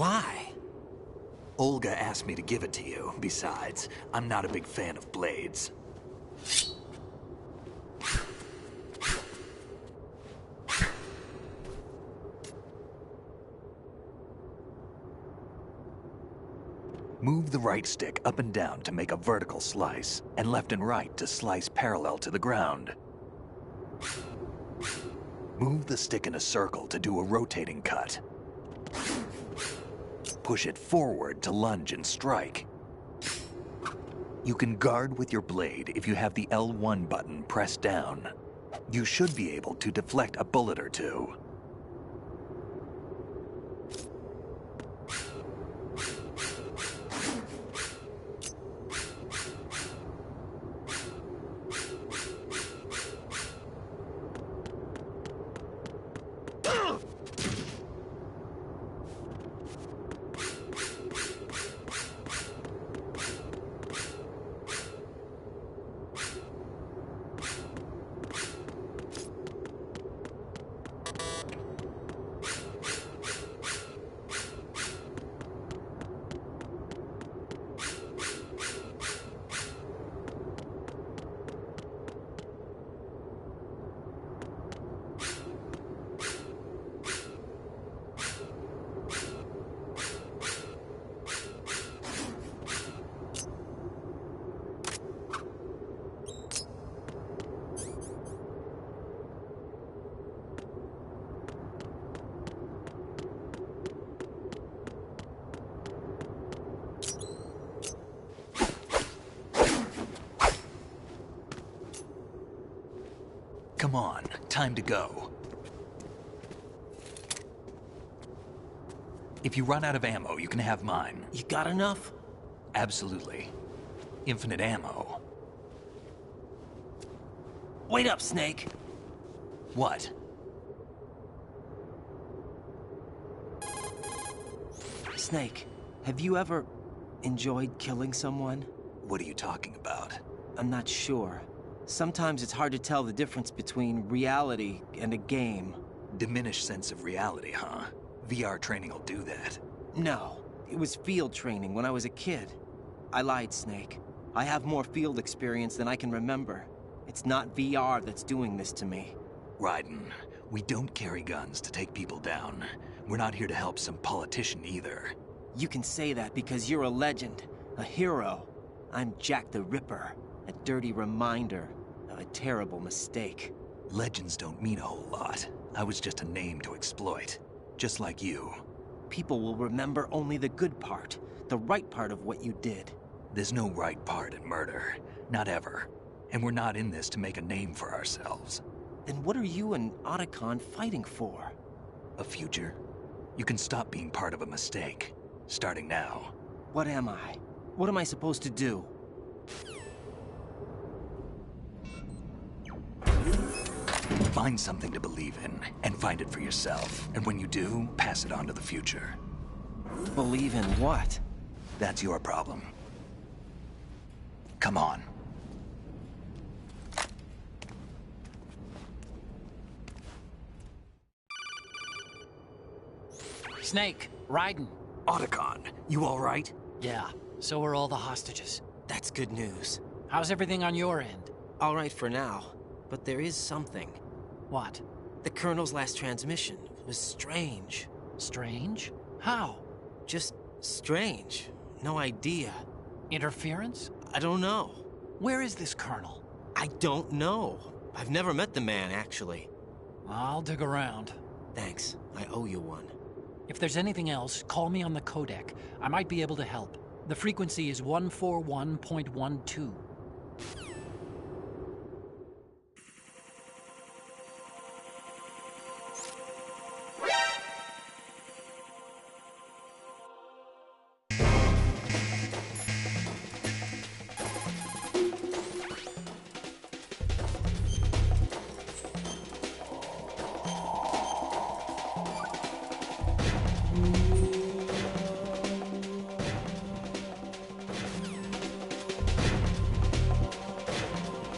Why? Olga asked me to give it to you. Besides, I'm not a big fan of blades. Move the right stick up and down to make a vertical slice, and left and right to slice parallel to the ground. Move the stick in a circle to do a rotating cut. Push it forward to lunge and strike. You can guard with your blade if you have the L1 button pressed down. You should be able to deflect a bullet or two. Come on, time to go. If you run out of ammo, you can have mine. You got enough? Absolutely. Infinite ammo. Wait up, Snake. What? Snake, have you ever enjoyed killing someone? What are you talking about? I'm not sure. Sometimes it's hard to tell the difference between reality and a game. Diminished sense of reality, huh? VR training will do that. No, it was field training when I was a kid. I lied, Snake. I have more field experience than I can remember. It's not VR that's doing this to me. Raiden, we don't carry guns to take people down. We're not here to help some politician either. You can say that because you're a legend, a hero. I'm Jack the Ripper. A dirty reminder of a terrible mistake. Legends don't mean a whole lot. I was just a name to exploit. Just like you. People will remember only the good part, the right part of what you did. There's no right part in murder. Not ever. And we're not in this to make a name for ourselves. Then what are you and Otacon fighting for? A future? You can stop being part of a mistake. Starting now. What am I? What am I supposed to do? Find something to believe in, and find it for yourself. And when you do, pass it on to the future. Believe in what? That's your problem. Come on. Snake, Raiden. Otacon, you all right? Yeah, so are all the hostages. That's good news. How's everything on your end? All right for now, but there is something. What? The Colonel's last transmission was strange. Strange? How? Just strange. No idea. Interference? I don't know. Where is this Colonel? I don't know. I've never met the man, actually. I'll dig around. Thanks. I owe you one. If there's anything else, call me on the codec. I might be able to help. The frequency is 141.12.